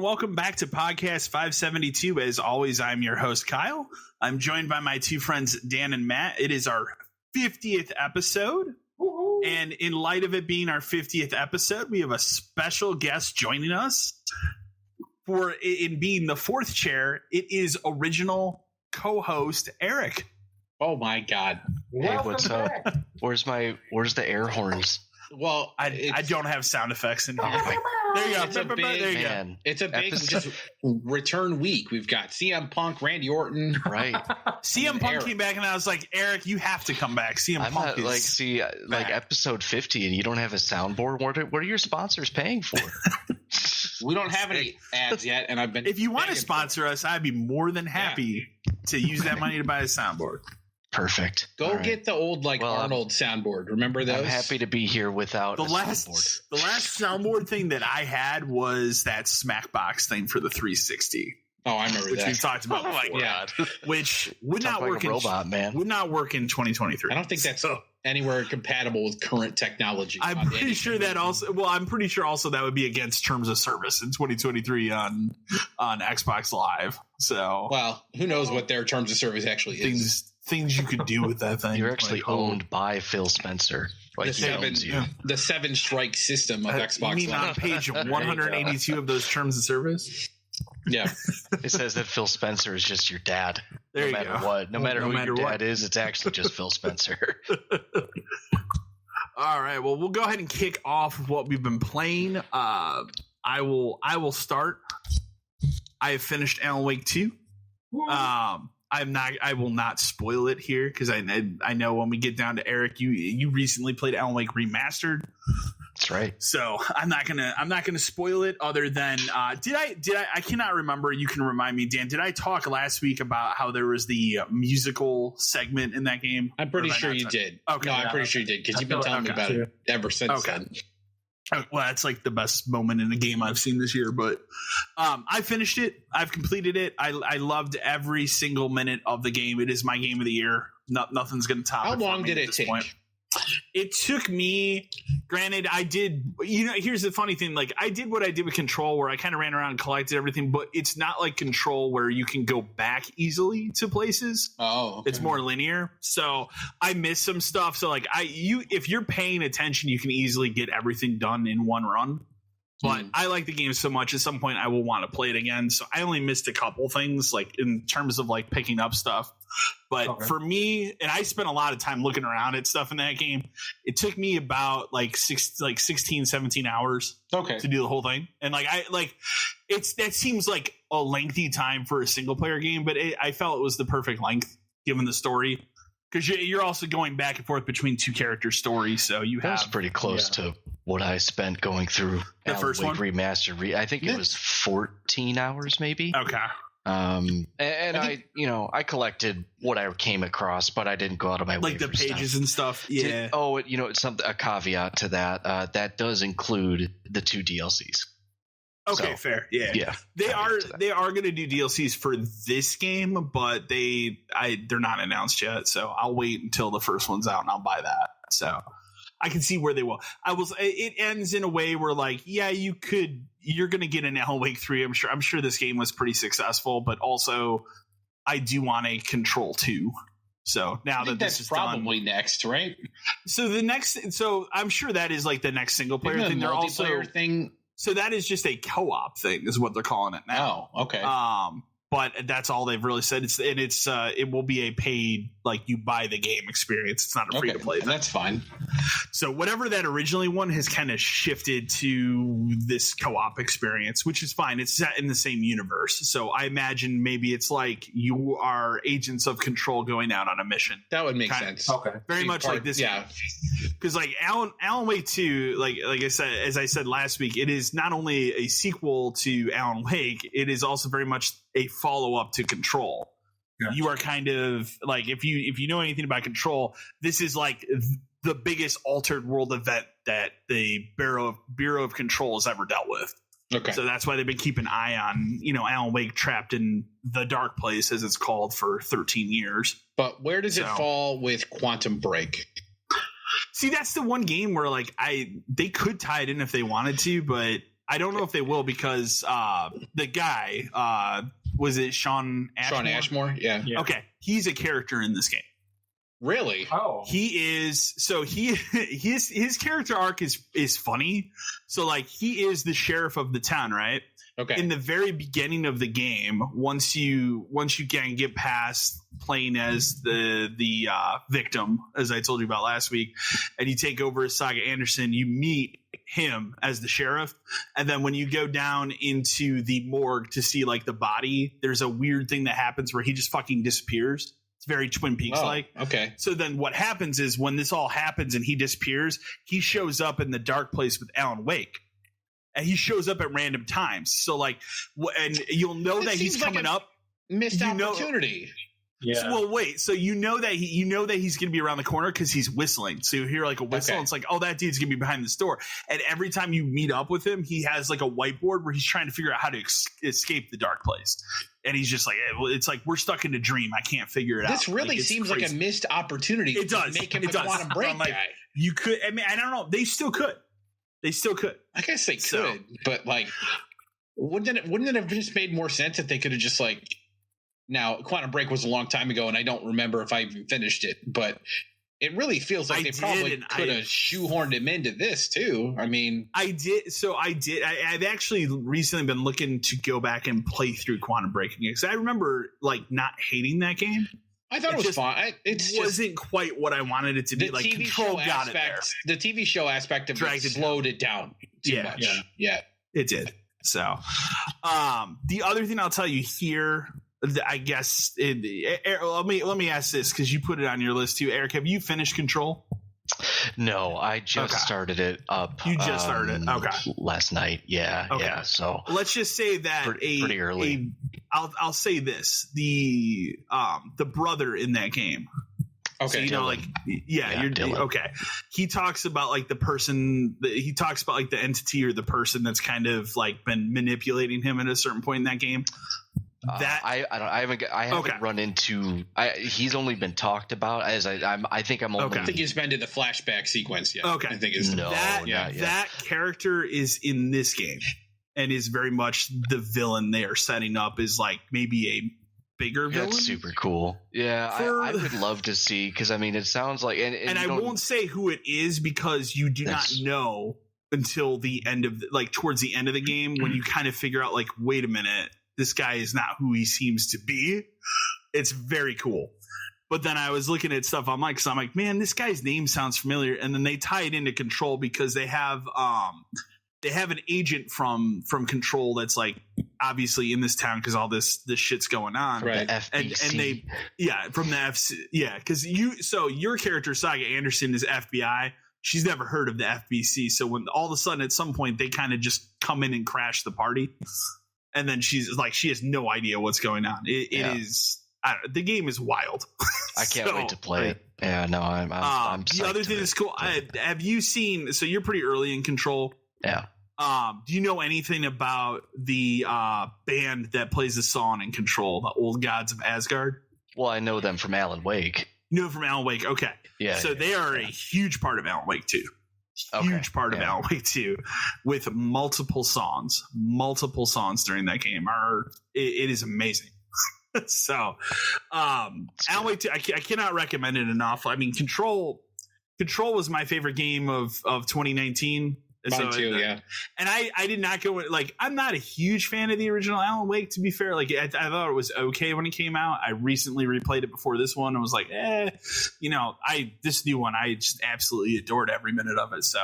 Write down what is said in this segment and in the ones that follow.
Welcome back to Podcast 572. As always, I'm your host, Kyle. I'm joined by my two friends, Dan and Matt. It is our 50th episode. Woo-hoo. And in light of it being our 50th episode, we have a special guest joining us. In being the fourth chair, it is original co-host Erik. Oh my God. Hey, what's up? Where's the air horns? Well, I don't have sound effects in here. There you go. It's a big just return week. We've got CM Punk, Randy Orton. Right. CM Punk Erik came back, and I was like, Erik, you have to come back. CM I'm Punk not, is like episode 50, and you don't have a soundboard. What are your sponsors paying for? We don't have any ads yet, and I've been. If you want to sponsor us, I'd be more than happy to use that money to buy a soundboard. Perfect. Go get the old Arnold soundboard. Remember those? I'm happy to be here without the last soundboard. The last soundboard thing that I had was that Smackbox thing for the 360. Oh, I remember which that. We talked about before. Oh my God. Which would not work in robot, man. Would not work in 2023. I don't think that's anywhere compatible with current technology. I'm pretty sure that also. Well, I'm pretty sure also that would be against terms of service in 2023 on Xbox Live. So, well, who knows what their terms of service actually is. Things you could do with that thing. You're actually owned by Phil Spencer. The 7 strike system of Xbox. You mean Live. On page 182 of those terms of service? Yeah. It says that Phil Spencer is just your dad. There no matter what. No matter who your dad is, it's actually just Phil Spencer. All right. Well, we'll go ahead and kick off what we've been playing. I will start. I have finished Alan Wake 2. I will not spoil it here because I know when we get down to Erik, you recently played Alan Wake Remastered. That's right. So I'm not gonna spoil it. Other than did I cannot remember. You can remind me, Dan. Did I talk last week about how there was the musical segment in that game? I'm pretty sure you did. Okay, no, I'm pretty sure you did because you've been telling me about it ever since then. Well, that's like the best moment in a game I've seen this year, but I finished it. I've completed it. I loved every single minute of the game. It is my game of the year. Nothing's going to top it. How long did it take? It took me, granted, I did, here's the funny thing. Like, I did what I did with Control, where I kind of ran around and collected everything, but it's not like Control where you can go back easily to places. Oh, okay. It's more linear. So I missed some stuff. So like if you're paying attention, you can easily get everything done in one run. But I like the game so much, at some point I will want to play it again. So I only missed a couple things, like in terms of like picking up stuff. But for me, and I spent a lot of time looking around at stuff in that game. It took me about 16, 17 hours to do the whole thing. And that seems like a lengthy time for a single player game, but I felt it was the perfect length given the story. Because you're also going back and forth between two character stories, so That's pretty close to what I spent going through the first one remastered. I think it was 14 hours, maybe. Okay. And I collected what I came across, but I didn't go out of my way like the pages and stuff. Yeah. It's a caveat to that. That does include the 2 DLCs. Okay, fair. Yeah. They are going to do DLCs for this game, but they're not announced yet. So I'll wait until the first one's out and I'll buy that. So I can see where they will. It ends in a way where you're going to get an Alan Wake 3. I'm sure this game was pretty successful, but also I do want a Control 2. So now that this is probably done, next, right? So I'm sure that is like the next single player thing. They're also thing. So that is just a co-op thing is what they're calling it now. Oh, okay. but that's all they've really said. It will be a paid, like, you buy the game experience. It's not a free to play. That's fine. So whatever that originally one has kind of shifted to this co-op experience, which is fine. It's set in the same universe. So I imagine maybe it's like you are agents of Control going out on a mission. That would make sense. Okay. Very much like this. Yeah. Because like Alan Wake 2, like I said, as I said last week, it is not only a sequel to Alan Wake, it is also very much a follow-up to Control. Gotcha. You are kind of like, if you know anything about Control, this is like the biggest altered world event that the Bureau of Control has ever dealt with. Okay. So that's why they've been keeping an eye on, Alan Wake trapped in the dark place, as it's called, for 13 years. But where does it fall with Quantum Break? See, that's the one game where like they could tie it in if they wanted to, but I don't know if they will, because the guy, was it Sean Ashmore? Sean Ashmore, yeah. Okay, he's a character in this game. Really? Oh, he is. So his character arc is funny. So like, he is the sheriff of the town, right? Okay. In the very beginning of the game, once you can get past playing as the victim, as I told you about last week, and you take over as Saga Anderson, you meet him as the sheriff, and then when you go down into the morgue to see like the body, there's a weird thing that happens where he just fucking disappears. It's very Twin Peaks like. Okay. So then what happens is, when this all happens and he disappears, he shows up in the dark place with Alan Wake. And he shows up at random times. So like, and you'll know that he's coming up. Missed opportunity. Yeah. So, well, wait. So you know that he's going to be around the corner because he's whistling. So you hear like a whistle. And it's like, oh, that dude's going to be behind this door. And every time you meet up with him, he has like a whiteboard where he's trying to figure out how to escape the dark place. And he's just like, it's like, we're stuck in a dream. I can't figure it out. This really seems crazy. Like a missed opportunity. It does. Make him a Quantum Break guy. You could. I mean, I don't know. They still could. I guess they could, but like, wouldn't it have just made more sense if they could have just like? Now, Quantum Break was a long time ago, and I don't remember if I even finished it, but it really feels like they probably could have shoehorned him into this too. I mean, I did. I've actually recently been looking to go back and play through Quantum Break again, because I remember like not hating that game. I thought it was fun. It wasn't quite what I wanted it to be. Like, Control got it there. The TV show aspect of it slowed it down too much. Yeah, it did. So, the other thing I'll tell you here, I guess, let me ask this, because you put it on your list too, Eric. Have you finished Control? No, I just started it up. You just started it. Okay. Last night. Yeah. Okay. Yeah. So let's just say that pretty early. I'll say this: the brother in that game. Okay. So, like, you're Dylan. Okay. He talks about like the person. He talks about like the entity or the person that's kind of like been manipulating him at a certain point in that game. I haven't run into. He's only been talked about as I think I'm only. Okay. I think he's been to the flashback sequence. Yeah. Okay. I think it's that character is in this game and is very much the villain they are setting up is like maybe a bigger villain. That's super cool. Yeah, I would love to see, because I mean it sounds like and I won't say who it is, because you do not know until the end of towards the end of the game, when you kind of figure out like, wait a minute, this guy is not who he seems to be. It's very cool. But then I was looking at stuff online, because I'm like, man, this guy's name sounds familiar. And then they tie it into Control, because they have an agent from Control that's like obviously in this town because all this shit's going on. Right. The FBC. And they from the FC, because your character Saga Anderson is FBI. She's never heard of the FBC. So when all of a sudden at some point they kind of just come in and crash the party. And then she's like, she has no idea what's going on. It is, the game is wild. I can't wait to play it. Yeah, no, I'm the other thing that's cool. Have you seen? So you're pretty early in Control. Yeah. Do you know anything about the band that plays the song in Control, the Old Gods of Asgard? Well, I know them from Alan Wake. You know them from Alan Wake. Okay. Yeah. So they are a huge part of Alan Wake 2. Huge part of Alan Wake 2, with multiple songs during that game. It is amazing. So, Alan Wake 2, I cannot recommend it enough. I mean, Control was my favorite game of 2019. Mine too, yeah. And I did not go like, I'm not a huge fan of the original Alan Wake, to be fair. Like I thought it was okay when it came out. I recently replayed it before this one and was like, this new one, I just absolutely adored every minute of it. So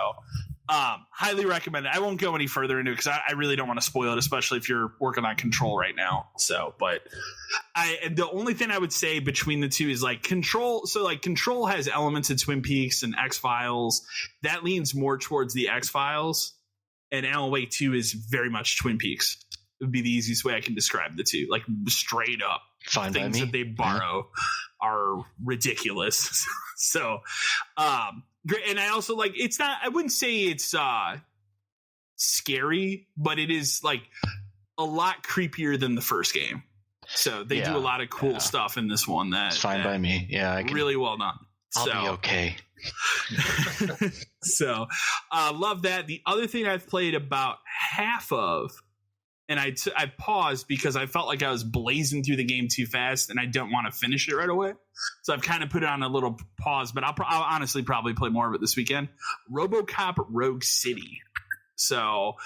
highly recommend it. I won't go any further into it because I really don't want to spoil it, especially if you're working on Control right now. So, but the only thing I would say between the two is like Control. So like Control has elements of Twin Peaks and X-Files that leans more towards the X-Files, and Alan Wake 2 is very much Twin Peaks. It would be the easiest way I can describe the two, like straight up. Fine things that they borrow are ridiculous. So, and I also like, it's not, I wouldn't say it's scary, but it is like a lot creepier than the first game. So they do a lot of cool stuff in this one that's fine by me. Yeah, I can, really well done. I'll be okay. So love that. The other thing I've played about half of, and I paused because I felt like I was blazing through the game too fast and I don't want to finish it right away. So I've kind of put it on a little pause, but I'll honestly probably play more of it this weekend. RoboCop Rogue City. So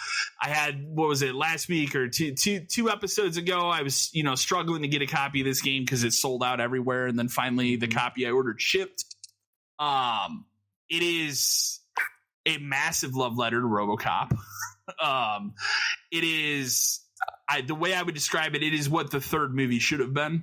I had, what was it, last week or two episodes ago, I was, struggling to get a copy of this game because it sold out everywhere. And then finally the copy I ordered shipped. It is a massive love letter to RoboCop. It is, the way I would describe it, it is what the third movie should have been.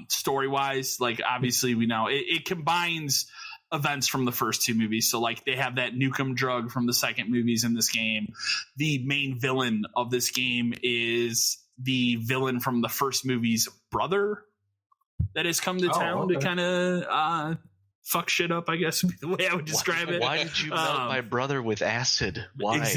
Story wise, like obviously we know it combines events from the first two movies. So like they have that Nukem drug from the second movies in this game. The main villain of this game is the villain from the first movie's brother that has come to town to kind of fuck shit up, I guess would be the way I would describe it. Why did you melt my brother with acid? Why?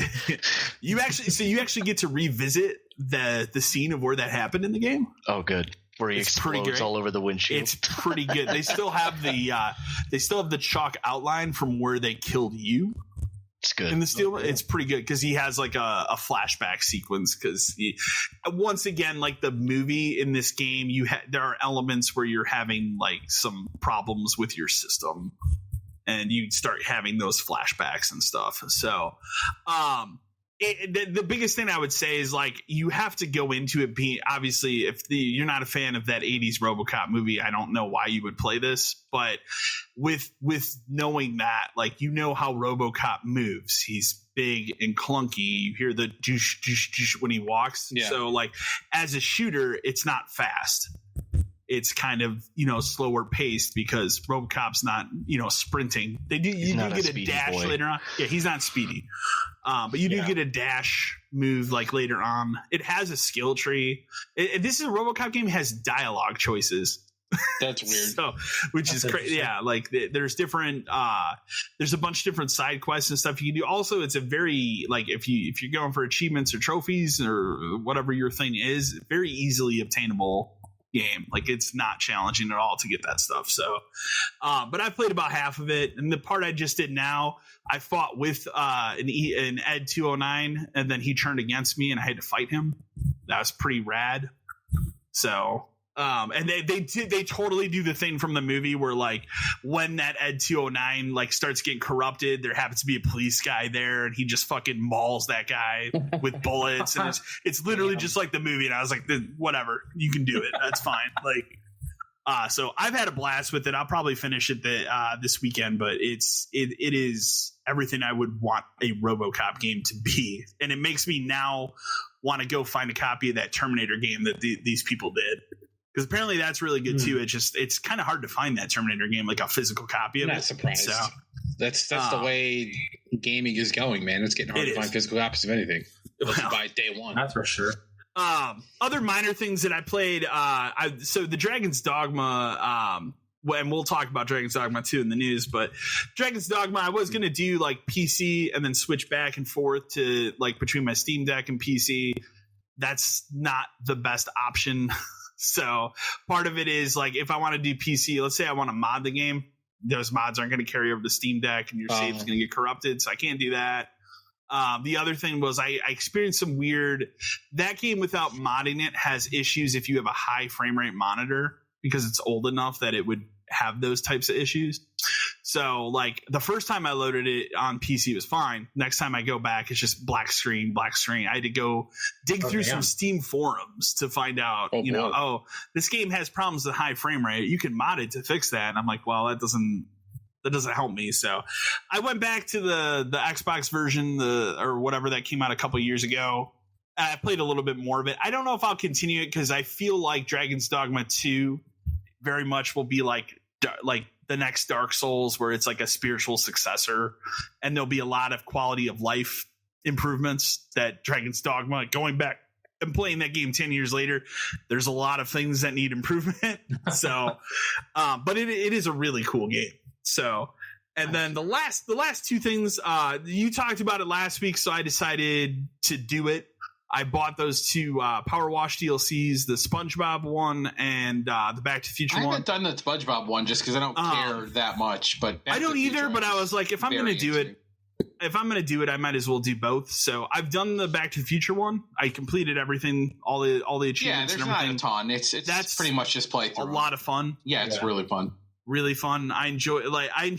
You actually get to revisit the scene of where that happened in the game. Oh, good. Where he explodes all over the windshield. It's pretty good. They still have the chalk outline from where they killed you. It's good. In the steel, it's pretty good because he has like a flashback sequence. Because once again, like the movie in this game, there are elements where you're having like some problems with your system, and you start having those flashbacks and stuff. So, the biggest thing I would say is like you have to go into it being, obviously if you're not a fan of that 80s RoboCop movie, I don't know why you would play this, but with knowing that, like, how RoboCop moves, he's big and clunky, you hear the doosh, doosh, doosh when he walks. So like as a shooter, it's not fast. It's kind of, slower paced because RoboCop's not, sprinting. You do get a dash later on. Yeah, he's not speedy. But you do get a dash move like later on. It has a skill tree. This is a RoboCop game, has dialogue choices. That's weird. So, which is crazy. Yeah, like there's different. There's a bunch of different side quests and stuff you can do. Also, it's a very like if you're going for achievements or trophies or whatever your thing is, very easily obtainable game. Like it's not challenging at all to get that stuff. So but I played about half of it, and the part I just did now, I fought with an Ed 209, and then he turned against me and I had to fight him. That was pretty rad. So and they totally do the thing from the movie where like when that Ed 209 like starts getting corrupted, there happens to be a police guy there and he just fucking mauls that guy with bullets, and it's literally just like the movie. And I was like, whatever, you can do it, that's fine. Like so I've had a blast with it. I'll probably finish it this weekend, but it is everything I would want a RoboCop game to be, and it makes me now want to go find a copy of that Terminator game that these people did. Because apparently that's really good too. It's kind of hard to find that Terminator game, like a physical copy of it. Not surprised. So, that's the way gaming is going, man. It's getting hard to find physical copies of anything. Unless you buy it day one. That's for sure. Other minor things that I played. So the Dragon's Dogma. And we'll talk about Dragon's Dogma 2 in the news, but Dragon's Dogma, I was going to do like PC and then switch back and forth to like between my Steam Deck and PC. That's not the best option. So part of it is like if I want to do PC, let's say I want to mod the game, those mods aren't going to carry over to Steam Deck and your save is going to get corrupted. So I can't do that. The other thing was I experienced some weird, that game without modding it has issues if you have a high frame rate monitor because it's old enough that it would have those types of issues. So like the first time I loaded it on PC was fine. Next time I go back, it's just black screen. I had to go dig through some Steam forums to find out, this game has problems with high frame rate. You can mod it to fix that. And I'm like, well, that doesn't help me. So I went back to the Xbox version, or whatever that came out a couple years ago. I played a little bit more of it. I don't know if I'll continue it because I feel like Dragon's Dogma 2 very much will be like the next Dark Souls, where it's like a spiritual successor, and there'll be a lot of quality of life improvements that Dragon's Dogma, going back and playing that game 10 years later, there's a lot of things that need improvement. So, but it is a really cool game. So, and then the last two things, you talked about it last week, so I decided to do it. I bought those two Power Wash DLCs, the SpongeBob one and the Back to the Future one. I haven't done the SpongeBob one just because I don't care that much. But I don't either. But I was like, if I'm going to do it, I might as well do both. So I've done the Back to the Future one. I completed everything, all the achievements. Yeah, there's and everything. Not a ton. That's pretty much just play through. A lot of fun. Yeah, it's really fun. Really fun. I enjoyed. I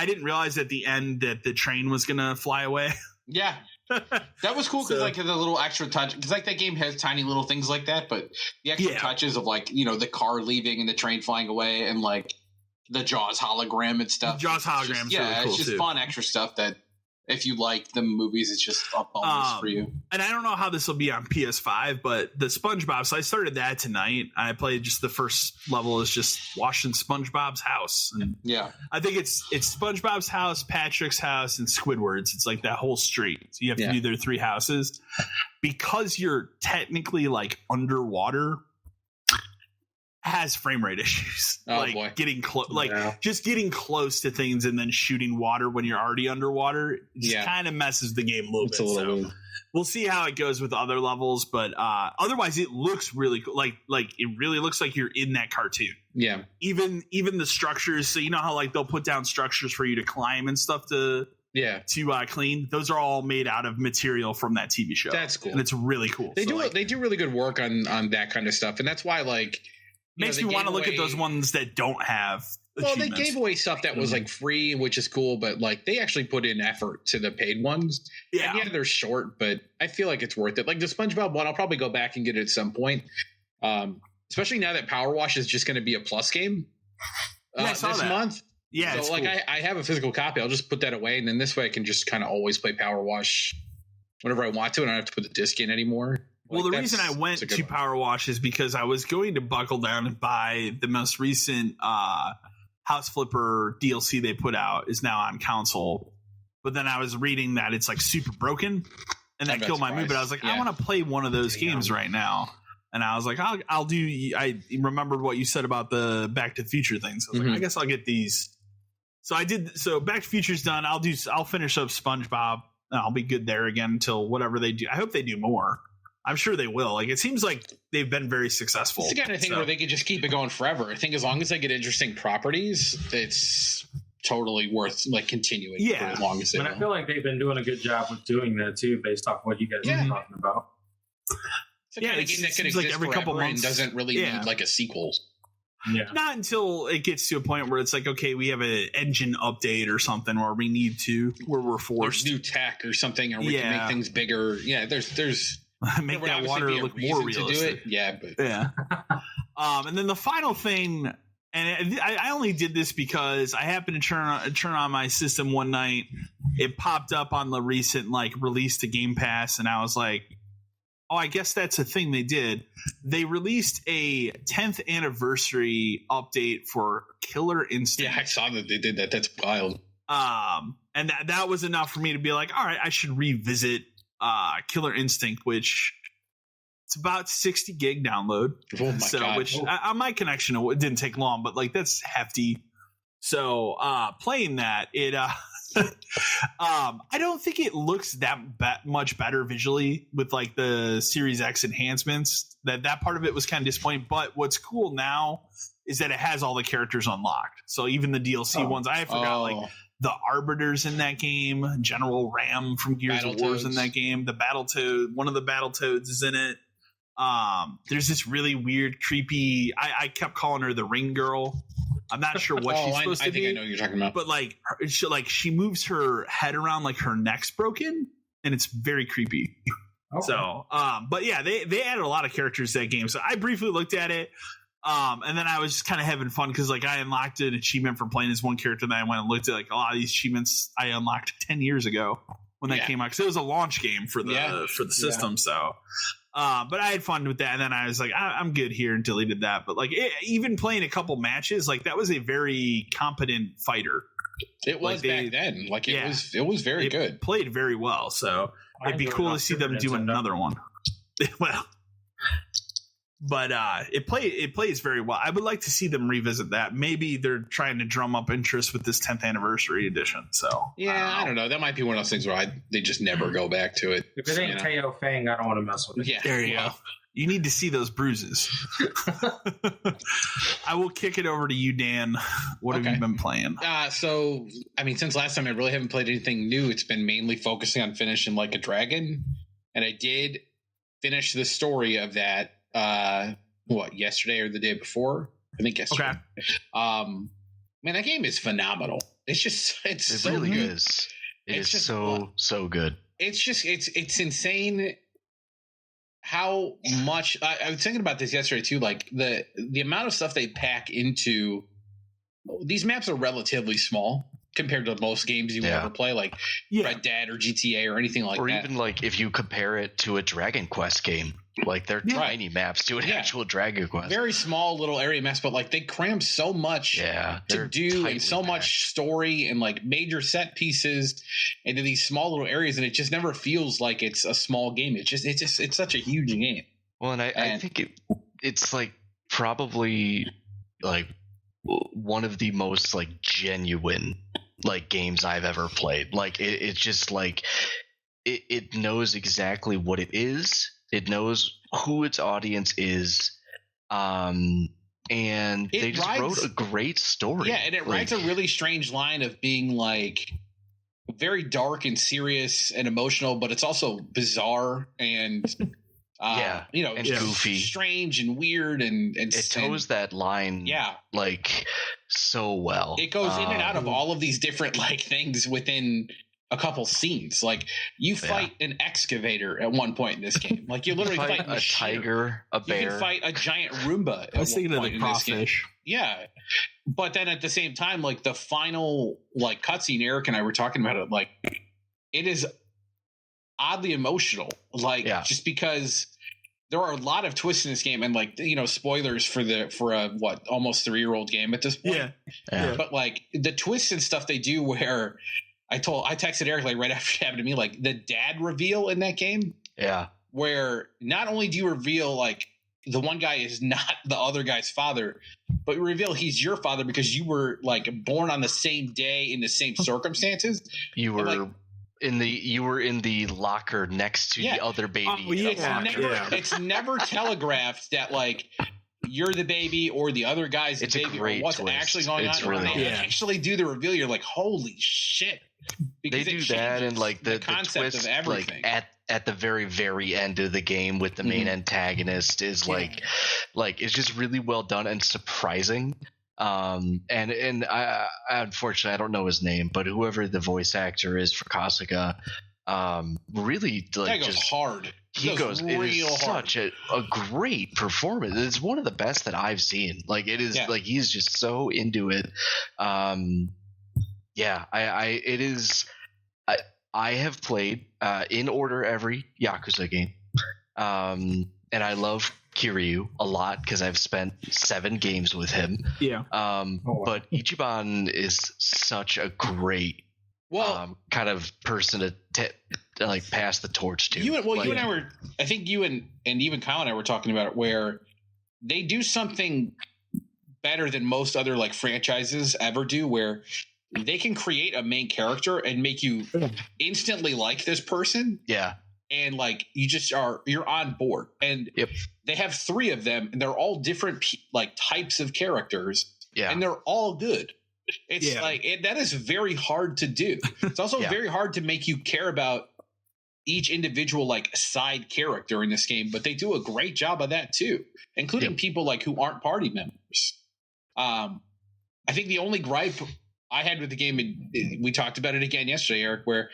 didn't realize at the end that the train was going to fly away. Yeah. That was cool because like the little extra touch, because like that game has tiny little things like that, but the extra touches of like the car leaving and the train flying away and like the Jaws hologram and stuff. Jaws hologram, really cool, it's just too. Fun extra stuff that if you like the movies, it's just a bonus for you. And I don't know how this will be on PS5, but the SpongeBob. So I started that tonight. I played just the first level is just washing SpongeBob's house. And I think it's SpongeBob's house, Patrick's house, and Squidward's. It's like that whole street. So you have to do their three houses because you're technically like underwater. Has frame rate issues, getting close, just getting close to things and then shooting water when you're already underwater. Just kind of messes the game a little bit. So we'll see how it goes with other levels, but otherwise it looks really cool. Like it really looks like you're in that cartoon. Yeah. Even the structures. So you know how like they'll put down structures for you to climb and stuff to clean. Those are all made out of material from that TV show. That's cool, and it's really cool. They do really good work on that kind of stuff, and that's why like. Makes me want to look at those ones that don't have they gave away stuff that was like free, which is cool, but like they actually put in effort to the paid ones. Yeah, they're short, but I feel like it's worth it. Like the SpongeBob one, I'll probably go back and get it at some point. Especially now that Power Wash is just going to be a plus game this month. Yeah, so like cool. I have a physical copy. I'll just put that away, and then this way I can just kind of always play Power Wash whenever I want to, and I don't have to put the disc in anymore. Well, the reason I went to Power Wash is because I was going to buckle down and buy the most recent House Flipper DLC they put out is now on console. But then I was reading that it's like super broken and that killed my mood. But I was like, I want to play one of those games right now. And I was like, I'll do. I remembered what you said about the Back to the Future things. I was like, I guess I'll get these. So I did. So Back to the Future's done. I'll finish up SpongeBob. And I'll be good there again until whatever they do. I hope they do more. I'm sure they will. Like, it seems like they've been very successful. It's the kind of thing where they could just keep it going forever. I think as long as they get interesting properties, it's totally worth like continuing for as long as they I feel like they've been doing a good job with doing that too, based off what you guys are talking about. It's a kind of game that could exist like every couple months and doesn't really need like a sequel. Yeah. Not until it gets to a point where it's like, okay, we have an engine update or something where we need to, where we're forced. There's new tech or something, or we can make things bigger. Yeah, there's make that water look more realistic. And then the final thing, and I only did this because I happened to turn on my system one night. It popped up on the recent like release to Game Pass, and I was like, oh, I guess that's a thing they did. They released a 10th anniversary update for Killer Instinct. Yeah, I saw that they did that. That's wild. And that was enough for me to be like, all right, I should revisit Killer Instinct, which it's about 60 gig download. Oh my God. Which on my connection, it didn't take long, but like that's hefty. So playing that, it I don't think it looks that much better visually with like the Series X enhancements. That part of it was kind of disappointing. But what's cool now is that it has all the characters unlocked. So even the DLC ones, I forgot like the Arbiters in that game, General Ram from Gears of War is in that game. The Battletoad, one of the Battletoads is in it. There's this really weird, creepy. I kept calling her the Ring Girl. I'm not sure what she's supposed to be. I know what you're talking about. But like she moves her head around like her neck's broken, and it's very creepy. Okay. So, but yeah, they added a lot of characters to that game. So I briefly looked at it. And then I was just kind of having fun because like I unlocked an achievement for playing as one character, and then I went and looked at like a lot of these achievements I unlocked 10 years ago when that came out, because it was a launch game for the system. So but I had fun with that, and then I was like, I'm good here, and deleted that. But like even playing a couple matches, like that was a very competent fighter. It was back then. Like it was very good. Played very well. So it'd be cool to see them do another one. Well, but it plays very well. I would like to see them revisit that. Maybe they're trying to drum up interest with this 10th anniversary edition. So I don't know. That might be one of those things where they just never go back to it. If it ain't Teo Fang, I don't want to mess with it. Yeah, there you go. You need to see those bruises. I will kick it over to you, Dan. What have you been playing? So, I mean, since last time I really haven't played anything new. It's been mainly focusing on finishing Like a Dragon. And I did finish the story of that, yesterday or the day before? I think yesterday. Okay. Man, that game is phenomenal. It so really good. Is. It's just so good. It's insane how much I was thinking about this yesterday too. Like the amount of stuff they pack into these maps are relatively small compared to most games you would ever play, like Red Dead or GTA or anything like that. Or even like if you compare it to a Dragon Quest game, like they're tiny maps to an actual Dragon Quest. Very small little area maps, but like they cram so much to do and so much story and like major set pieces into these small little areas, and it just never feels like it's a small game. It's such a huge game. Well, and I think it's like probably like one of the most like genuine like games I've ever played. Like it's just like it knows exactly what it is. It knows who its audience is, and they just wrote a great story. Yeah, and it rides a really strange line of being like very dark and serious and emotional, but it's also bizarre and and goofy, strange and weird, and it toes that line like so well. It goes in and out of all of these different like things within a couple scenes. Like you fight an excavator at one point in this game. Like you literally fight a tiger, a bear. You can fight a giant Roomba. I was thinking of the crawfish. Yeah, but then at the same time, like the final like cutscene, Eric and I were talking about it. Like it is oddly emotional. Like just because there are a lot of twists in this game, and like spoilers for a almost 3-year-old game at this point. Yeah. But like the twists and stuff they do where. I texted Eric like right after it happened to me, like the dad reveal in that game. Yeah. Where not only do you reveal like the one guy is not the other guy's father, but you reveal he's your father because you were like born on the same day in the same circumstances. You were in the locker next to the other baby. It's never telegraphed that like you're the baby or the other guy's the baby or what's actually going on. Really they actually do the reveal. You're like, holy shit. Because they do that, and like the concept twist, of everything. Like at the very, very end of the game with the main antagonist is like it's just really well done and surprising. And I unfortunately I don't know his name, but whoever the voice actor is for Kasuga, really like that goes hard. He goes real it is hard. Such a great performance. It's one of the best that I've seen. Like it is like he's just so into it. I have played in order every Yakuza game, and I love Kiryu a lot because I've spent 7 games with him. Yeah. But Ichiban is such a great kind of person to like pass the torch to. You and I were, I think you and even Kyle and I were talking about it, where they do something better than most other like franchises ever do, where they can create a main character and make you instantly like this person. Yeah. And like you're on board. And they have 3 of them, and they're all different like types of characters. Yeah. And they're all good. It's like that is very hard to do. It's also very hard to make you care about each individual like side character in this game, but they do a great job of that too, including people like who aren't party members. I think the only gripe I had with the game, and we talked about it again yesterday, Eric, where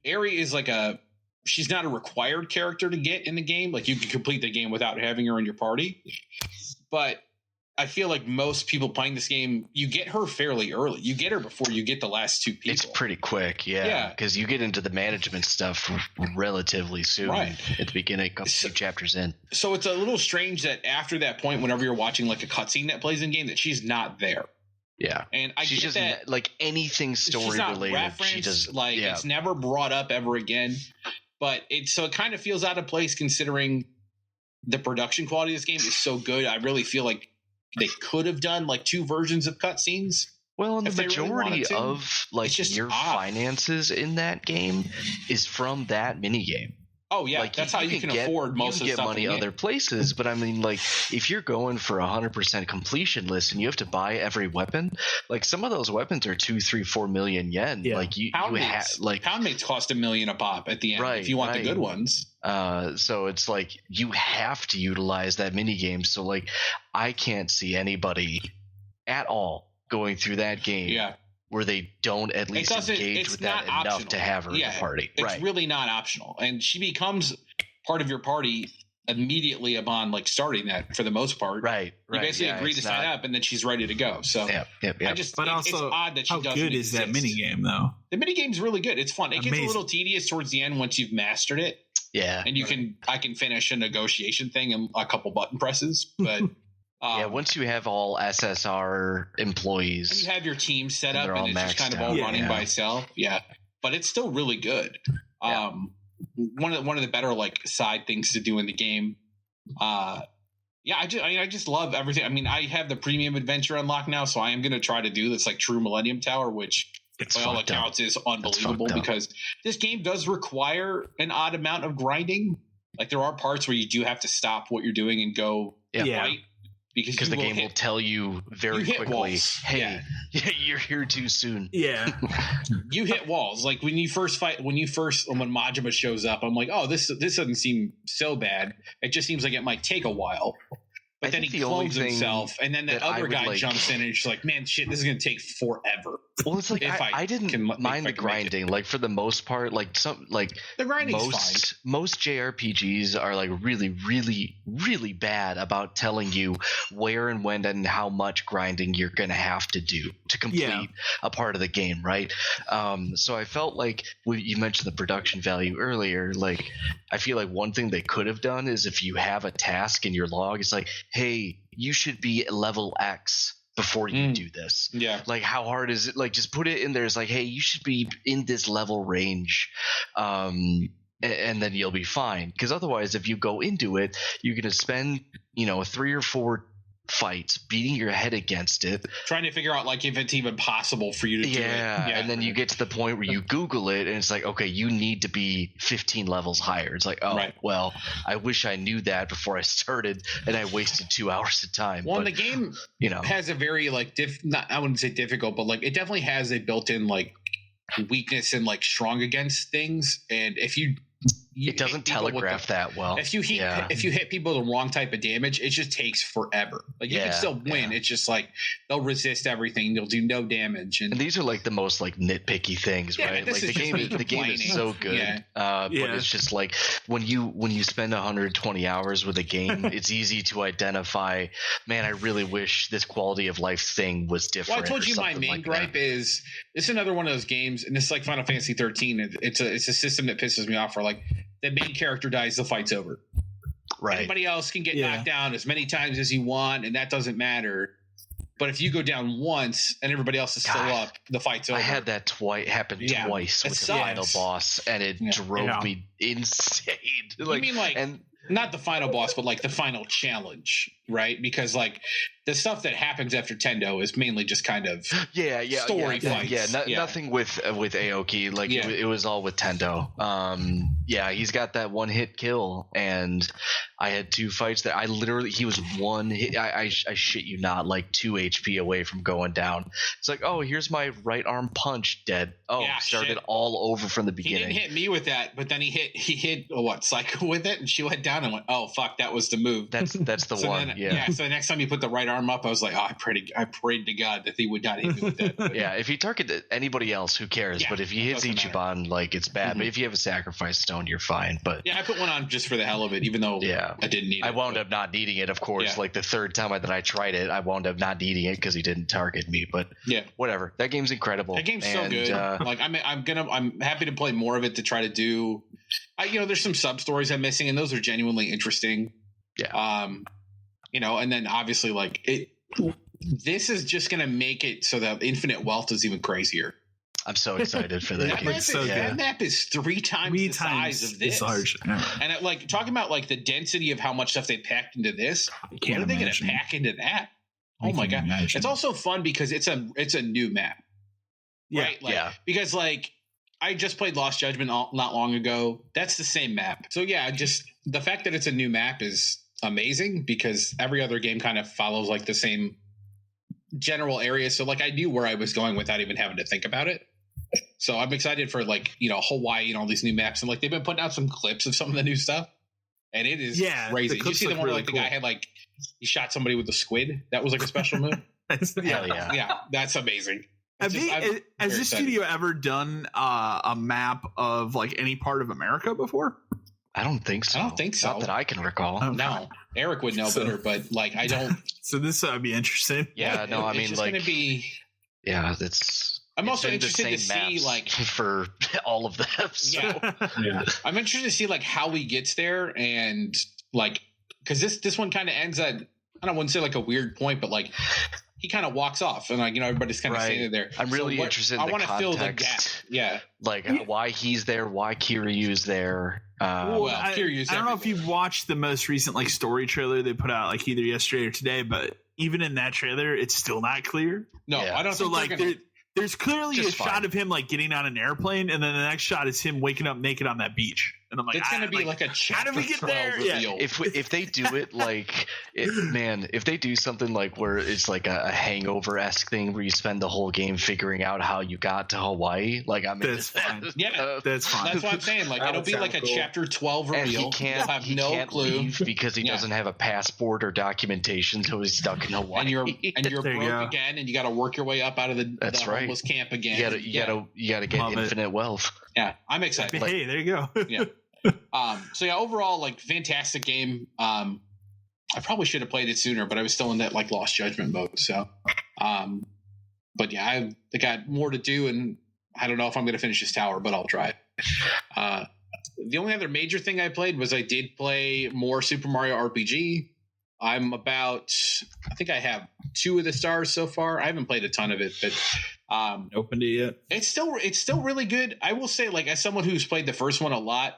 Eri is like she's not a required character to get in the game. Like you can complete the game without having her in your party. But I feel like most people playing this game, you get her fairly early. You get her before you get the last two people. It's pretty quick, yeah. Because you get into the management stuff relatively soon, right at the beginning, a few chapters in. So it's a little strange that after that point, whenever you're watching like a cutscene that plays in game, that she's not there. Yeah, and she's just that like anything story related. She does like it's never brought up ever again. But it kind of feels out of place considering the production quality of this game is so good. I really feel like they could have done like 2 versions of cutscenes. Well, and the majority of like your finances in that game is from that mini game. Oh yeah, like, that's how you can afford most of the stuff. You can get money other places, but I mean, like if you're going for 100% completion list and you have to buy every weapon, like some of those weapons are 2, 3, 4 million yen. Yeah. Like pound mates cost $1 million a pop at the end if you want the good ones. So it's like you have to utilize that mini game. So like I can't see anybody at all going through that game where they don't at least engage with that enough to have her in the party. It's really not optional. And she becomes part of your party immediately upon like starting that for the most part. Right. You basically agree to sign up and then she's ready to go. So it's odd that she doesn't. How good is that mini game though? The mini game's really good. It's fun. It gets a little tedious towards the end once you've mastered it. Yeah. And I can finish a negotiation thing in a couple button presses, but once you have all SSR employees, and you have your team set up and it's just kind of all running by itself. Yeah, but it's still really good. One of the better like side things to do in the game. I just love everything. I mean, I have the premium adventure unlocked now, so I am going to try to do this like True Millennium Tower, which by all accounts is unbelievable because this game does require an odd amount of grinding. Like there are parts where you do have to stop what you're doing and go fight. Because the game will tell you very quickly, hey, you're here too soon. Yeah. You hit walls. Like when Majima shows up, I'm like, oh, this doesn't seem so bad. It just seems like it might take a while. But then he clones himself, and then the other guy jumps in and it's like, man, shit, this is going to take forever. Well, it's like I didn't mind the grinding. Like for the most part, like the grinding's fine. Most JRPGs are like really, really, really bad about telling you where and when and how much grinding you're going to have to do to complete a part of the game, right? So I felt like you mentioned the production value earlier. Like I feel like one thing they could have done is if you have a task in your log, it's like, hey, you should be at level X before you do this. Yeah. Like how hard is it? Like just put it in there. It's like, hey, you should be in this level range. And then you'll be fine. Because otherwise, if you go into it, you're going to spend, 3 or 4 fights beating your head against it, trying to figure out like if it's even possible for you to do it. And then you get to the point where you Google it and it's like, okay, you need to be 15 levels higher. It's like, well, I wish I knew that before I started and I wasted 2 hours of time. Well, the game has a very like I wouldn't say difficult, but like it definitely has a built-in like weakness and like strong against things. And if it doesn't telegraph that well. If you hit people with the wrong type of damage, it just takes forever. Like you can still win. It's just like they'll resist everything. They'll do no damage. And these are like the most like nitpicky things, right? Like the game is so good. But it's just like when you spend 120 hours with a game, it's easy to identify, man, I really wish this quality of life thing was different. Well, I told you my main gripe is it's another one of those games, and it's like Final Fantasy 13. It's a system that pisses me off for like the main character dies, the fight's over. Right. Anybody else can get knocked down as many times as you want, and that doesn't matter. But if you go down once and everybody else is still up, the fight's over. I had that happen twice with the final boss, and it drove me insane. Like, you mean not the final boss, but like the final challenge, right? Because like the stuff that happens after Tendo is mainly just kind of story fights. Nothing with Aoki. Like it was all with Tendo. He's got that one hit kill, and I had 2 fights that he was one hit. I shit you not, like 2 HP away from going down. It's like, oh, here's my right arm punch, dead. Oh, started all over from the beginning. He didn't hit me with that, but then he hit Psycho with it, and she went down and went, oh fuck, that was the move. That's the so one. Then, so the next time he put the right arm up, I was like, oh, I prayed to God that he would not hit me with that. But, yeah, if he targeted anybody else, who cares? But if he hits Ichiban, like, it's bad. But if you have a sacrifice stone, you're fine. But yeah, I put one on just for the hell of it, even though I didn't need it. I wound up not needing it, of course. Yeah. Like the third time that I tried it, I wound up not needing it because he didn't target me. But whatever. That game's incredible. That game's so good. Like I'm happy to play more of it to try to do. There's some sub stories I'm missing, and those are genuinely interesting. Yeah. And then obviously like this is just gonna make it so that Infinite Wealth is even crazier. I'm so excited for that. That map is 3 times the size of this. Large. Yeah. And like talking about like the density of how much stuff they packed into this, what are they going to pack into that? Oh my god! It's also fun because it's a new map, right? Because like I just played Lost Judgment not long ago. That's the same map. So yeah, just the fact that it's a new map is amazing because every other game kind of follows like the same general area. So like I knew where I was going without even having to think about it. So I'm excited for like, Hawaii and all these new maps. And like they've been putting out some clips of some of the new stuff. And it is crazy. Did you see the one where like the guy had like he shot somebody with a squid? That was like a special move. Yeah, that's amazing. Has this studio ever done a map of like any part of America before? I don't think so. Not that I can recall. Okay. No, Eric would know better, but like I don't. So this would be interesting. Yeah, no, I mean, like, going to be. Yeah, it's. I'm also interested to see like for all of them. So. Yeah, I'm interested to see like how he gets there and like because this one kind of ends at I wouldn't say like a weird point, but like he kind of walks off and like everybody's kind of standing there. I'm really interested in the context. I want to fill the gap. Yeah, like why he's there, why Kiryu's there. I don't know if you've watched the most recent like story trailer they put out like either yesterday or today, but even in that trailer, it's still not clear. No, I don't. So like there's clearly a shot of him like getting on an airplane, and then the next shot is him waking up naked on that beach. And I'm like, it's going to be like a chapter. How did we get there? Reveal. Yeah. If they do it like, if they do something like where it's like a Hangover-esque thing where you spend the whole game figuring out how you got to Hawaii, like that's fine. Yeah, that's fine. That's what I'm saying. Like it'll be like a chapter 12 reveal. And he can't leave because he doesn't have a passport or documentation, so he's stuck in Hawaii. And you're broke again, and you got to work your way up out of the homeless camp again. You got to get infinite wealth. Yeah, I'm excited. Hey, there you go. Yeah. So yeah, overall, like fantastic game. I probably should have played it sooner, but I was still in that like Lost Judgment mode. So, but yeah, I got more to do, and I don't know if I'm going to finish this tower, but I'll try. The only other major thing I played was I did play more Super Mario RPG. I think I have 2 of the stars so far. I haven't played a ton of it, but opened it yet. It's still really good. I will say, like as someone who's played the first one a lot,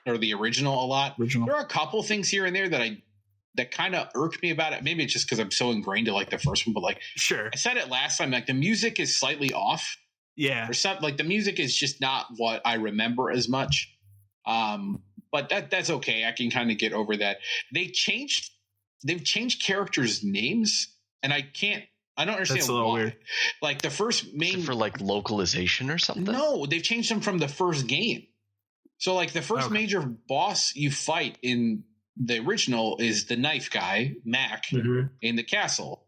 or the original a lot, there are a couple things here and there that kind of irked me about it. Maybe it's just because I'm so ingrained to like the first one, but like sure, I said it last time. Like the music is slightly off. Yeah, or something. Like the music is just not what I remember as much. But that's okay. I can kind of get over that. They've changed characters' names, and I don't understand that's a little why. Weird. Like the first main for like localization or something. No, they've changed them from the first game. So like the first major boss you fight in the original is the knife guy, Mac, in the castle.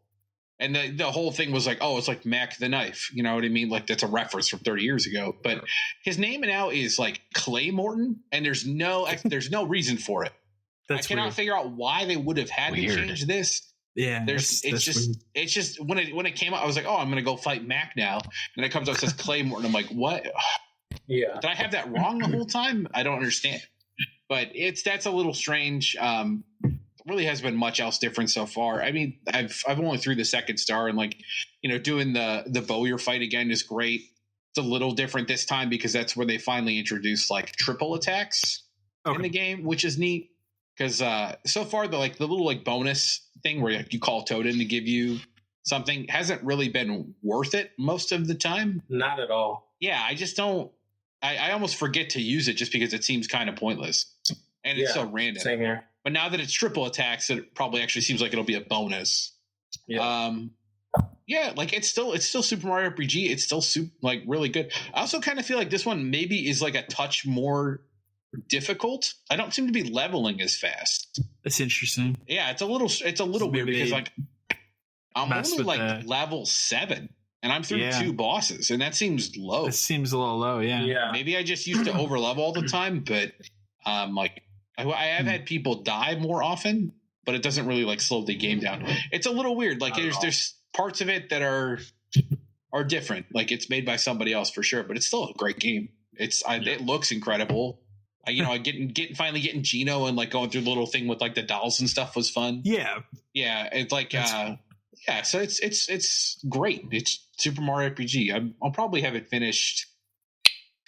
And the whole thing was like, oh, it's like Mac the Knife. You know what I mean? Like that's a reference from 30 years ago. But his name now is like Clay Morton, and there's no reason for it. I cannot figure out why they would have had to change this. Yeah, it's just when it came out, I was like, oh, I'm gonna go fight Mac now, and it comes out, it says Clay Morton. I'm like, what? Yeah, did I have that wrong the whole time? I don't understand. But that's a little strange. Really hasn't been much else different so far. I mean, I've only through the second star, and like doing the Bowyer fight again is great. It's a little different this time because that's where they finally introduced like triple attacks in the game, which is neat. Because so far the little like bonus thing where you call Toad in to give you something hasn't really been worth it most of the time. Not at all. Yeah, I just don't. I almost forget to use it just because it seems kind of pointless, and it's so random. Same here. But now that it's triple attacks, it probably actually seems like it'll be a bonus. Yeah. Yeah, like it's still Super Mario RPG. It's still like really good. I also kind of feel like this one maybe is like a touch more difficult. I don't seem to be leveling as fast. That's interesting. Yeah, it's a little weird because like I'm only like level 7 and I'm through 2 bosses, and that seems low. It seems a little low, yeah. Maybe I just used to over level all the time, but like I have had people die more often, but it doesn't really like slow the game down. It's a little weird. Like there's parts of it that are different. Like it's made by somebody else for sure, but it's still a great game. It looks incredible. Finally getting Gino and like going through the little thing with like the dolls and stuff was fun. Yeah. It's like so it's great. It's Super Mario RPG. I'll probably have it finished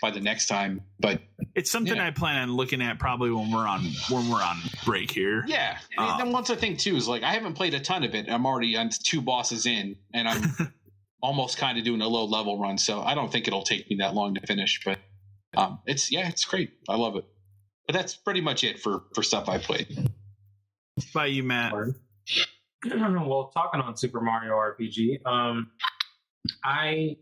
by the next time, but it's something I plan on looking at probably when we're on break here. Yeah. And then once I think too is like I haven't played a ton of it. I'm already on 2 bosses in, and I'm almost kind of doing a low level run, so I don't think it'll take me that long to finish, but it's great. I love it. But that's pretty much it for stuff I played. By you, Matt. Well, talking on Super Mario RPG, I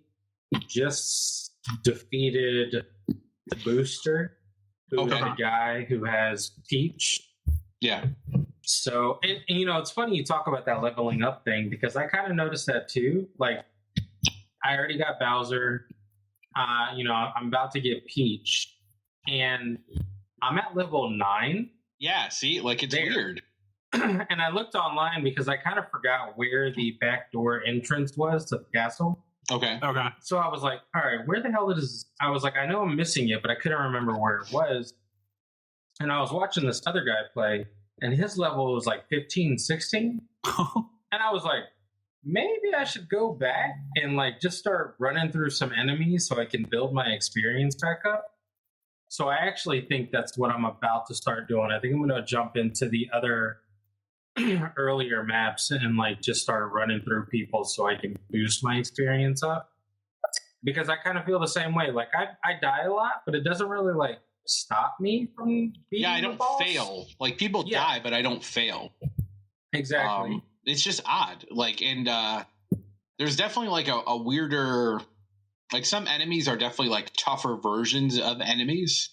just defeated the booster, who is a guy who has Peach. Yeah. So, and it's funny you talk about that leveling up thing, because I kind of noticed that too. Like, I already got Bowser. I'm about to get Peach, and I'm at level 9. Yeah, see, like it's weird. And I looked online because I kind of forgot where the backdoor entrance was to the castle. Okay. So I was like, all right, where the hell is... I was like, I know I'm missing it, but I couldn't remember where it was. And I was watching this other guy play, and his level was like 15, 16. And I was like, maybe I should go back and like just start running through some enemies so I can build my experience back up. So I actually think that's what I'm about to start doing. I think I'm going to jump into the other earlier maps and like just start running through people so I can boost my experience up. Because I kind of feel the same way. Like I die a lot, but it doesn't really like stop me from beating I don't fail. Like people die, but I don't fail. Exactly. It's just odd. Like, and there's definitely like a weirder, like some enemies are definitely like tougher versions of enemies.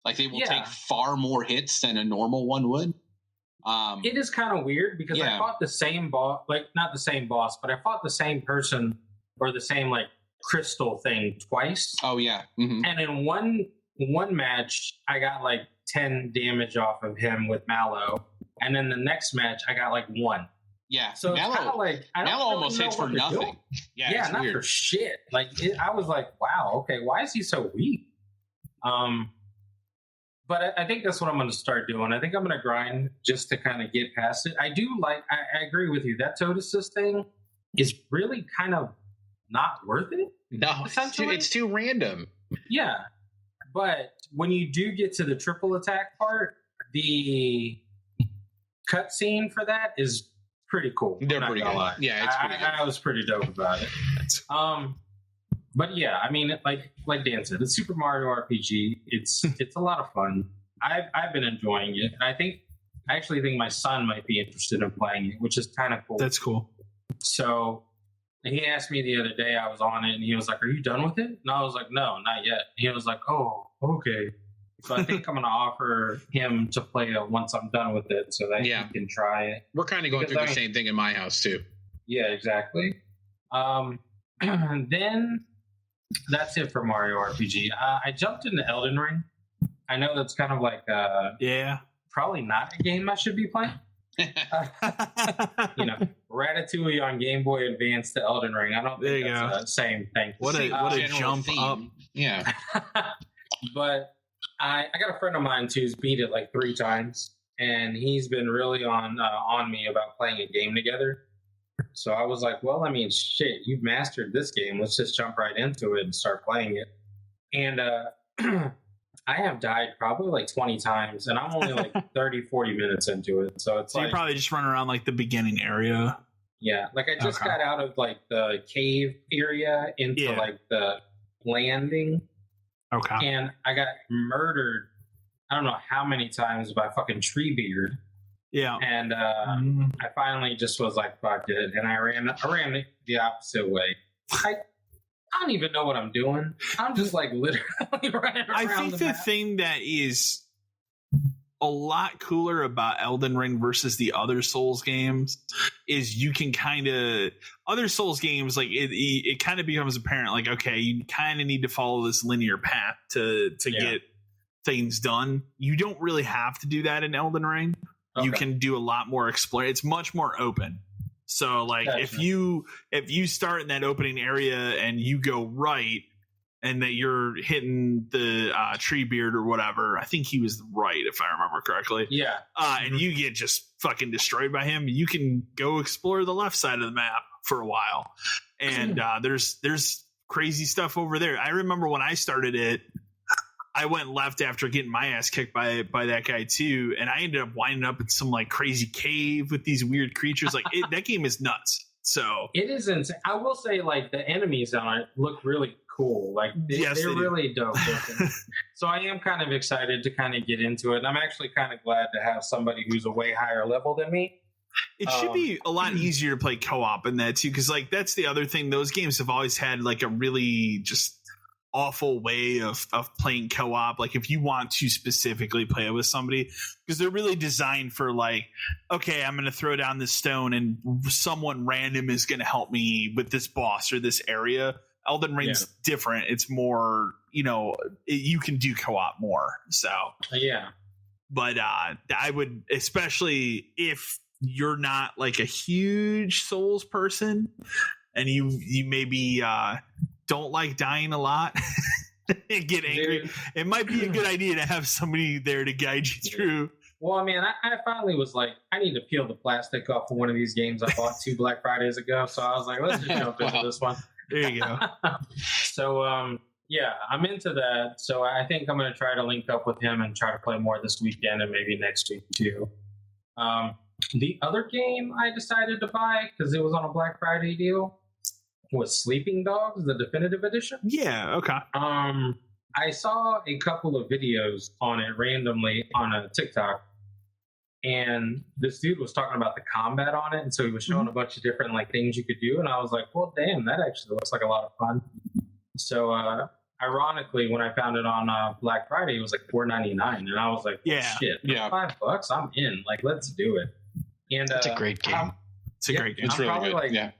Like they will take far more hits than a normal one would. It is kind of weird because I fought the same boss, like not the same boss, but I fought the same person or the same like crystal thing twice. Oh yeah. Mm-hmm. And in one match, I got like 10 damage off of him with Mallow. And then the next match, I got like 1. Yeah. So Mallow, it's kind of like, I don't Mallow really almost know hits what for to nothing. do. Yeah, not weird. For shit. Like I was like, wow, okay, why is he so weak? But I think that's what I'm going to start doing. I think I'm going to grind just to kind of get past it. I agree with you. That Toad Assist thing is really kind of not worth it. No, it's too random. Yeah. But when you do get to the triple attack part, the cutscene for that is pretty cool. They're pretty good. Yeah, it's pretty good. I was pretty dope about it. But yeah, I mean, like Dan said, it's Super Mario RPG. It's a lot of fun. I've been enjoying it, and I actually think my son might be interested in playing it, which is kind of cool. That's cool. So he asked me the other day, I was on it, and he was like, "Are you done with it?" And I was like, "No, not yet." And he was like, "Oh, okay." So I think I'm going to offer him to play it once I'm done with it, so that he can try it. We're kind of going through the same thing in my house too. Yeah, exactly. Then that's it for Mario RPG. I jumped into Elden Ring. I know that's kind of like probably not a game I should be playing. Ratatouille on Game Boy Advance to Elden Ring. I don't think that's the same thing. What a jump theme. Up. Yeah. But I got a friend of mine who's beat it like 3 times, and he's been really on me about playing a game together. So I was like, well, I mean, shit, you've mastered this game. Let's just jump right into it and start playing it. And I have died probably like 20 times, and I'm only like 30, 40 minutes into it. So it's you probably just run around like the beginning area. Yeah, like I just got out of like the cave area into like the landing. Okay. And I got murdered, I don't know how many times by fucking Treebeard. Yeah. And I finally just was like, fuck it. And I ran the opposite way. I don't even know what I'm doing. I'm just like literally running around. I think the thing that is a lot cooler about Elden Ring versus the other Souls games is you can kind of other Souls games, like it kind of becomes apparent, like, okay, you kind of need to follow this linear path to get things done. You don't really have to do that in Elden Ring. Okay. You can do a lot more explore. It's much more open. So like if you start in that opening area and you go right and that you're hitting the Treebeard or whatever, I think he was right if I remember correctly. Yeah. And you get just fucking destroyed by him, you can go explore the left side of the map for a while. And there's crazy stuff over there. I remember when I started it, I went left after getting my ass kicked by that guy too, and I ended up winding up in some like crazy cave with these weird creatures. Like that game is nuts. So it is insane. I will say, like, the enemies on it look really cool. Like they're really dope looking. So I am kind of excited to kind of get into it. And I'm actually kind of glad to have somebody who's a way higher level than me. It should be a lot easier to play co-op in that too, because like that's the other thing. Those games have always had like a really just awful way of playing co-op. Like if you want to specifically play it with somebody, because they're really designed for like, okay, I'm going to throw down this stone and someone random is going to help me with this boss or this area. Elden Ring's different. It's more, you can do co-op more. So but I would, especially if you're not like a huge Souls person and you maybe don't like dying a lot and get angry, it might be a good idea to have somebody there to guide you through. Well, I mean, I finally was like, I need to peel the plastic off of one of these games I bought 2 Black Fridays ago. So I was like, let's just jump into this one. There you go. So, I'm into that. So I think I'm going to try to link up with him and try to play more this weekend and maybe next week too. The other game I decided to buy, because it was on a Black Friday deal, was Sleeping Dogs, the definitive edition. Yeah, okay. I saw a couple of videos on it randomly on a TikTok, and this dude was talking about the combat on it, and so he was showing a bunch of different like things you could do, and I was like, well, damn, that actually looks like a lot of fun. So ironically, when I found it on Black Friday, it was like $4.99, and I was like, shit, $5, I'm in. Like, let's do it. And it's a great game. It's a great game. It's really good.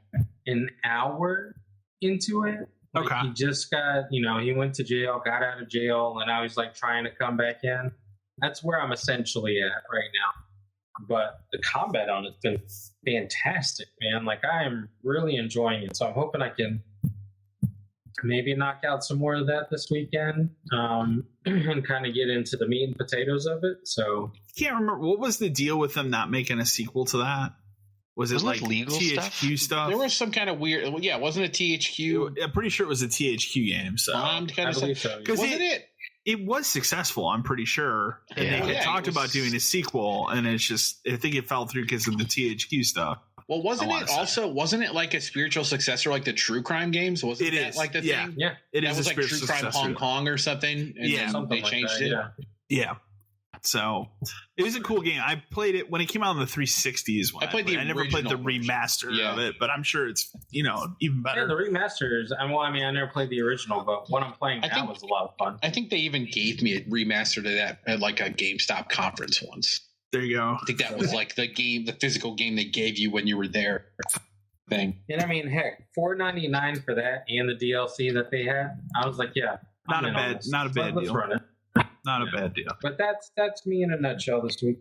An hour into it. Like, he just got, he went to jail, got out of jail, and now he's like trying to come back in. That's where I'm essentially at right now. But the combat on it's been fantastic, man. Like, I am really enjoying it. So I'm hoping I can maybe knock out some more of that this weekend, and kind of get into the meat and potatoes of it. So I can't remember, what was the deal with them not making a sequel to that? Was it like legal THQ stuff? There was some kind of weird. Yeah, wasn't it THQ? I'm pretty sure it was a THQ game. So I believe so. Wasn't it? It was successful, I'm pretty sure. And they had talked about doing a sequel, and it's just, I think it fell through because of the THQ stuff. Well, wasn't it like a spiritual successor, like the True Crime games? Wasn't that like the thing? Yeah, it is. That was like True Crime Hong Kong or something. And they changed it. Yeah. So it was a cool game. I played it when it came out on the 360s. I never played the remaster of it, but I'm sure it's even better. Yeah, the remasters. I never played the original, but what I'm playing now was a lot of fun. I think they even gave me a remaster to that at like a GameStop conference once. There you go. I think that was like the physical game they gave you when you were there. Thing. And I mean, heck, $4.99 for that and the DLC that they had. I was like, yeah, not a bad deal. Let's run it. Not a bad deal. But that's me in a nutshell this week.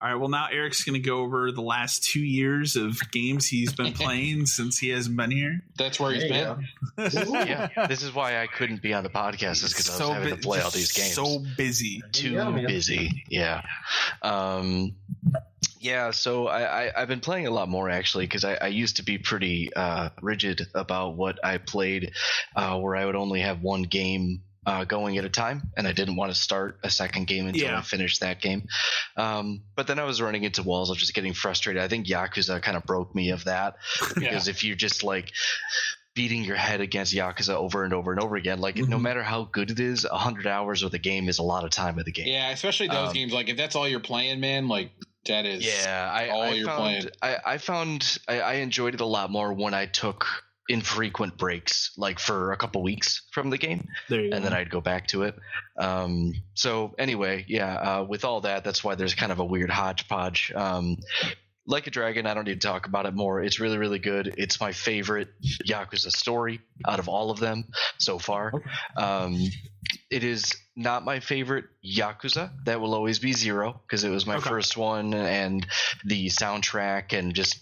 All right. Well, now Eric's going to go over the last 2 years of games he's been playing since he hasn't been here. That's where he's been. Yeah. This is why I couldn't be on the podcast, is because I was having to play all these games. So busy. Too busy. Yeah. So I've been playing a lot more, actually, because I used to be pretty rigid about what I played, where I would only have one game going at a time, and I didn't want to start a second game until I finished that game. But then I was running into walls. I was just getting frustrated. I think Yakuza kind of broke me of that, because if you're just like beating your head against Yakuza over and over and over again, like no matter how good it is, 100 hours of the game is a lot of time of the game. Yeah, especially those games. Like if that's all you're playing, man, like That is I found I enjoyed it a lot more when I took infrequent breaks, like for a couple weeks from the game, and then I'd go back to it. So anyway, with all that, that's why there's kind of a weird hodgepodge. Like a Dragon, I don't need to talk about it more. It's really, really good. It's my favorite Yakuza story out of all of them so far. Okay. It is not my favorite Yakuza. That will always be Zero, because it was my first one, and the soundtrack and just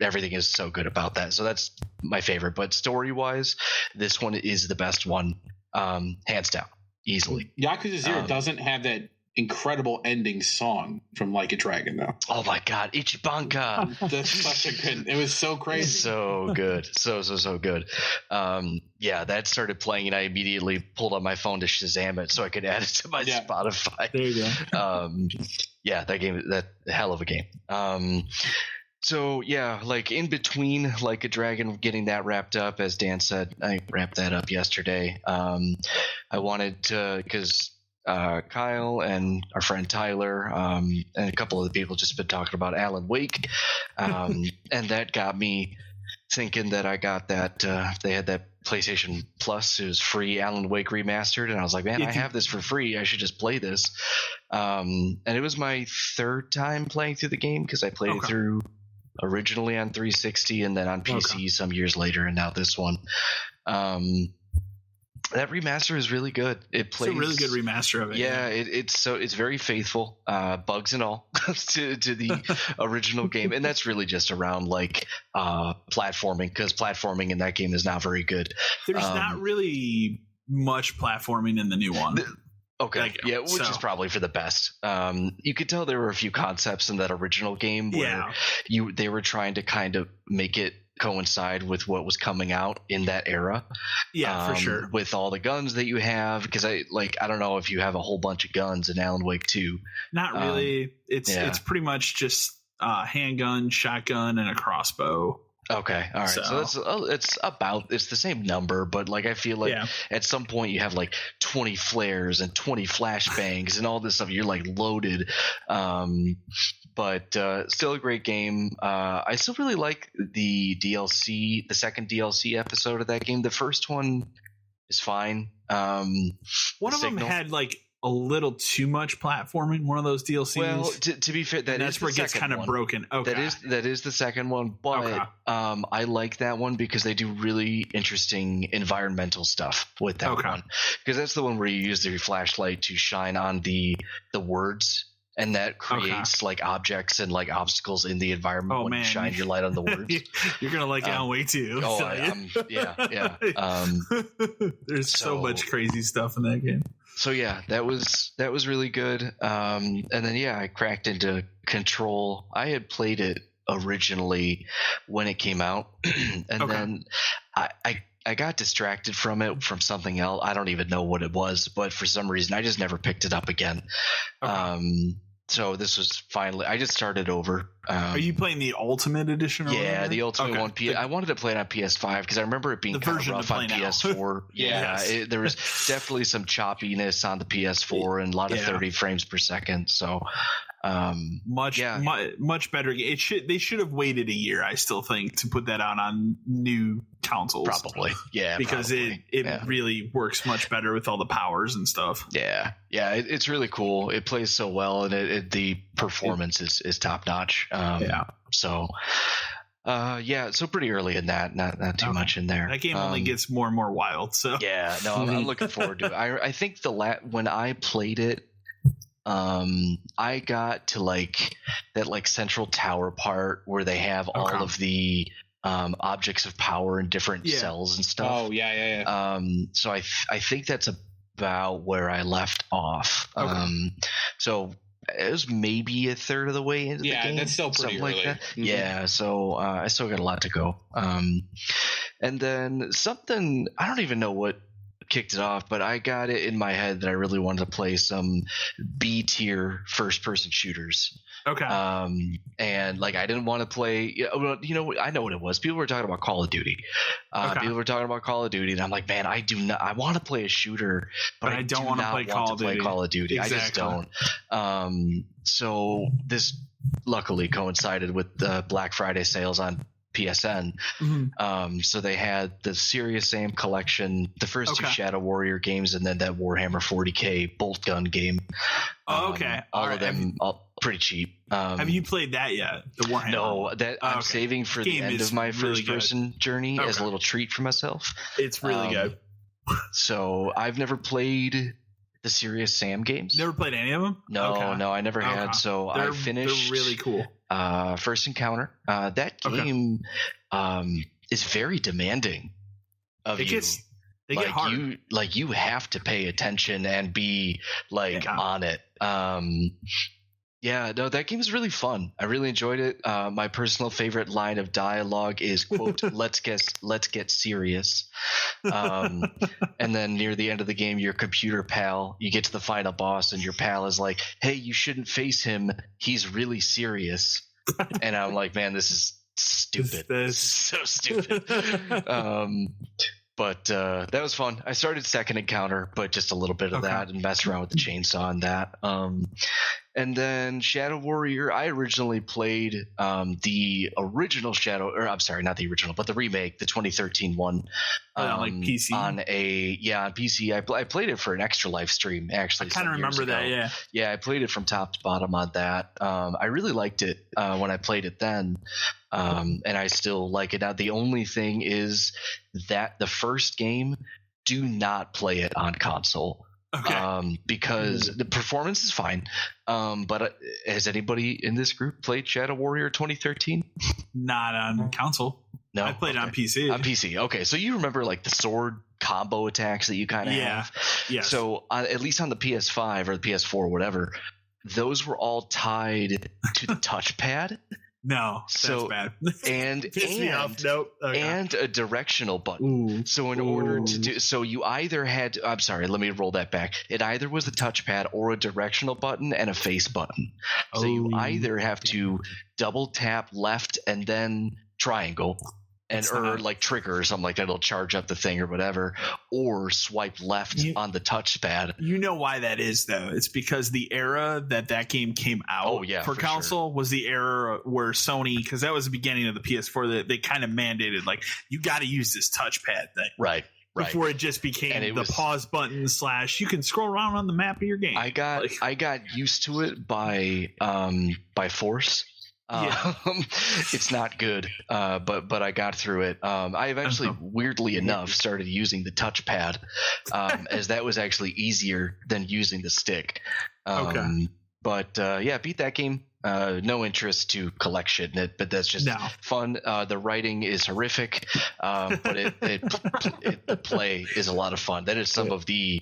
everything is so good about that. So that's my favorite. But story-wise, this one is the best one, hands down, easily. Yakuza 0 doesn't have that incredible ending song from Like a Dragon, though. Oh my god, Ichibanka. That's such a good, it was so crazy. So good. So good. That started playing and I immediately pulled up my phone to Shazam it so I could add it to my Spotify. There you go. That game, that hell of a game. So like in between Like a Dragon, getting that wrapped up, as Dan said, I wrapped that up yesterday. I wanted to, because Kyle and our friend Tyler and a couple of the people just been talking about Alan Wake, and that got me thinking that I got that they had that PlayStation Plus. It was free, Alan Wake Remastered, and I was like, man, I have this for free. I should just play this. And it was my third time playing through the game, because I played it through originally on 360 and then on PC some years later, and now this one. That remaster is really good. It's a really good remaster of it. Yeah, it's very faithful, bugs and all, to the original game, and that's really just around like platforming, because platforming in that game is not very good. There's not really much platforming in the new one. Which is probably for the best. You could tell there were a few concepts in that original game where they were trying to kind of make it coincide with what was coming out in that era. For sure. With all the guns that you have, because I don't know if you have a whole bunch of guns in Alan Wake 2. Not really. It's pretty much just handgun, shotgun, and a crossbow. Okay, all right. So it's the same number, but like I feel like at some point you have like 20 flares and 20 flashbangs and all this stuff. You're like loaded, but still a great game. I still really like the DLC, the second DLC episode of that game. The first one is fine. One of them had like a little too much platforming, one of those DLCs. Well, to be fair, that's where it gets kind of broken. Okay, that is the second one, but I like that one because they do really interesting environmental stuff with that one, because that's the one where you use your flashlight to shine on the words, and that creates like objects and like obstacles in the environment when you shine your light on the words. You're gonna like Alan Wake too. There's so much crazy stuff in that game. So that was really good. And then I cracked into Control. I had played it originally when it came out, and then I got distracted from it from something else. I don't even know what it was, but for some reason I just never picked it up again. So this was finally, I just started over. Are you playing the Ultimate Edition? Or the Ultimate one. I wanted to play it on PS5 because I remember it being kind of rough on PS4. There was definitely some choppiness on the PS4 and a lot of 30 frames per second. So much better. They should have waited a year, I still think, to put that out on new consoles. Probably, because it really works much better with all the powers and stuff. It's really cool. It plays so well, and the performance is top notch. So pretty early in that, not too much in there. That game only gets more and more wild. So I'm looking forward to it. I think when I played it, I got to like that central tower part where they have all of the objects of power in different cells and stuff. So I think that's about where I left off. So it was maybe a third of the way into the game. That's still pretty early. Like that. Mm-hmm. So I still got a lot to go. And then something, I don't even know what kicked it off, but I got it in my head that I really wanted to play some B-tier first-person shooters. And like I didn't want to play. I know what it was. People were talking about Call of Duty. People were talking about Call of Duty, and I'm like, man, I do not. I want to play a shooter, but I don't want to play Call of Duty. Exactly. I just don't. So this luckily coincided with the Black Friday sales on PSN. So they had the Serious Sam collection, the first two Shadow Warrior games, and then that Warhammer 40K bolt gun game. All of right. them all pretty cheap. Have you played that yet? The Warhammer? No, that I'm saving for the end of my first person journey as a little treat for myself. It's really good. So I've never played the Serious Sam games. Never played any of them? No, I never had. So I finished. They're really cool. First Encounter. That game is very demanding of you. They get hard. You have to pay attention and be on it. That game is really fun. I really enjoyed it. My personal favorite line of dialogue is, quote, let's get serious. And then near the end of the game, your computer pal, you get to the final boss and your pal is like, hey, you shouldn't face him. He's really serious. And I'm like, man, this is stupid. This is so stupid. But that was fun. I started Second Encounter, but just a little bit of that and messed around with the chainsaw and that. And then Shadow Warrior, I originally played the original not the original, but the remake, the 2013 one. On PC? On PC. I played it for an Extra Life stream, actually. I kind of remember that, yeah. Yeah, I played it from top to bottom on that. I really liked it when I played it then. And I still like it now. The only thing is that the first game, do not play it on console. Because the performance is fine. But has anybody in this group played Shadow Warrior 2013? Not on console. No, I played it on PC. On PC. Okay, so you remember the sword combo attacks that you kind of have. Yeah. So at least on the PS5 or the PS4 or whatever, those were all tied to the touchpad. No, that's bad. And and a directional button. Ooh. So in order to do so, you either had. I'm sorry, let me roll that back. It either was a touchpad or a directional button and a face button. So you either have to double tap left and then triangle. Or trigger or something like that, it'll charge up the thing or whatever, or swipe left on the touchpad. You know why that is, though? It's because the era that game came out for console was the era where Sony, because that was the beginning of the PS4, that they kind of mandated, you got to use this touchpad thing. Right. Before it just became the pause button / you can scroll around on the map of your game. I got used to it by force. It's not good, but I got through it. I eventually, weirdly enough, started using the touchpad, as that was actually easier than using the stick. But beat that game. No interest to collect shit in it, but that's just fun. The writing is horrific, but the play is a lot of fun. That is some of the.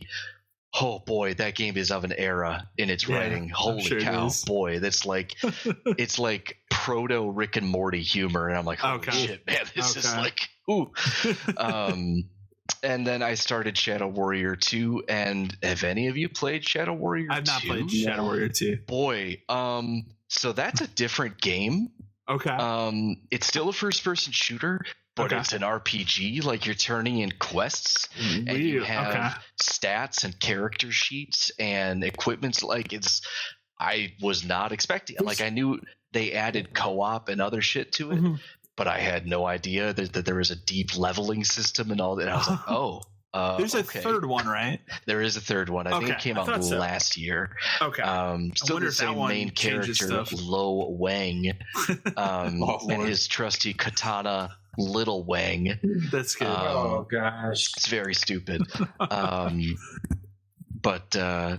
Oh boy, that game is of an era in its writing. Holy cow, boy, that's it's like proto Rick and Morty humor, and I'm like, holy shit, man, this is ooh. And then I started Shadow Warrior 2, and have any of you played Shadow Warrior 2? I've not played Shadow Warrior 2. Boy, so that's a different game. Okay. It's still a first-person shooter. But it's an RPG, you're turning in quests, and you have stats and character sheets and equipments. I was not expecting. I knew they added co-op and other shit to it, but I had no idea that there was a deep leveling system and all that. And I was like, there's a third one, right? There is a third one. I think it came out last year. Okay. Still the same main character, Lo Wang, and his trusty katana. Little Wang. That's good. Oh gosh, it's very stupid. But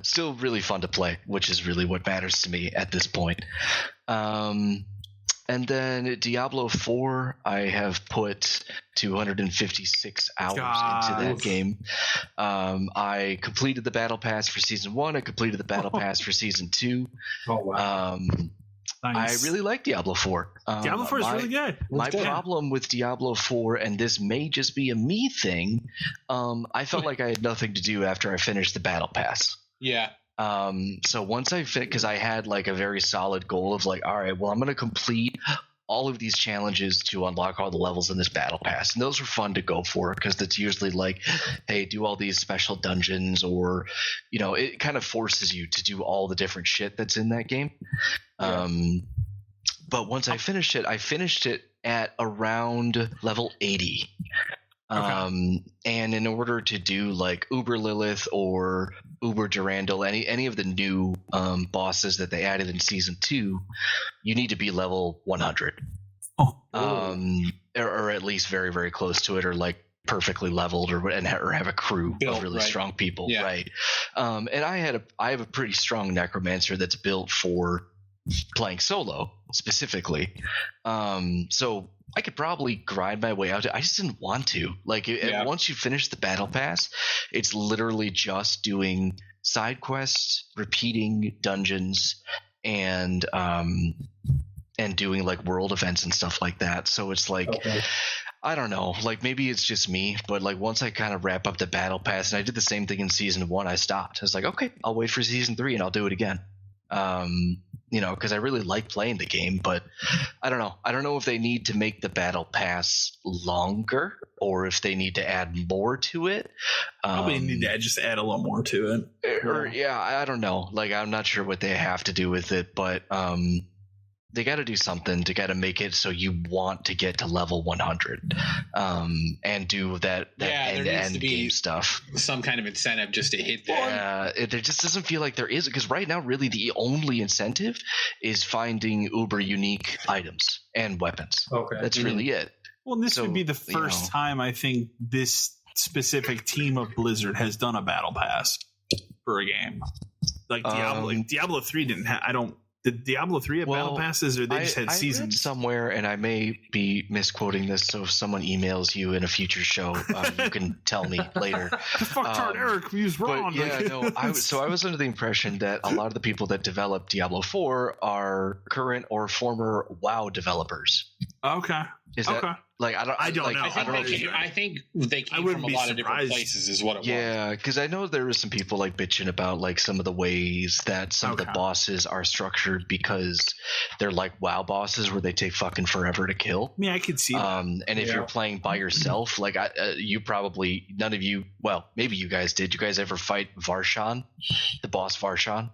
still really fun to play, which is really what matters to me at this point. And then Diablo 4, I have put 256 hours into that game. I completed the battle pass for season 1. I completed the battle pass for season 2. Oh wow. Nice. I really like Diablo 4. Diablo 4 is really good. My problem with Diablo 4, and this may just be a me thing, I felt like I had nothing to do after I finished the battle pass. Yeah. So once I because I had a very solid goal of all right, well, I'm going to complete all of these challenges to unlock all the levels in this battle pass, and those were fun to go for because it's usually hey, do all these special dungeons, or it kind of forces you to do all the different shit that's in that game. but once I finished it at around level 80. And in order to do like Uber Lilith or Uber Durandal, any of the new bosses that they added in season 2, you need to be level 100. Or at least very, very close to it, or like perfectly leveled, or have a crew of really strong people, right? And I have a pretty strong necromancer that's built for playing solo specifically. So I could probably grind my way out. I just didn't want to. Like, once you finish the battle pass, it's literally just doing side quests, repeating dungeons, and doing like world events and stuff like that. So it's like, I don't know, like maybe it's just me, but like once I kind of wrap up the battle pass, and I did the same thing in season 1, I stopped. I was like, okay, I'll wait for season 3 and I'll do it again. Because I really like playing the game, but I don't know. I don't know if they need to make the battle pass longer or if they need to add more to it. Probably need to just add a little more to it. Or I don't know. Like, I'm not sure what they have to do with it, but they got to do something to got to make it so you want to get to level 100 and do that end-to-end game stuff. Some kind of incentive just to hit that. There just doesn't feel like there is, because right now really the only incentive is finding uber unique items and weapons. That's really it. Well, this would be the first time I think this specific team of Blizzard has done a battle pass for a game. Like Diablo 3 didn't have. Did Diablo 3 have battle passes, or they just had seasons? I read somewhere, and I may be misquoting this, so if someone emails you in a future show, you can tell me later. Fucktard Erik, he was wrong. I was under the impression that a lot of the people that developed Diablo 4 are current or former WoW developers. Okay. Is that like I don't know. I think they came from a lot of different places, is what it was. Yeah, because I know there was some people like bitching about like some of the ways that some of the bosses are structured, because they're like WoW bosses where they take fucking forever to kill. Yeah, I could see that. And if you're playing by yourself, like you probably, none of you, well, maybe you guys did. You guys ever fight Varshan, the boss Varshan?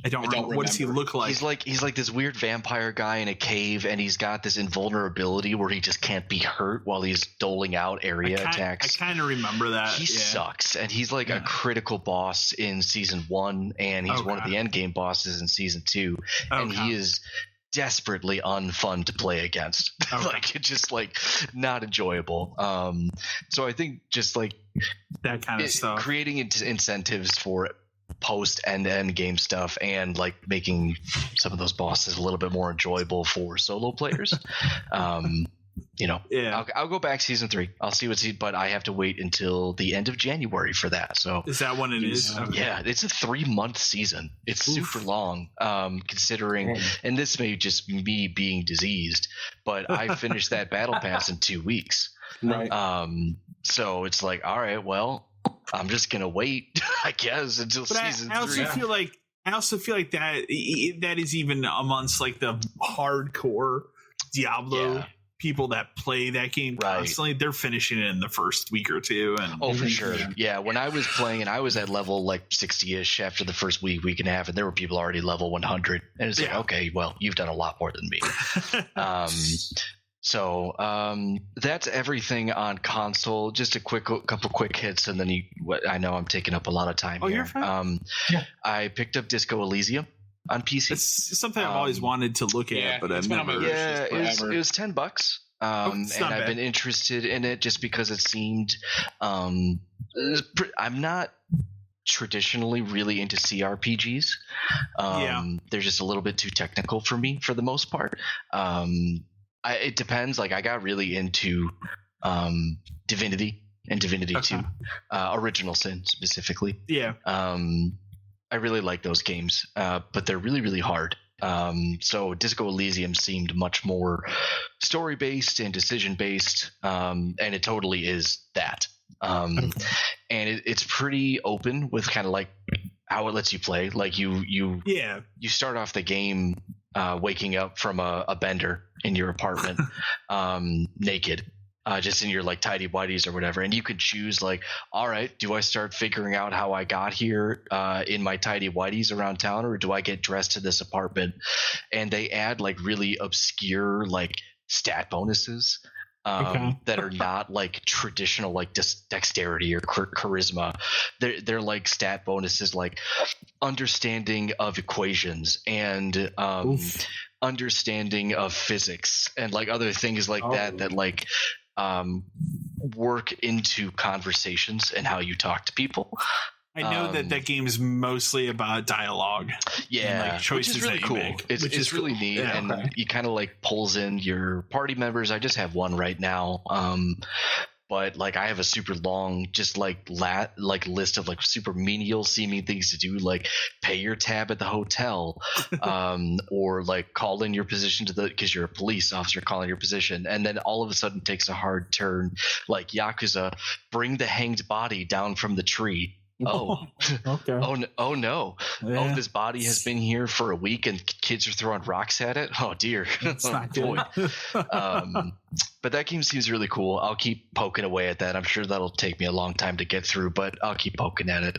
I don't remember. What does he look like? He's like this weird vampire guy in a cave, and he's got this invulnerability where he just can't be hurt while he's doling out area attacks. I kind of remember that. He sucks, and he's like a critical boss in season 1, and he's one of the end game bosses in season 2, and he is desperately unfun to play against. Like, it's just like not enjoyable. So I think just like that kind of stuff, creating incentives for post end game stuff, and like making some of those bosses a little bit more enjoyable for solo players. I'll go back season 3. I'll see but I have to wait until the end of January for that. So is that when it is? Okay. Yeah, it's a 3-month season. It's super long, considering, and this may just me being diseased, but I finished that battle pass in 2 weeks. Right. So it's like, all right, well, I'm just gonna wait, I guess, until season 3. I also feel like that is even amongst like the hardcore Diablo people that play that game constantly. They're finishing it in the first week or two. And for sure. Yeah, when I was playing, and I was at level like 60-ish after the first week and a half, and there were people already level 100. And it's like, okay, well, you've done a lot more than me. So that's everything on console. Just a couple quick hits, and then I know I'm taking up a lot of time here. You're fine. I picked up Disco Elysium on PC. It's something I've always wanted to look at, but I've never. Yeah, it was $10. And I've been interested in it just because it seemed. I'm not traditionally really into CRPGs. They're just a little bit too technical for me for the most part. It depends. Like, I got really into Divinity and Divinity 2, Original Sin specifically. Yeah. I really like those games, but they're really, really hard. So Disco Elysium seemed much more story-based and decision-based, and it totally is that. And it's pretty open with kind of like how it lets you play. Like you start off the game waking up from a bender in your apartment naked, just in your like tidy whities or whatever, and you could choose like, all right, do I start figuring out how I got here in my tidy whities around town, or do I get dressed to this apartment? And they add like really obscure like stat bonuses that are not like traditional like dexterity or charisma. They're like stat bonuses like understanding of equations and understanding of physics and like other things like that like work into conversations and how you talk to people. I know that game is mostly about dialogue. Yeah, and, like, choices which is really that you cool. make, It's really neat, and you kind of like pulls in your party members. I just have one right now, but like I have a super long, just like list of like super menial seeming things to do, like pay your tab at the hotel, or like call in your position because you're a police officer, calling your position, and then all of a sudden takes a hard turn, like Yakuza, bring the hanged body down from the tree. Oh, okay. Oh no. Yeah. Oh, this body has been here for a week and kids are throwing rocks at it. Oh dear. It's not good. But that game seems really cool. I'll keep poking away at that. I'm sure that'll take me a long time to get through, but I'll keep poking at it.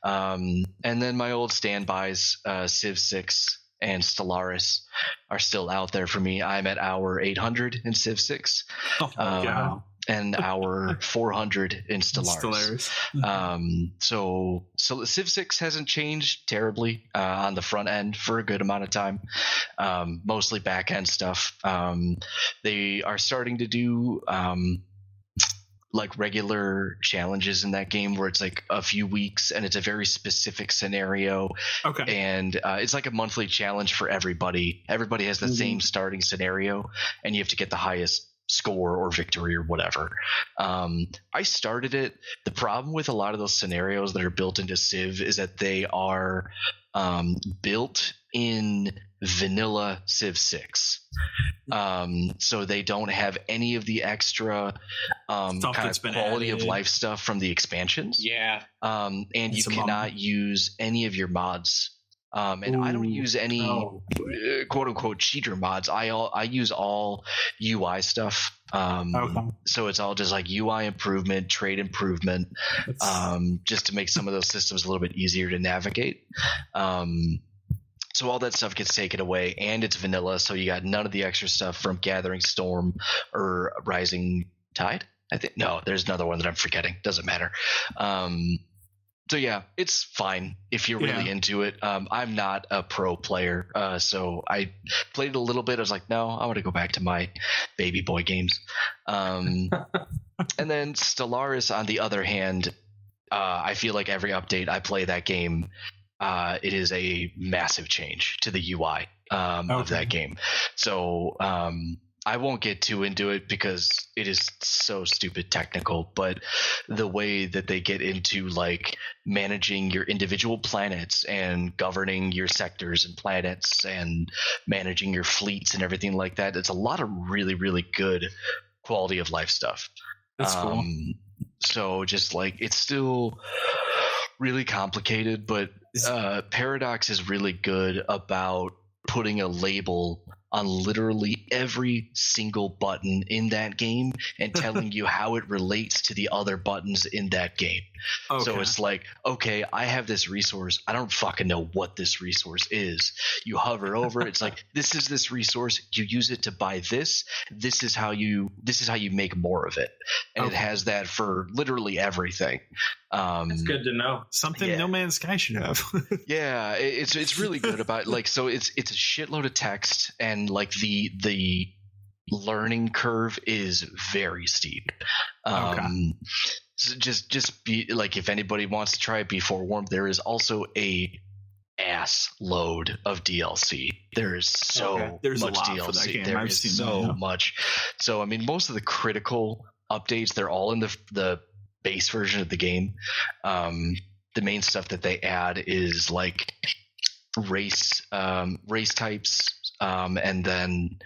And then my old standbys, Civ 6 and Stellaris, are still out there for me. I'm at hour 800 in Civ 6. God. And hour 400 in Stellaris. So Civ 6 hasn't changed terribly on the front end for a good amount of time, mostly back end stuff. They are starting to do like regular challenges in that game where it's like a few weeks and it's a very specific scenario. Okay. And it's like a monthly challenge for everybody. Everybody has the same starting scenario, and you have to get the highest score or victory or whatever. I started it. The problem with a lot of those scenarios that are built into Civ is that they are built in vanilla Civ 6. So they don't have any of the extra kind of quality of life stuff from the expansions. Yeah. And you cannot use any of your mods. And I don't use any quote unquote cheater mods. I use all UI stuff. So it's all just like UI improvement, trade improvement, just to make some of those systems a little bit easier to navigate. So all that stuff gets taken away, and it's vanilla. So you got none of the extra stuff from Gathering Storm or Rising Tide. I think there's another one that I'm forgetting. Doesn't matter. So yeah, it's fine if you're really into it. I'm not a pro player, so I played it a little bit. I was like, no, I want to go back to my baby boy games. And then Stellaris, on the other hand, I feel like every update I play that game, it is a massive change to the UI of that game. So I won't get too into it because it is so stupid technical, but the way that they get into like managing your individual planets and governing your sectors and planets and managing your fleets and everything like that, it's a lot of really, really good quality of life stuff. That's cool. So just like, it's still really complicated, but Paradox is really good about putting a label on literally every single button in that game and telling you how it relates to the other buttons in that game. Okay. So it's like, okay, I have this resource. I don't fucking know what this resource is. You hover over it. It's like, this is this resource. You use it to buy this. This is how you make more of it. And it has that for literally everything. It's good to know. Something No Man's Sky should have. Yeah, it's really good about like, so it's a shitload of text, and like the learning curve is very steep. So just be like, if anybody wants to try it, be forewarned. There is also a ass load of DLC. There is There's much a lot DLC. for that game. There I've is seen so much. So I mean, most of the critical updates, they're all in the base version of the game. The main stuff that they add is like race types, and then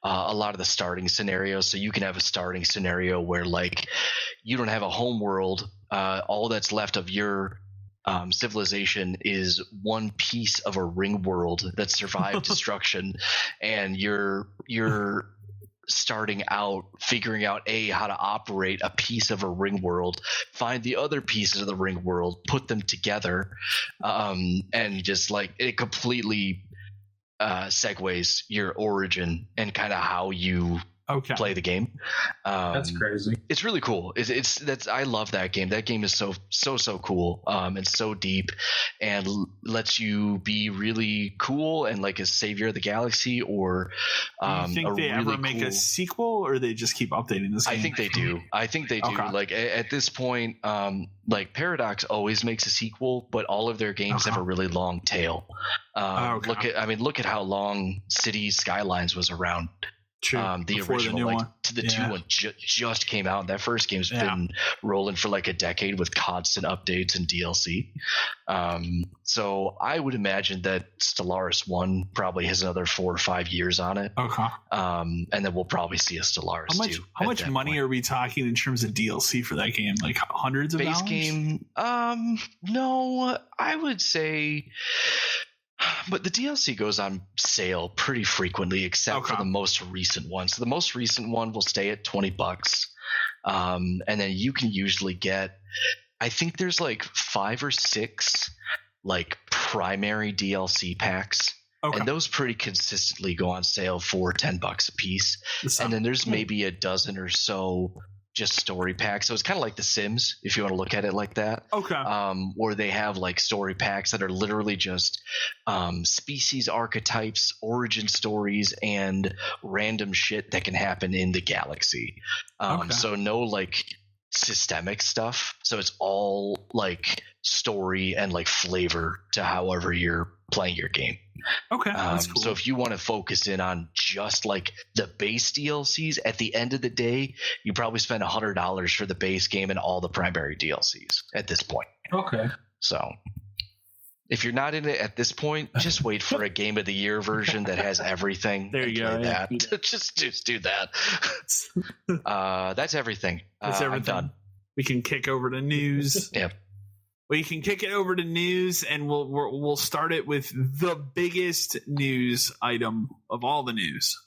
a lot of the starting scenarios. So you can have a starting scenario where like you don't have a home world. All that's left of your civilization is one piece of a ring world that survived destruction, and your starting out, figuring out how to operate a piece of a ring world, find the other pieces of the ring world, put them together, and just like it completely segues your origin and kind of how you play the game. That's crazy. It's really cool. I love that game. That game is so cool, and so deep, and lets you be really cool and like a savior of the galaxy. Or do you think they ever make a sequel, or they just keep updating this game? I think they do. Okay. Like at this point, like Paradox always makes a sequel, but all of their games have a really long tail. Look at how long Cities Skylines was around. True. The original, like to the two one just came out. That first game's been rolling for like a decade with constant updates and DLC. So I would imagine that Stellaris 1 probably has another 4 or 5 years on it. Okay. And then we'll probably see a Stellaris 2. How much money are we talking in terms of DLC for that game? Like hundreds of dollars? Base game? No, I would say. But the DLC goes on sale pretty frequently, except for the most recent one. So the most recent one will stay at $20, and then you can usually get. I think there's like 5 or 6 like primary DLC packs, and those pretty consistently go on sale for $10 a piece. And then there's maybe a dozen or so just story packs. So it's kind of like The Sims, if you want to look at it like that. Where they have like story packs that are literally just species archetypes, origin stories, and random shit that can happen in the galaxy. So no like systemic stuff. So it's all like story and like flavor to however you're playing your game. That's cool. So if you want to focus in on just like the base DLCs, at the end of the day, you probably spend $100 for the base game and all the primary DLCs at this point. So if you're not in it at this point, just wait for a Game of the Year version that has everything. There you go. That. just do that. That's everything. That's everything. I'm done. We can kick over to news. Yep. We can kick it over to news, and we'll start it with the biggest news item of all the news.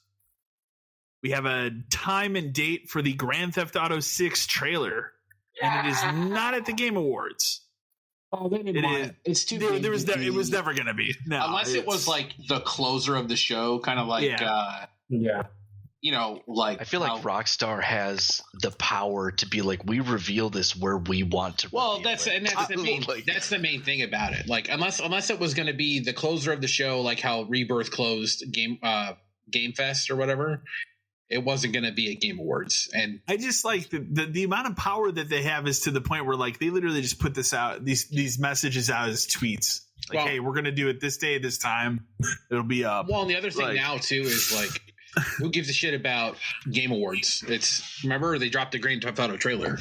We have a time and date for the Grand Theft Auto 6 trailer, and it is not at the Game Awards. Oh, they didn't want it. It's too big. It was never going to be. No, unless it was like the closer of the show, kind of like you know, like I feel like Rockstar has the power to be like, we reveal this where we want to. Well, that's the main thing about it. Like, unless it was going to be the closer of the show, like how Rebirth closed Game Fest or whatever, it wasn't going to be at Game Awards. And I just like the amount of power that they have is to the point where like they literally just put this out, these messages out as tweets. Like, hey, we're going to do it this day, this time. It'll be up. Well, and the other thing now too is like, who gives a shit about Game Awards? Remember they dropped the Grand Theft Auto trailer.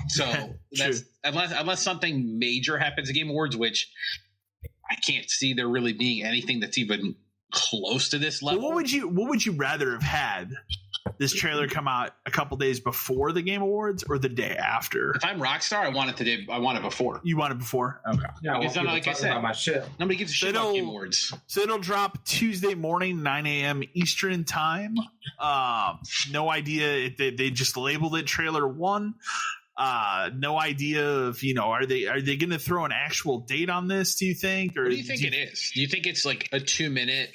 So that's unless something major happens at Game Awards, which I can't see there really being anything that's even close to this level. Well, what would you rather have had? This trailer come out a couple days before the Game Awards or the day after? If I'm Rockstar, I want it before. You want it before? Okay. Yeah, because like I said, about my shit. Nobody gives a shit about Game Awards. So it'll drop Tuesday morning, 9 a.m. Eastern time. No idea. They just labeled it Trailer 1. No idea of, are they going to throw an actual date on this? Do you think? Or what do you think it is? Do you think it's like a 2-minute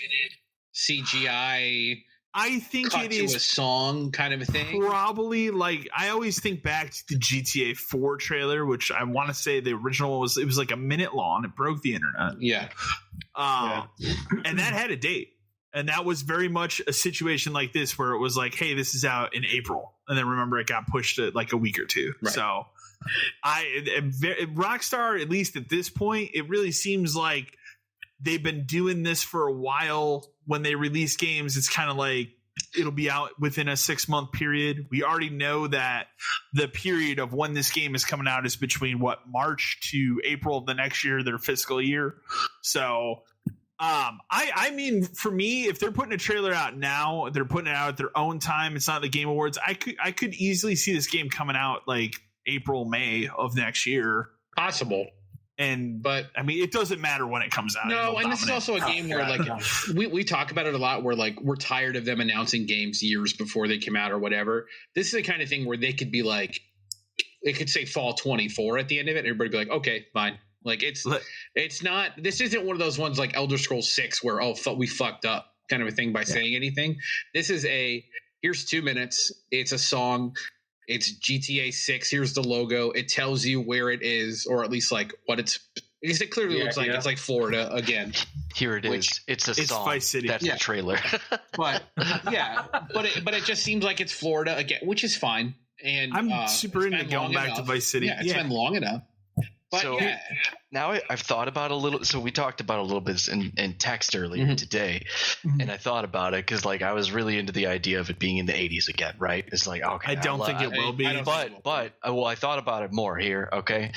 CGI? I think it is a song kind of a thing. Probably. Like, I always think back to the GTA 4 trailer, which I want to say the original was like a minute long. It broke the internet. Yeah. And that had a date. And that was very much a situation like this where it was like, hey, this is out in April. And then remember it got pushed to like a week or two. Right. So Rockstar, at least at this point, it really seems like they've been doing this for a while. When they release games, it's kind of like it'll be out within a 6-month period. We already know that the period of when this game is coming out is between March to April of the next year, their fiscal year. So I mean, for me, if they're putting a trailer out now, they're putting it out at their own time. It's not the Game Awards. I could easily see this game coming out like April, May of next year. Possible. But I mean, it doesn't matter when it comes out. No, and this is also a game where like we talk about it a lot. Where like we're tired of them announcing games years before they come out or whatever. This is the kind of thing where they could be like, it could say fall 24 at the end of it. And everybody be like, okay, fine. Like it's not. This isn't one of those ones like Elder Scrolls 6 where we fucked up kind of a thing by saying anything. This is here's 2 minutes. It's a song. It's GTA 6. Here's the logo. It tells you where it is, or at least like what it's. Because it clearly looks like it's like Florida again. Here it is. It's a song. Vice City. That's the trailer. but it just seems like it's Florida again, which is fine. And I'm super into going back to Vice City. Yeah, it's been long enough. But so now I've thought about a little. So we talked about a little bit in text earlier today, and I thought about it because like I was really into the idea of it being in the 80s again, right? It's like okay, I don't think it will be, but I thought about it more here. Okay,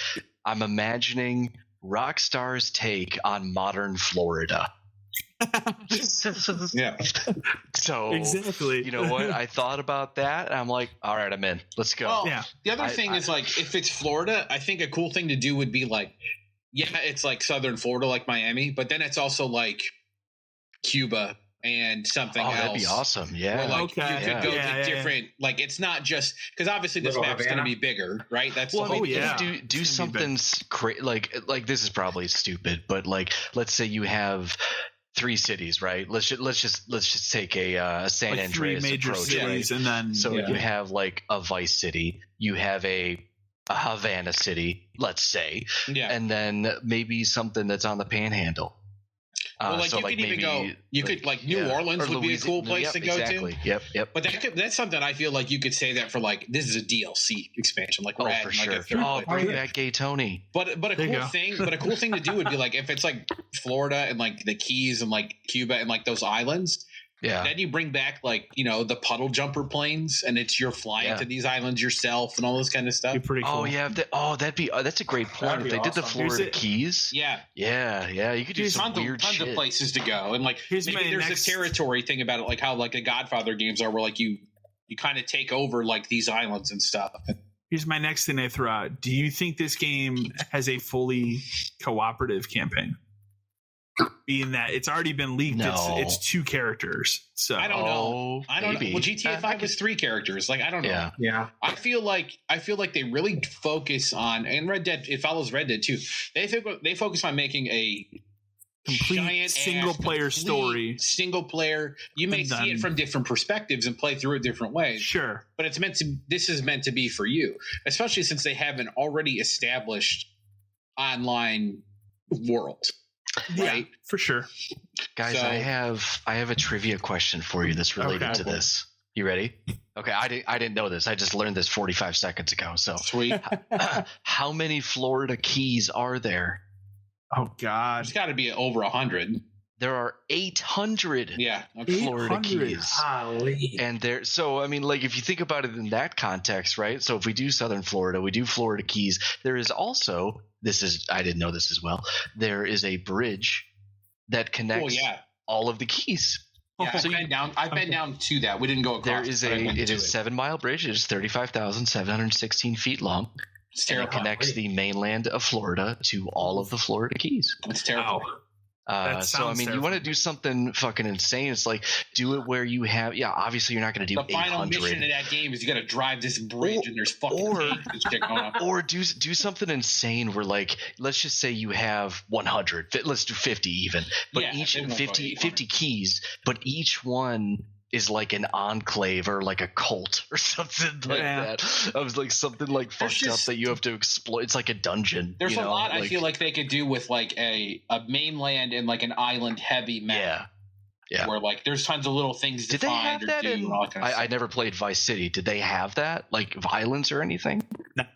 I'm imagining Rockstar's take on modern Florida. Yeah. So exactly. You know what? I thought about that and I'm like, all right, I'm in. Let's go. Well, the other thing is like if it's Florida, I think a cool thing to do would be like, it's like southern Florida, like Miami, but then it's also like Cuba and something else. That'd be awesome. Yeah. Where, like, you could go to different, like it's not just because obviously this map's going to be bigger, right? That's do something like this is probably stupid, but like let's say you have 3 cities, right? Let's just take a San like Andreas 3 major approach, cities, right? And then you have like a Vice City, you have a Havana City, let's say, and then maybe something that's on the Panhandle. Well, like you could even go. You could like New Orleans would be a cool place to go to. Yep. But that's something I feel like you could say that for like this is a DLC expansion. Like we're adding like a third bring back Gay Tony. But a cool thing to do would be like if it's like Florida and like the Keys and like Cuba and like those islands. Yeah. Then you bring back like, the puddle jumper planes and you're flying to these islands yourself and all this kind of stuff. Be pretty cool. Oh yeah. That's a great point. If they did the Florida Keys. Yeah. Yeah. You could do some weird tons shit. Of places to go. And like maybe there's a territory thing about it, like how like the Godfather games are where like you kind of take over like these islands and stuff. Here's my next thing I throw out. Do you think this game has a fully cooperative campaign? Being that it's already been leaked, it's 2 characters. So I don't know. I don't know. Well, GTA 5 was 3 characters. Like I don't know. Yeah. I feel like they really focus on, and Red Dead. It follows Red Dead too. They focus on making a complete single player story. Single player. You may see it from different perspectives and play through it different ways. Sure, but this is meant to be for you, especially since they have an already established online world. Right, for sure, guys. I have a trivia question for you that's related to this. You ready? Okay, I didn't know this. I just learned this 45 seconds ago. So sweet. How many Florida Keys are there? Oh God, it's got to be over 100. There are 800 Florida Keys. Golly. And so I mean, like if you think about it in that context, right? So if we do Southern Florida, we do Florida Keys. There is also I didn't know this as well. There is a bridge that connects all of the keys. Yeah, so I've been down to that. We didn't go across. It is a 7-mile bridge. It is 35,716 feet long. And it connects the mainland of Florida to all of the Florida Keys. That's terrible. So I mean, you want to do something fucking insane. It's like do it where you have. Obviously you're not going to do 800. The final mission of that game is you got to drive this bridge and there's fucking shit going on. Or do something insane where like let's just say you have 100. Let's do 50 even. But each 50 keys. But each one is like an enclave or like a cult or something like that. I was like something like fucked up that you have to exploit. It's like a dungeon. There's a lot I feel like they could do with like a mainland and like an island heavy map. Yeah. Where like there's tons of little things to find or do. I never played Vice City. Did they have that? Like violence or anything?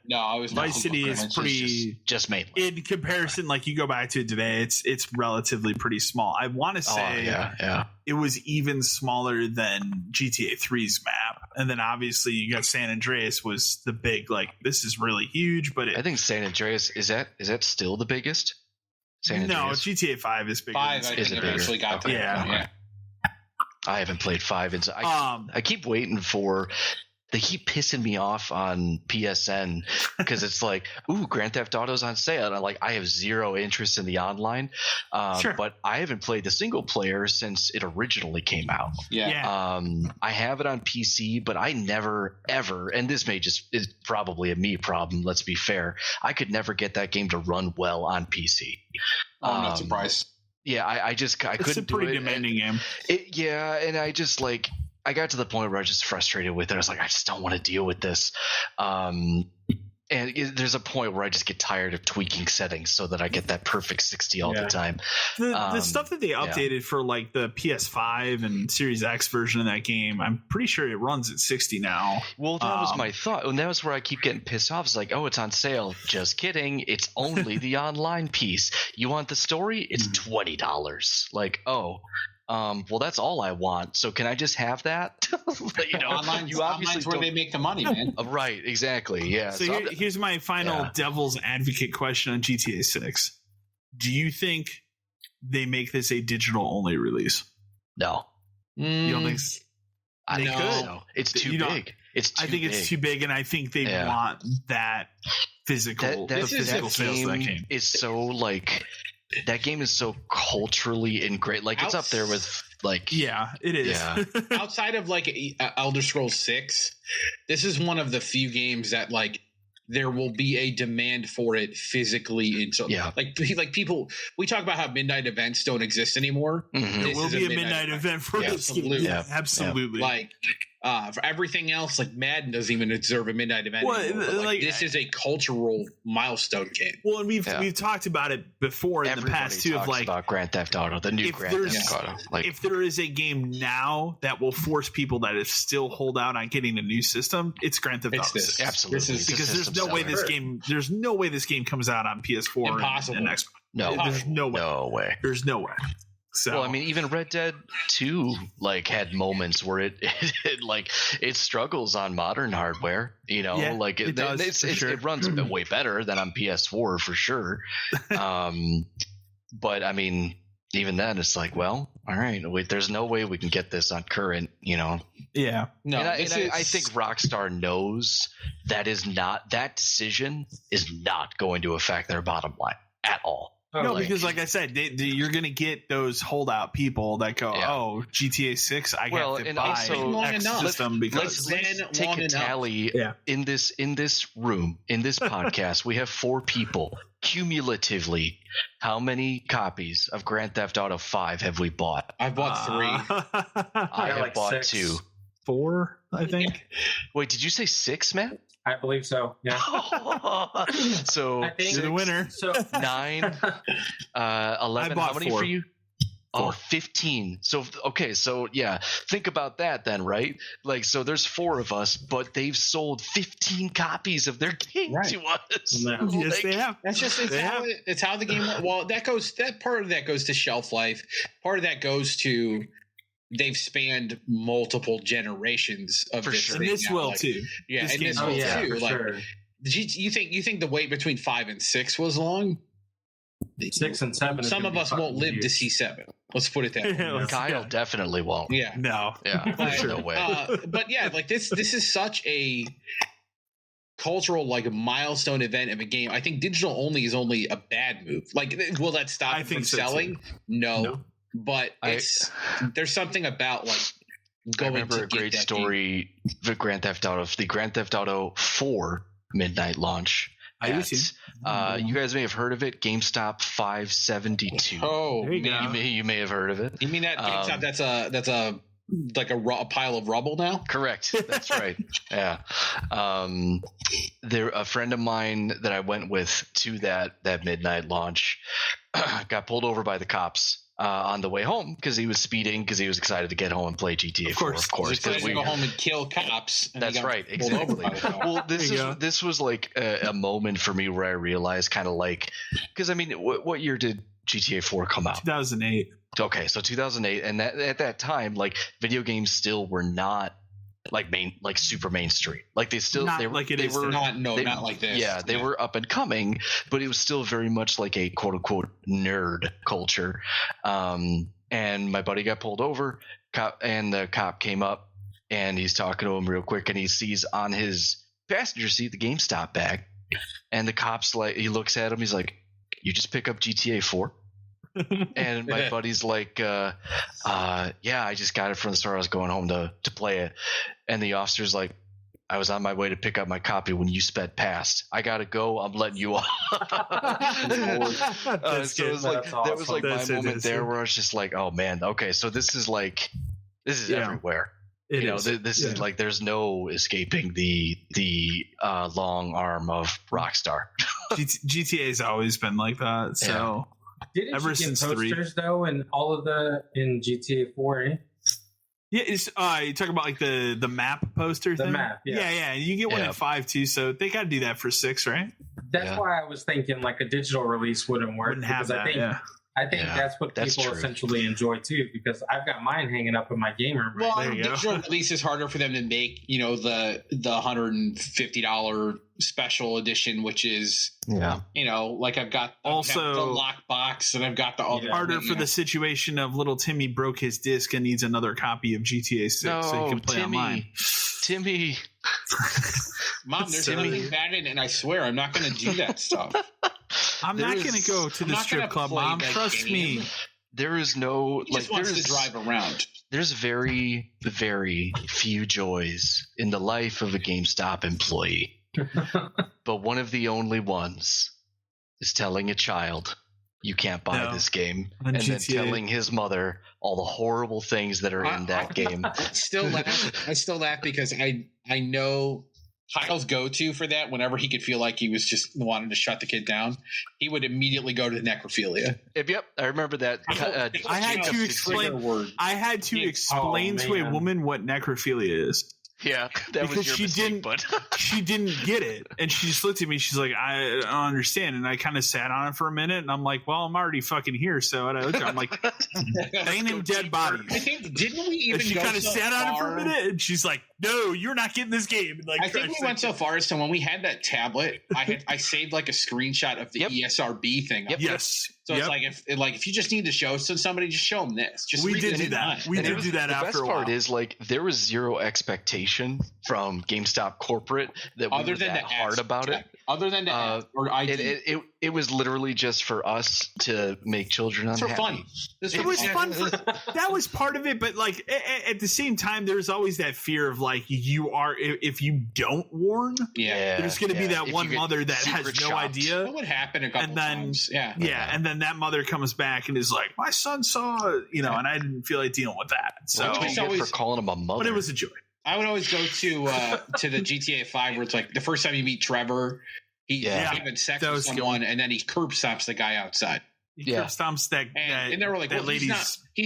No, I was Vice City is pretty just mainland. In comparison, like you go back to it today, it's relatively pretty small. I want to say it was even smaller than GTA 3's map. And then obviously you got San Andreas was the big like this is really huge, but I think San Andreas is that still the biggest? San Andreas? No, GTA 5 is bigger. 5 I think eventually got to I haven't played 5, and so I keep waiting for they keep pissing me off on PSN because it's like, ooh, Grand Theft Auto's on sale. And I'm like, I have zero interest in the online, but I haven't played the single player since it originally came out. Yeah. I have it on PC, but I never ever, and this is probably a me problem. Let's be fair. I could never get that game to run well on PC. I'm not surprised. Yeah, I couldn't do it. It's a pretty demanding game. And I just like I got to the point where I was just frustrated with it. I was like, I just don't want to deal with this. And there's a point where I just get tired of tweaking settings so that I get that perfect 60 all the time. The stuff that they updated for like the PS5 and Series X version of that game, I'm pretty sure it runs at 60 now. Well, that was my thought. And that was where I keep getting pissed off. It's like, oh, it's on sale. Just kidding. It's only the online piece. You want the story? It's $20. Like, oh. Well, that's all I want. So can I just have that? Online's where they make the money, man. Right, exactly. Yeah. So here's my final devil's advocate question on GTA 6. Do you think they make this a digital only release? No. You don't think they could? No. It's too big. I think it's too big, and I think they want that physical. The physical sales of that game is so like. That game is so culturally ingrained. Like it's up there with like it is. Yeah. Outside of like Elder Scrolls 6, this is one of the few games that like there will be a demand for it physically. And so like people, we talk about how midnight events don't exist anymore. Mm-hmm. There will be a midnight event for this game. Yeah, absolutely. Like for everything else, like Madden doesn't even deserve a midnight event. Like this is a cultural milestone game. Well, and we've talked about it before in the past too. Of like about Grand Theft Auto, the new Grand Theft Auto. Like if there is a game now that will force people that still hold out on getting a new system, it's Grand Theft Auto. Absolutely, because there's no way this game. There's no way this game comes out on PS4 and Xbox. No, there's no way. No way. There's no way. So, well, I mean, even Red Dead 2 like had moments where it struggles on modern hardware. You know, like it runs way better than on PS4 for sure. But I mean, even then, it's like, well, all right, wait, there's no way we can get this on current. You know. Yeah. No, I think Rockstar knows that decision is not going to affect their bottom line at all. No, because like I said, you're going to get those holdout people that go, "Oh, GTA 6, I got to buy X system because." Let's take a tally in this room, in this podcast. We have 4 people cumulatively. How many copies of Grand Theft Auto 5 have we bought? I've bought 3. I have bought 6. 2. 4, I think. Wait, did you say 6, Matt? I believe so. Yeah. So I think you're the winner. So 9, 11. How many 4. for you? 4. 15. So okay, so yeah, think about that then, right? Like, so there's 4 of us, but they've sold 15 copies of their game to us. No. Yes, they have. That's just it's how the game. Well, that part of that goes to shelf life. Part of that goes to. They've spanned multiple generations of for this sure. thing And this now. will like, too. Yeah, this and this will too. Like, sure. You think the wait between 5 and 6 was long? 6 and 7. Some of us won't live to see 7. Let's put it that way. Kyle definitely won't. Yeah. No. Yeah. There's no way. But yeah, like this is such a cultural like milestone event of a game. I think digital only is only a bad move. Like, will that stop it from selling? Too. No. But there's something about like going. I remember a great story. The Grand Theft Auto 4 midnight launch. You guys may have heard of it. GameStop 572. Oh, you may have heard of it. You mean that GameStop? That's a like a pile of rubble now. Correct. That's right. Yeah. A friend of mine that I went with to that midnight launch got pulled over by the cops. On the way home because he was speeding because he was excited to get home and play GTA 4. Of course, because we go home and kill cops. And that's right, exactly. Well, this was like a moment for me where I realized kind of like because I mean, what year did GTA 4 come out? 2008. Okay, so 2008, and at that time, like video games still were not like super mainstream. Like they still not they like it they is were today. Not like this. Yeah, they were up and coming, but it was still very much like a quote unquote nerd culture. And my buddy got pulled over, and the cop came up and he's talking to him real quick, and he sees on his passenger seat the GameStop bag, and the cop's like, he looks at him, he's like, "You just pick up GTA 4?" And my buddy's like, yeah, I just got it from the store. I was going home to play it. And the officer's like, "I was on my way to pick up my copy when you sped past. I gotta go. I'm letting you off." So it was like, that was like my moment there where I was just like, "Oh man, okay, so this is everywhere." This is like, there's no escaping the long arm of Rockstar. GTA's always been like that. So didn't ever you get since posters though in all of in GTA 4? Eh? Yeah, it's you talk about like the map poster thing? Map, yeah. You get one at 5 too, so they got to do that for 6, right? That's why I was thinking like a digital release wouldn't work. Wouldn't have that, I think that's what people essentially enjoy too, because I've got mine hanging up in my game room. Well, digital release is harder for them to make, the $150 special edition, which is like I've got also the lockbox, and I've got the other harder for the situation of little Timmy broke his disc and needs another copy of GTA 6 so he can play online. Timmy. Mom, there's something bad in it, and I swear I'm not going to do that stuff. I'm not going to go to the strip club, Mom. Trust me. There is no... He just wants to drive around. There's very, very few joys in the life of a GameStop employee. But one of the only ones is telling a child, "You can't buy this game," and then telling his mother all the horrible things that are in that game. I still laugh because I know Kyle's go-to for that. Whenever he could feel like he was just wanting to shut the kid down, he would immediately go to necrophilia. Yep, I remember that. I had to explain to a woman what necrophilia is. Yeah, that was your mistake, but she didn't get it, and she just looked at me. She's like, "I don't understand." And I kind of sat on it for a minute, and I'm like, "Well, I'm already fucking here." So I looked at her, I'm like, "Ain't in dead bodies." I think didn't we even? And she kind of sat on it for a minute, and she's like, "No, you're not getting this game." And like, I think we went so far as to when we had that tablet, I saved like a screenshot of the ESRB thing. Yes. So it's like if you just need to show somebody, just show them this. We did do that. We did do that after a while. The best part is like there was zero expectation from GameStop corporate that we were that hard about it. Other than that, or it was literally just for us to make children unhappy. For fun. It was fun. That was part of it, but like at the same time, there's always that fear of like if you don't warn, there's going to be that one mother that has no idea. What would happen a couple times? And then that mother comes back and is like, "My son saw it," and I didn't feel like dealing with that. So for calling him a mother, but it was a joy. I would always go to the GTA 5 where it's like the first time you meet Trevor, he's having sex with someone, and then he curb stomps the guy outside. He curb stomps that and they were like, "Well, he's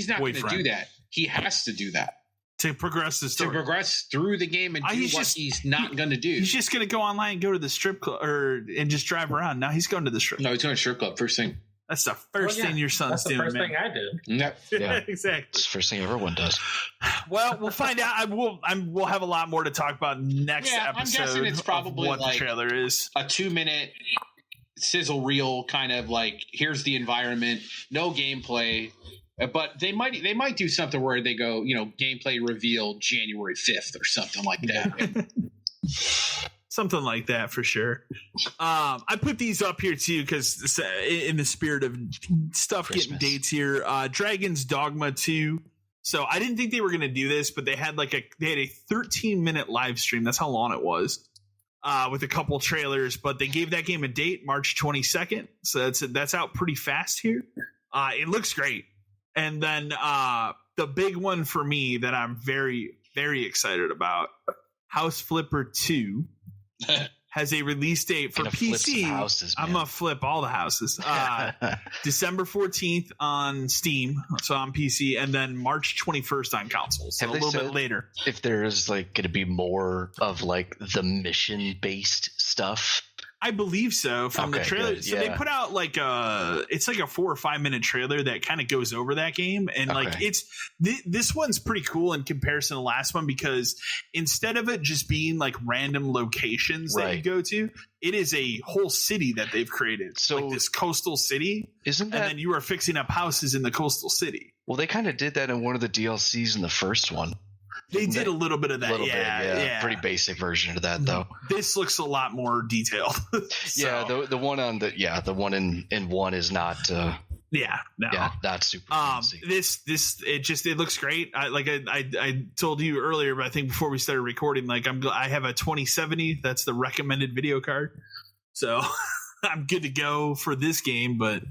not going to do that. He has to do that to progress the story, to progress through the game and do what he's not going to do. He's just going to go online and go to the strip club and just drive around. Now he's going to the strip club. No, he's going to the strip club first thing. That's the first thing your son's doing. That's the first thing I did. Yeah, exactly. It's the first thing everyone does. Well, we'll find out. We'll have a lot more to talk about next episode. I'm guessing it's probably what the trailer is. A 2-minute sizzle reel, kind of like, here's the environment, no gameplay. But they might do something where they go, gameplay reveal January 5th or something like that. Something like that for sure. I put these up here too because in the spirit of stuff getting dates here. Dragon's Dogma 2. So I didn't think they were going to do this, but they had a 13-minute live stream. That's how long it was. With a couple trailers, but they gave that game a date, March 22nd. So that's out pretty fast here. It looks great. And then the big one for me that I'm very, very excited about, House Flipper 2 has a release date for PC. I'm going to flip all the houses. December 14th on Steam, so on PC, and then March 21st on consoles. So a little bit later. If there's going to be more of the mission-based stuff. I believe so from the trailer. So they put out it's like a 4 or 5 minute trailer that kind of goes over that game. And this one's pretty cool in comparison to the last one, because instead of it just being random locations that you go to, it is a whole city that they've created. So this coastal city. And then you are fixing up houses in the coastal city. Well, they kind of did that in one of the DLCs in the first one. They did a little bit of that. Yeah. Pretty basic version of that, though. This looks a lot more detailed. So. Yeah, the one on the one in one is not. Not super fancy. It looks great. I told you earlier, but I think before we started recording, like I have a 2070. That's the recommended video card. So I'm good to go for this game, but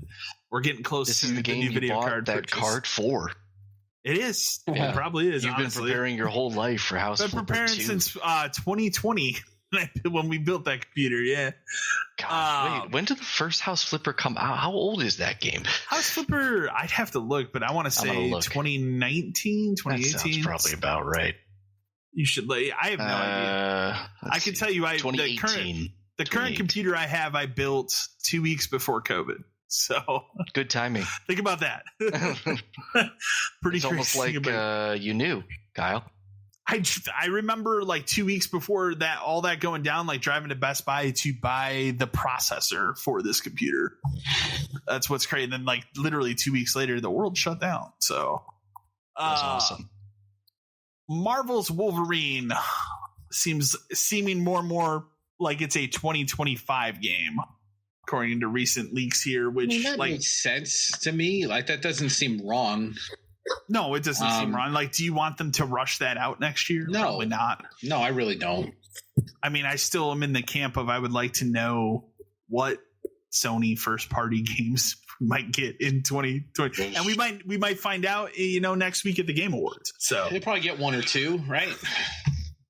we're getting close this to is the game new video card that purchase. card for. It is. Yeah. It probably is. You've honestly. been preparing your whole life for House I've Flipper been preparing 2. since 2020 when we built that computer. Yeah. Gosh, wait, when did the first House Flipper come out? How old is that game? House Flipper, I'd have to look, but I want to say 2019, 2018. That sounds probably about right. You should. I have no idea. I can tell you, the current computer I have, I built 2 weeks before COVID. So good timing. Think about that. Pretty. It's almost like you knew, Kyle. I remember like 2 weeks before that, all that going down, like driving to Best Buy to buy the processor for this computer. That's what's crazy. And then like literally 2 weeks later, the world shut down. So that's awesome. Marvel's Wolverine seeming more and more like it's a 2025 game, according to recent leaks here. Which that makes sense to me. Like that doesn't seem wrong. No, it doesn't seem wrong. Like, do you want them to rush that out next year? No, probably not. No, I really don't. I mean, I still am in the camp of I would like to know what Sony first party games we might get in 2020, and we might find out, next week at the Game Awards. So they probably get one or two, right?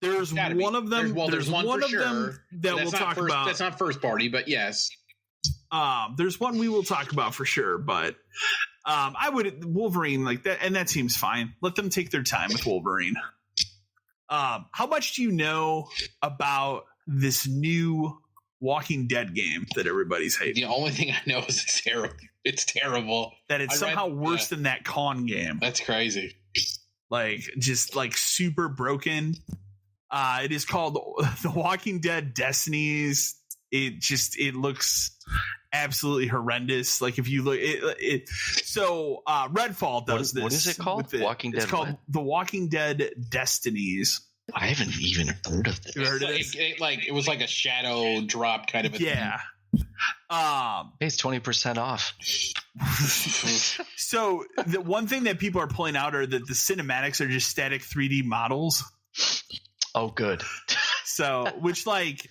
There's one of them. There's one of them that we'll talk about. That's not first party, but yes. There's one we will talk about for sure, but I would Wolverine like that, and that seems fine. Let them take their time with Wolverine. How much do you know about this new Walking Dead game that everybody's hating? The only thing I know is it's terrible. It's terrible. That it's somehow worse than that Con game. That's crazy. Like just like super broken. It is called The Walking Dead Destinies. It looks absolutely horrendous. Like if you look so Redfall does this. What is it called? Walking Dead. It's called The Walking Dead Destinies. I haven't even heard of this. You heard of this? It was like a shadow drop kind of a thing. It's 20% off. So the one thing that people are pulling out are that the cinematics are just static 3D models. Oh, good. So, which like,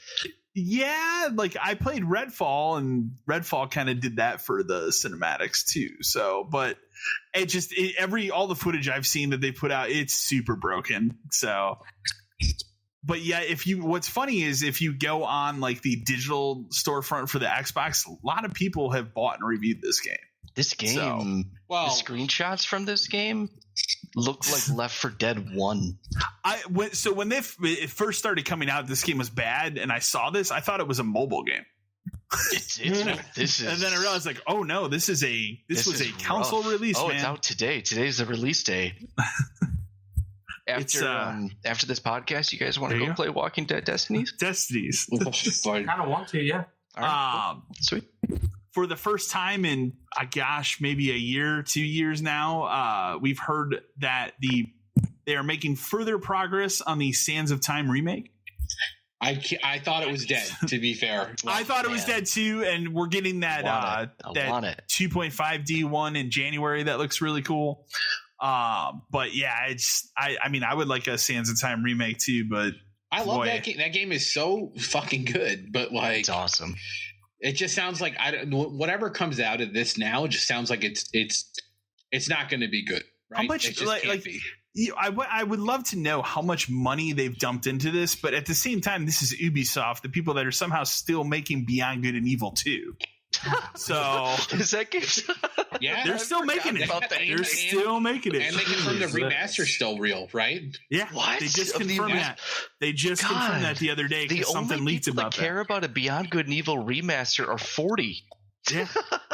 yeah, like I played Redfall, and Redfall kind of did that for the cinematics too. So, but all the footage I've seen that they put out, it's super broken. So, but yeah, what's funny is if you go on like the digital storefront for the Xbox, a lot of people have bought and reviewed this game. The screenshots from this game look like Left 4 Dead 1. When it first started coming out, this game was bad, and I saw this, I thought it was a mobile game. And then I realized, like, oh no, this was a console release. Oh, man. It's out today. Today's the release day. After this podcast, you guys want to go play Walking Dead Destinies? Destinies. I kind of want to, yeah. All right, cool. Sweet. For the first time in, maybe a year, 2 years now, we've heard that they are making further progress on the Sands of Time remake. I thought it was dead, to be fair. I thought it was dead too, and we're getting that 2.5D one in January. That looks really cool. But yeah, I would like a Sands of Time remake too, but I love that game. That game is so fucking good, but like it's awesome. It just sounds like whatever comes out of this now, it just sounds like it's not going to be good. Right? How much I would love to know how much money they've dumped into this, but at the same time, this is Ubisoft, the people that are somehow still making Beyond Good and Evil 2. So is that game? Yeah, they're still making it. They're still making it, and they confirmed the remaster's still real, right? Yeah, what? They just confirmed that. They just confirmed that the other day because something leaked about that. The only people that care about a Beyond Good and Evil remaster are 40. Yeah,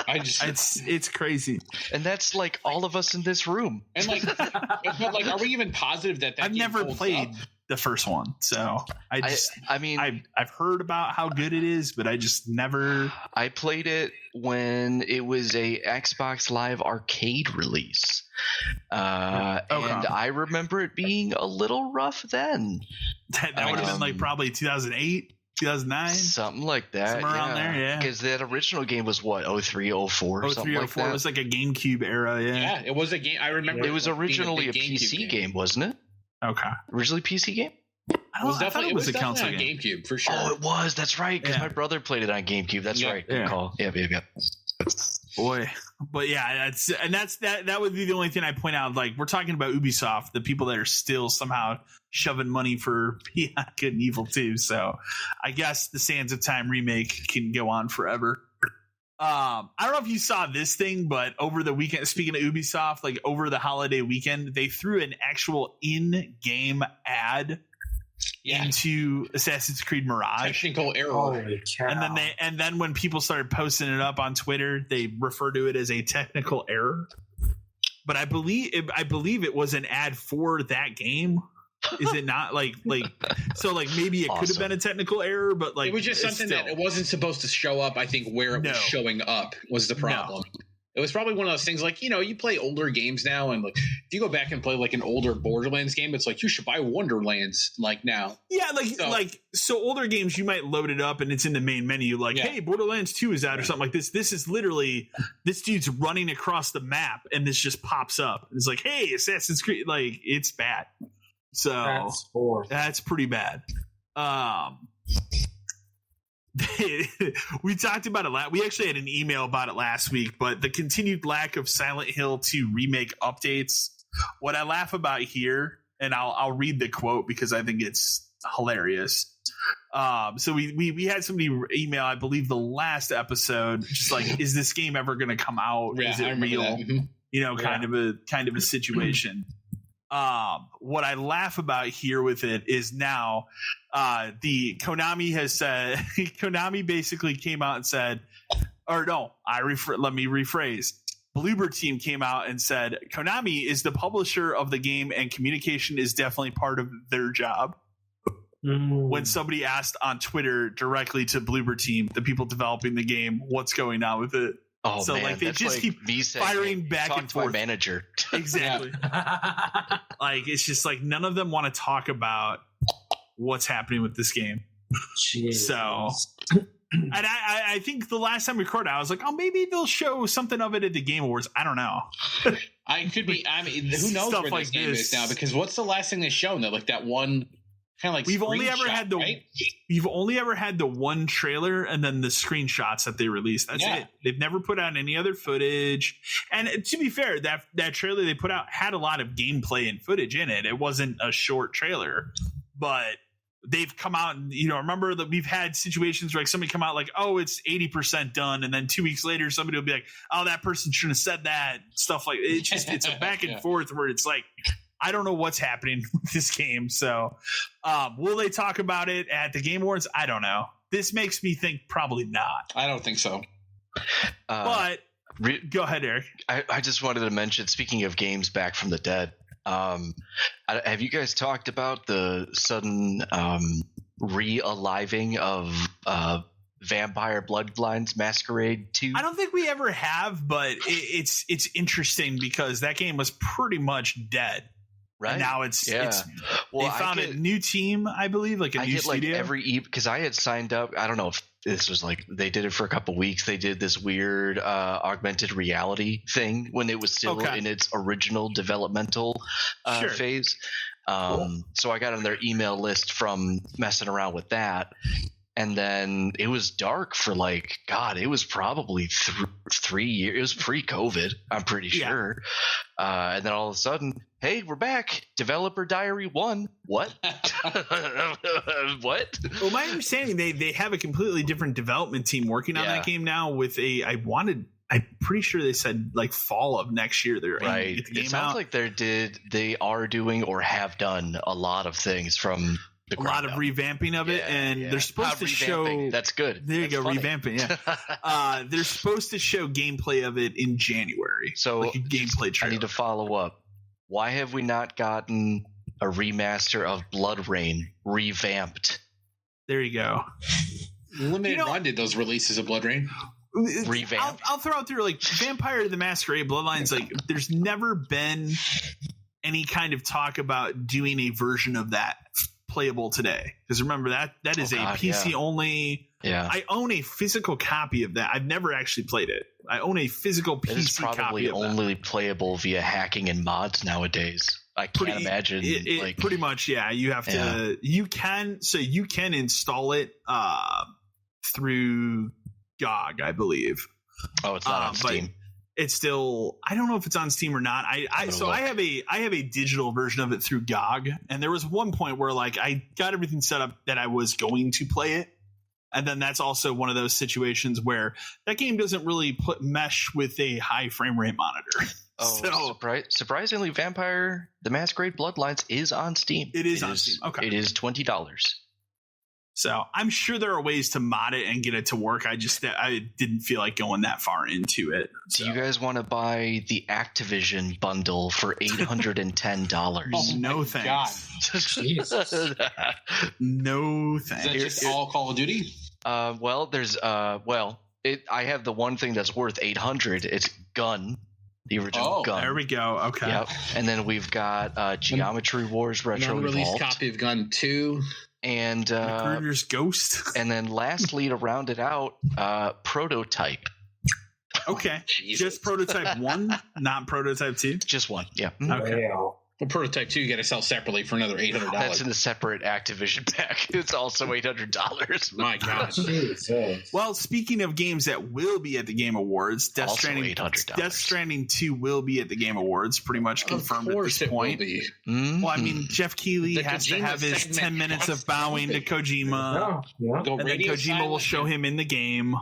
it's crazy, and that's like all of us in this room. And like, but like, are we even positive that I've never played the first one. So I've heard about how good it is, but I just never. I played it when it was a Xbox Live Arcade release, and I remember it being a little rough then. That would have been like probably 2008. 2009, something like that, somewhere around there, yeah. Because that original game was what, 03, 04, something like that. It was like a GameCube era, yeah. Yeah, it was a game. I remember it was originally a PC game, wasn't it? Okay, originally PC game. It was definitely on GameCube for sure. Oh, it was. That's right. Because my brother played it on GameCube. That's right. Good call. Yeah. Boy, but yeah, that would be the only thing I point out. Like, we're talking about Ubisoft, the people that are still somehow shoving money for Beyond Good and Evil 2. So I guess the Sands of Time remake can go on forever. I don't know if you saw this thing, but over the weekend, speaking of Ubisoft, like over the holiday weekend, they threw an actual in-game ad into Assassin's Creed Mirage. Technical error. Holy cow. And then when people started posting it up on Twitter, they refer to it as a technical error. But I believe it was an ad for that game. Is it not like so like maybe it could have been a technical error, but like it was just something that it wasn't supposed to show up. I think where it was showing up was the problem. No. It was probably one of those things like, you play older games now, and like if you go back and play like an older Borderlands game, it's like you should buy Wonderlands like now. Yeah, so older games you might load it up and it's in the main menu like, hey, Borderlands 2 is out or something like this. This is literally this dude's running across the map and this just pops up. It's like, hey, Assassin's Creed, like it's bad. So that's pretty bad. We talked about it we actually had an email about it last week, but the continued lack of Silent Hill 2 remake updates. What I laugh about here, and I'll read the quote because I think it's hilarious. So we had somebody email, I believe the last episode, just like, is this game ever going to come out? Is it real? Mm-hmm. Kind of a situation. What I laugh about here with it is now the Konami has said Konami basically came out and said, or no, let me rephrase. Bloober Team came out and said Konami is the publisher of the game and communication is definitely part of their job. When somebody asked on Twitter directly to Bloober Team, the people developing the game, what's going on with it? Oh, so man, like they just keep firing back and forth. My manager. Exactly. Like it's just like none of them want to talk about what's happening with this game. Jeez. So, and I think the last time we recorded, I was like, oh, maybe they'll show something of it at the Game Awards. I don't know. I mean, who knows where this game is now? Because what's the last thing they showed? That one. Kind of like we've only ever had the one trailer and then the screenshots that they released. That's it. They've never put out any other footage. And to be fair, that trailer they put out had a lot of gameplay and footage in it. It wasn't a short trailer, but they've come out and remember that we've had situations where like somebody come out like, oh, it's 80% done, and then 2 weeks later somebody will be like, oh, that person shouldn't have said that. Stuff like it's a back and forth where it's like, I don't know what's happening with this game. So will they talk about it at the Game Awards? I don't know. This makes me think probably not. I don't think so. But go ahead, Eric. I just wanted to mention, speaking of games back from the dead, have you guys talked about the sudden re-aliving of Vampire Bloodlines Masquerade 2? I don't think we ever have, but it's interesting because that game was pretty much dead. Right. And now it's they found a new team, I believe, like a new studio. Like every because I had signed up. I don't know if this was like they did it for a couple of weeks. They did this weird augmented reality thing when it was still in its original developmental phase. Cool. So I got on their email list from messing around with that. And then it was dark for it was probably 3 years. It was pre-COVID, I'm pretty sure. And then all of a sudden, hey, we're back. Developer Diary 1. What? What? Well, my understanding, they have a completely different development team working on that game now with I'm pretty sure they said fall of next year. They're aiming to get the game It sounds like they are doing or have done a lot of things from a lot of revamping of it, and they're supposed to show. That's good. There you go, funny. Revamping. Yeah, they're supposed to show gameplay of it in January. So like a gameplay trailer. I need to follow up. Why have we not gotten a remaster of Blood Rain revamped. There you go. Limited Run did those releases of Blood Rain. Revamped. I'll throw out there like Vampire the Masquerade Bloodlines. Like, there's never been any kind of talk about doing a version of that playable today. Because remember that is a PC only. Yeah. I own a physical copy of that. I've never actually played it. I own a physical PC copy of that. It is probably only playable via hacking and mods nowadays. I can't imagine. Pretty much, yeah. You have to. You can install it through GOG, I believe. Oh, it's not on Steam. It's still. I don't know if it's on Steam or not. I have a digital version of it through GOG, and there was one point where like I got everything set up that I was going to play it. And then that's also one of those situations where that game doesn't really mesh with a high frame rate monitor. Oh, surprisingly, Vampire the Masquerade Bloodlines is on Steam. It is on Steam. Okay. It is $20. So I'm sure there are ways to mod it and get it to work. I didn't feel like going that far into it. So. Do you guys want to buy the Activision bundle for $810? Oh, no thanks. Jesus. No thanks. Is that just all Call of Duty? I have the one thing that's worth $800. It's Gun. The original Gun. There we go. Okay. Yep. And then we've got Geometry Wars Retro Revolt. Unreleased copy of Gun 2. And Recruiter's Ghost. And then lastly, to round it out, Prototype. Okay. Just Prototype 1, not Prototype 2? Just one, yeah. Okay. Wow. Well, Prototype 2 you got to sell separately for another $800. That's in a separate Activision pack. It's also $800. My God. Jesus. Well, speaking of games that will be at the Game Awards, Death Stranding 2 will be at the Game Awards, pretty much confirmed at this point. Mm-hmm. Well, I mean, Jeff Keighley has to have his 10 minutes of bowing to Kojima. Yeah. And then Kojima will show him in the game.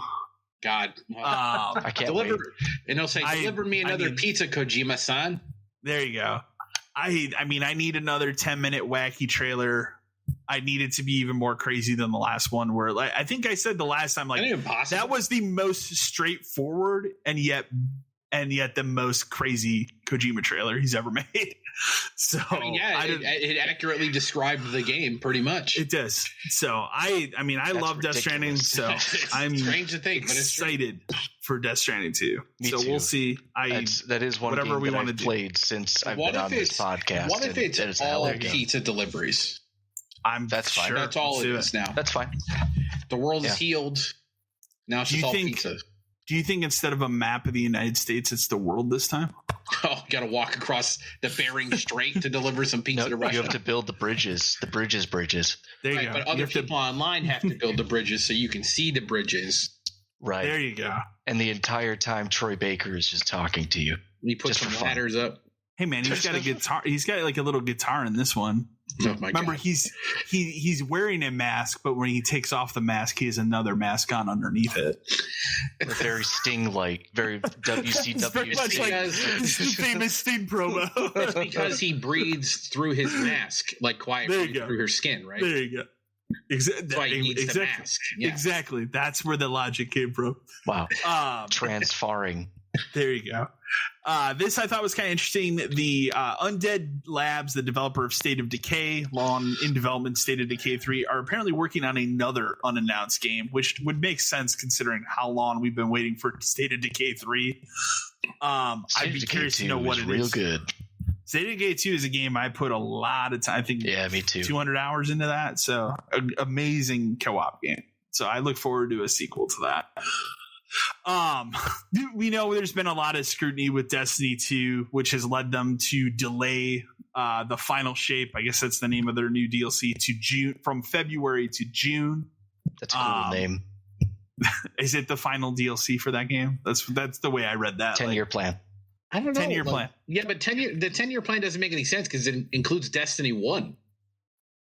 God. I can't wait. And they'll say, deliver me another pizza, Kojima-san. There you go. I mean, I need another 10-minute wacky trailer. I need it to be even more crazy than the last one. Where like, I think I said the last time, like that was the most straightforward and yet the most crazy Kojima trailer he's ever made. So I mean, it accurately described the game pretty much. It does. So I love Death Stranding. So I'm strange to think, but excited for Death Stranding 2. Me so too. We'll see. That is one whatever game we that want I've to played since I've been on this podcast. What if it's all pizza deliveries? That's fine. Sure. That's all it is now. That's fine. The world is healed. Now it's just all pizza. Do you think instead of a map of the United States, it's the world this time? Oh, got to walk across the Bering Strait to deliver some pizza to Russia. You have to build the bridges. The bridges. There you go. But other people online have to build the bridges so you can see the bridges. Right. There you go. And the entire time, Troy Baker is just talking to you. And he puts some ladders up. Hey man, he's got a guitar. He's got like a little guitar in this one. Oh my Remember, God. he's wearing a mask, but when he takes off the mask, he has another mask on underneath it. Very Sting-like, very WCW. Very much like this is the famous Sting promo. It's because he breathes through his mask, like quiet through her skin, right? There you go. That's why he needs the mask. Yeah. Exactly. That's where the logic came from. Wow. Transfarring. There you go. This I thought was kind of interesting. The Undead Labs, the developer of State of Decay, long in development State of Decay 3, are apparently working on another unannounced game, which would make sense considering how long we've been waiting for State of Decay 3. I'd be curious to know what it is. Real good. State of Decay 2 is a game I put a lot of time. I think me too. 200 hours into that. So amazing co-op game. So I look forward to a sequel to that. We know there's been a lot of scrutiny with Destiny 2, which has led them to delay the Final Shape. I guess that's the name of their new DLC to June, from February to June. That's a cool name. Is it the final DLC for that game? That's the way I read that. 10-year plan. I don't know. 10-year plan. Yeah, but the 10-year plan doesn't make any sense because it includes Destiny 1.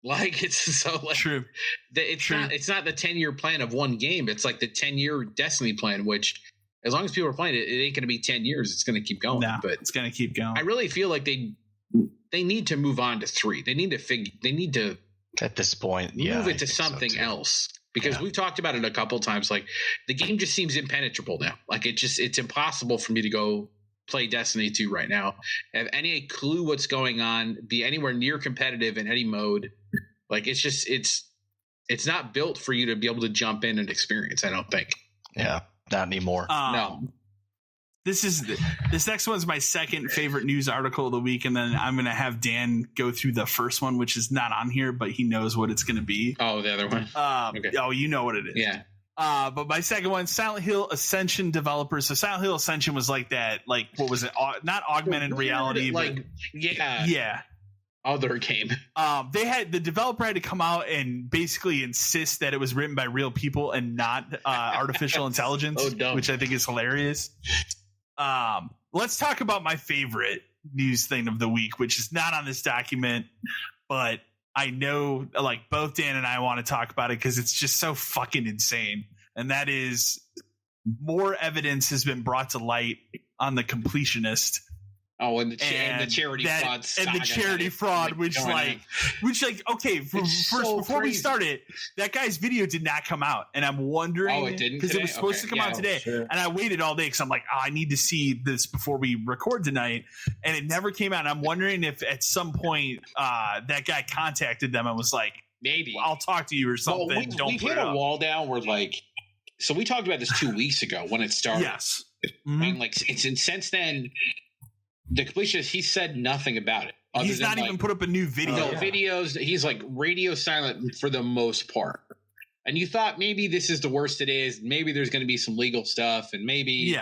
Like it's so like true. It's not the 10-year plan of one game. It's like the 10-year Destiny plan, which as long as people are playing it, it ain't going to be 10 years. It's going to keep going. No, but it's going to keep going. I really feel like they need to move on to 3. They need to at this point move it to something else because we've talked about it a couple times. Like the game just seems impenetrable now. Like it's impossible for me to go play Destiny 2 right now have any clue what's going on, be anywhere near competitive in any mode. Like it's just it's not built for you to be able to jump in and experience, I don't think. Yeah, not anymore. No. This next one's my second favorite news article of the week, and then I'm going to have Dan go through the first one, which is not on here, but he knows what it's going to be. Oh, the other one? Okay. Oh, you know what it is. Yeah. But my second one, Silent Hill Ascension developers. So Silent Hill Ascension was like that, like, what was it? Not augmented reality, like, but yeah. Other game. The developer had to come out and basically insist that it was written by real people and not artificial intelligence, which I think is hilarious. Let's talk about my favorite news thing of the week, which is not on this document, but I know like both Dan and I want to talk about it because it's just so fucking insane. And that is more evidence has been brought to light on the completionist. Oh, and the charity fraud. And the charity fraud, which okay, first before we started, that guy's video did not come out, and I'm wondering. Oh, it didn't because it was supposed to come out today, and I waited all day because I'm like, I need to see this before we record tonight, and it never came out. And I'm wondering if at some point that guy contacted them and was like, maybe I'll talk to you or something. Well, we hit a wall down where like, so we talked about this 2 weeks ago when it started. Yes, and like since then. The completionist, he said nothing about it. He's not even put up a new video. No videos. He's like radio silent for the most part. And you thought maybe this is the worst it is. Maybe there's going to be some legal stuff, and maybe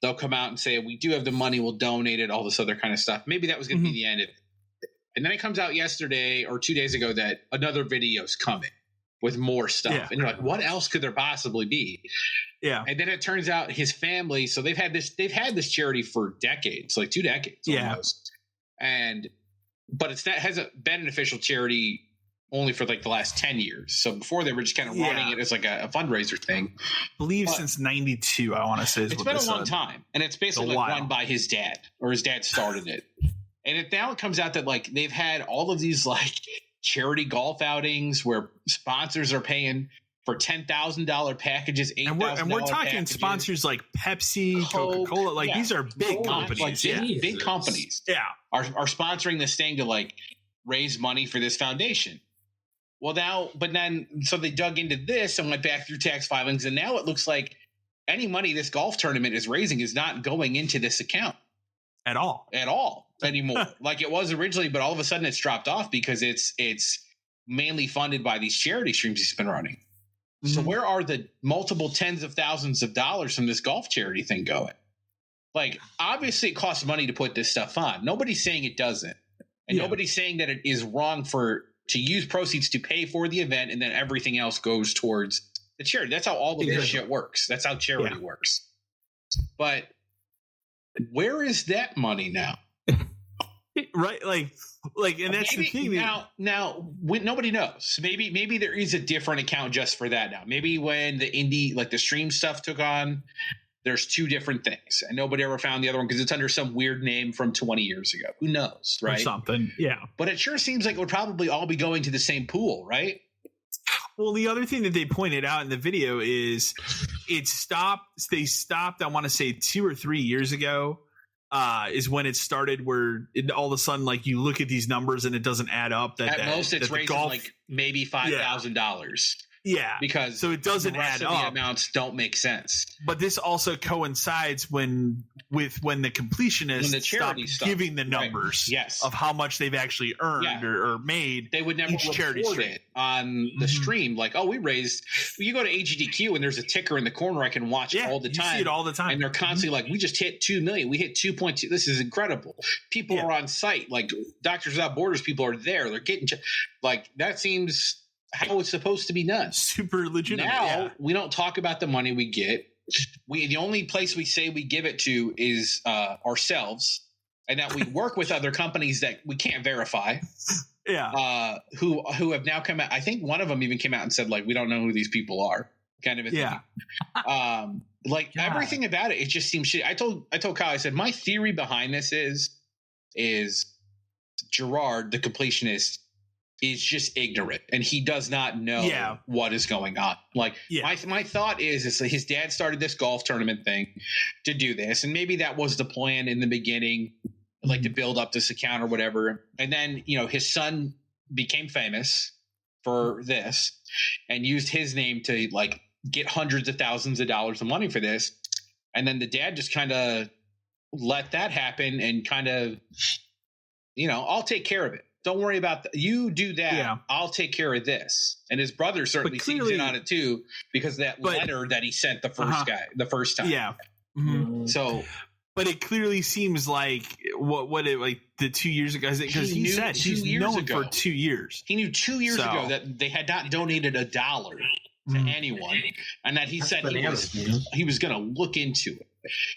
they'll come out and say we do have the money, we'll donate it, all this other kind of stuff. Maybe that was going to be the end of it. And then it comes out yesterday or 2 days ago that another video's coming with more stuff, and you're like, what else could there possibly be? Yeah. And then it turns out his family, so they've had this charity for decades, like 2 decades almost. But it hasn't been an official charity only for like the last 10 years. So before they were just kind of running it as like a fundraiser thing. I believe since 92, I want to say. It's been a long time. And it's basically like run by his dad, or his dad started it. And now it comes out that like they've had all of these like charity golf outings where sponsors are paying for $10,000 packages, $8,000 and we're talking packages. Sponsors like Pepsi, Coca-Cola, like these are big companies. Like big companies are sponsoring this thing to like raise money for this foundation. Well, so they dug into this and went back through tax filings, and now it looks like any money this golf tournament is raising is not going into this account at all anymore, like it was originally. But all of a sudden, it's dropped off because it's mainly funded by these charity streams he's been running. So where are the multiple tens of thousands of dollars from this golf charity thing going? Like, obviously it costs money to put this stuff on. Nobody's saying it doesn't. And nobody's saying that it is wrong to use proceeds to pay for the event and then everything else goes towards the charity. That's how all of this shit works. That's how charity works. But where is that money now? Right, and that's the thing. Now, when nobody knows, maybe there is a different account just for that now. Maybe when the indie, like the stream stuff took on, there's 2 different things, and nobody ever found the other one because it's under some weird name from 20 years ago. Who knows, right? Or something, yeah. But it sure seems like it would probably all be going to the same pool, right? Well, the other thing that they pointed out in the video is it stopped. They stopped, I want to say 2 or 3 years ago. Is when it started, where all of a sudden, like you look at these numbers and it doesn't add up. At most, it's raising like maybe $5,000. Yeah, because so it doesn't add up. The amounts don't make sense. But this also coincides with when the completionists stopped giving the numbers of how much they've actually earned or made. They would never report it on the stream. Like, oh, we raised. You go to AGDQ and there's a ticker in the corner. I can watch it all the time. You see it all the time, and they're constantly like, we just hit 2 million. We hit 2.2. This is incredible. People are on site. Like Doctors Without Borders people are there. They're getting like that seems how it's supposed to be done. Super legitimate. Now we don't talk about the money we get. The only place we say we give it to is ourselves, and that we work with other companies that we can't verify. Yeah. Who have now come out. I think one of them even came out and said like, we don't know who these people are, kind of a thing. Like everything about it just seems shit. I told Kyle, I said my theory behind this is Gerard, the completionist, is just ignorant and he does not know what is going on. Like my thought is that his dad started this golf tournament thing to do this. And maybe that was the plan in the beginning, like to build up this account or whatever. And then, his son became famous for this and used his name to like get hundreds of thousands of dollars of money for this. And then the dad just kind of let that happen and kind of, I'll take care of it. Don't worry about you do that. Yeah. I'll take care of this. And his brother certainly seems in on it too, because of that letter that he sent the first time. Yeah. Mm-hmm. So, but it clearly seems like the 2 years ago, because he said he's known for 2 years. He knew 2 years ago that they had not donated $1 to anyone, and that he said he was going to look into it.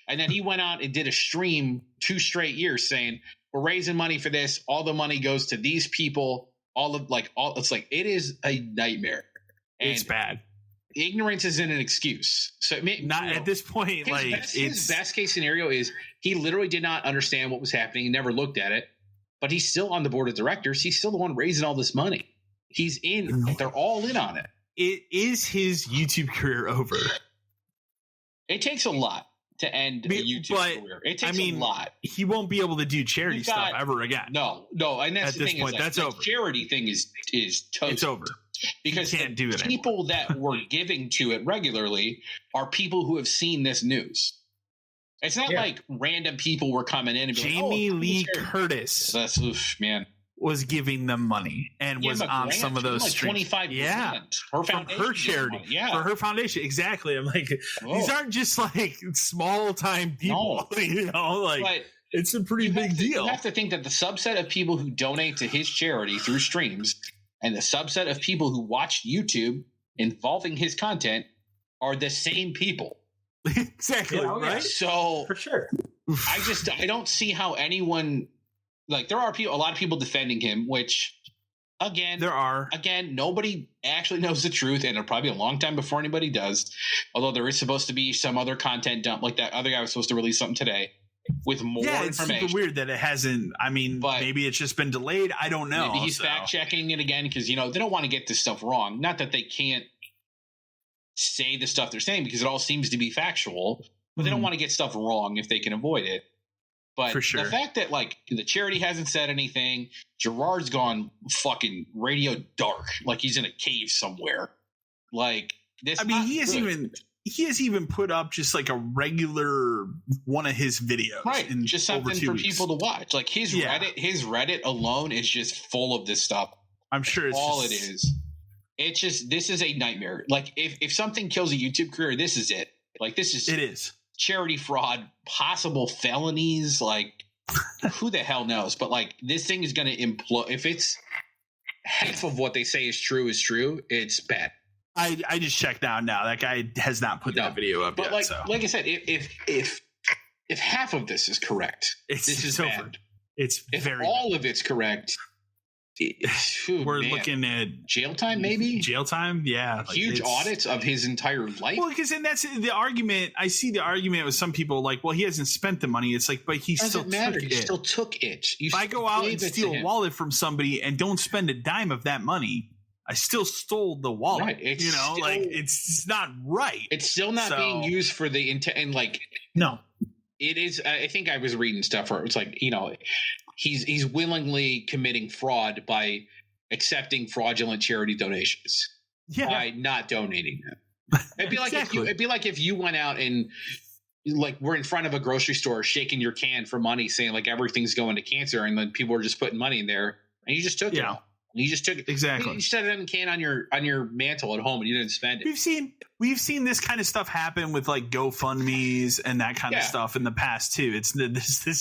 And then he went out and did a stream 2 straight years saying, we're raising money for this. All the money goes to these people. It is a nightmare. And it's bad. Ignorance isn't an excuse. So at this point, his best case scenario is he literally did not understand what was happening. He never looked at it, but he's still on the board of directors. He's still the one raising all this money. He's in. They're all in on it. Is his YouTube career over? It takes a lot to end a YouTube career. It takes a lot. He won't be able to do charity stuff ever again. No, and that's the thing. Point, that's over. Charity thing is toast. It's over. Because the people that were giving to it regularly are people who have seen this news. It's not like random people were coming in and Jamie Lee Curtis. That's man. Was giving them money and was on some of those streams. 25%. Her foundation, her charity, for her foundation. Exactly. I'm like, these aren't just like small time people. No. But it's a pretty big deal. You have to think that the subset of people who donate to his charity through streams and the subset of people who watch YouTube involving his content are the same people. Exactly. Right. So for sure, I don't see how anyone. Like there are a lot of people defending him, which again, nobody actually knows the truth. And it'll probably be a long time before anybody does. Although there is supposed to be some other content dump, like that other guy was supposed to release something today with more information. It's super weird that it hasn't. I mean, maybe it's just been delayed. I don't know. Maybe he's fact checking it again because, they don't want to get this stuff wrong. Not that they can't say the stuff they're saying because it all seems to be factual, but they don't want to get stuff wrong if they can avoid it. But for sure. The fact that the charity hasn't said anything, Gerard's gone fucking radio dark, like he's in a cave somewhere. Like this. I mean, he has even put up just like a regular one of his videos, right? Just something for people to watch. Like his Reddit alone is just full of this stuff. I'm sure it's all it is. It's just this is a nightmare. Like if something kills a YouTube career, this is it. Like this is it is. Charity fraud, possible felonies, like who the hell knows? But this thing is going to implode. If it's half of what they say is true, it's bad. I just checked out now. That guy has not put that video up yet. But like I said, if half of this is correct, this is over. Bad. If very all bad. Of it's correct. We're looking at jail time, maybe jail time. Yeah, huge audits of his entire life. Well, because then that's the argument. I see the argument with some people like, well, he hasn't spent the money. It's like, but he still took it. If I go out and steal a wallet from somebody and don't spend a dime of that money, I still stole the wallet. Right. It's not right. It's still not being used for the intent. And no, it is. I think I was reading stuff where it's he's willingly committing fraud by accepting fraudulent charity donations by not donating them. It'd be like if you went out and we're in front of a grocery store shaking your can for money saying everything's going to cancer and then people are just putting money in there and you just took it. You just took it. Exactly. You set it in a can on your mantle at home and you didn't spend it. We've seen this kind of stuff happen with GoFundMes and that kind of stuff in the past too. This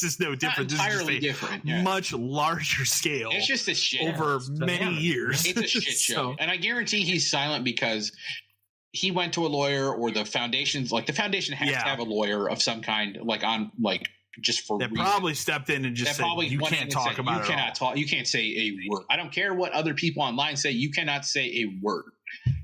is no different. Not entirely this is different. Much larger scale. It's just a shit over many years. It's a shit show, and I guarantee he's silent because he went to a lawyer or the foundation's the foundation has to have a lawyer of some kind just for that probably stepped in and just said you can't talk about it. You cannot talk. You can't say a word. I don't care what other people online say. You cannot say a word.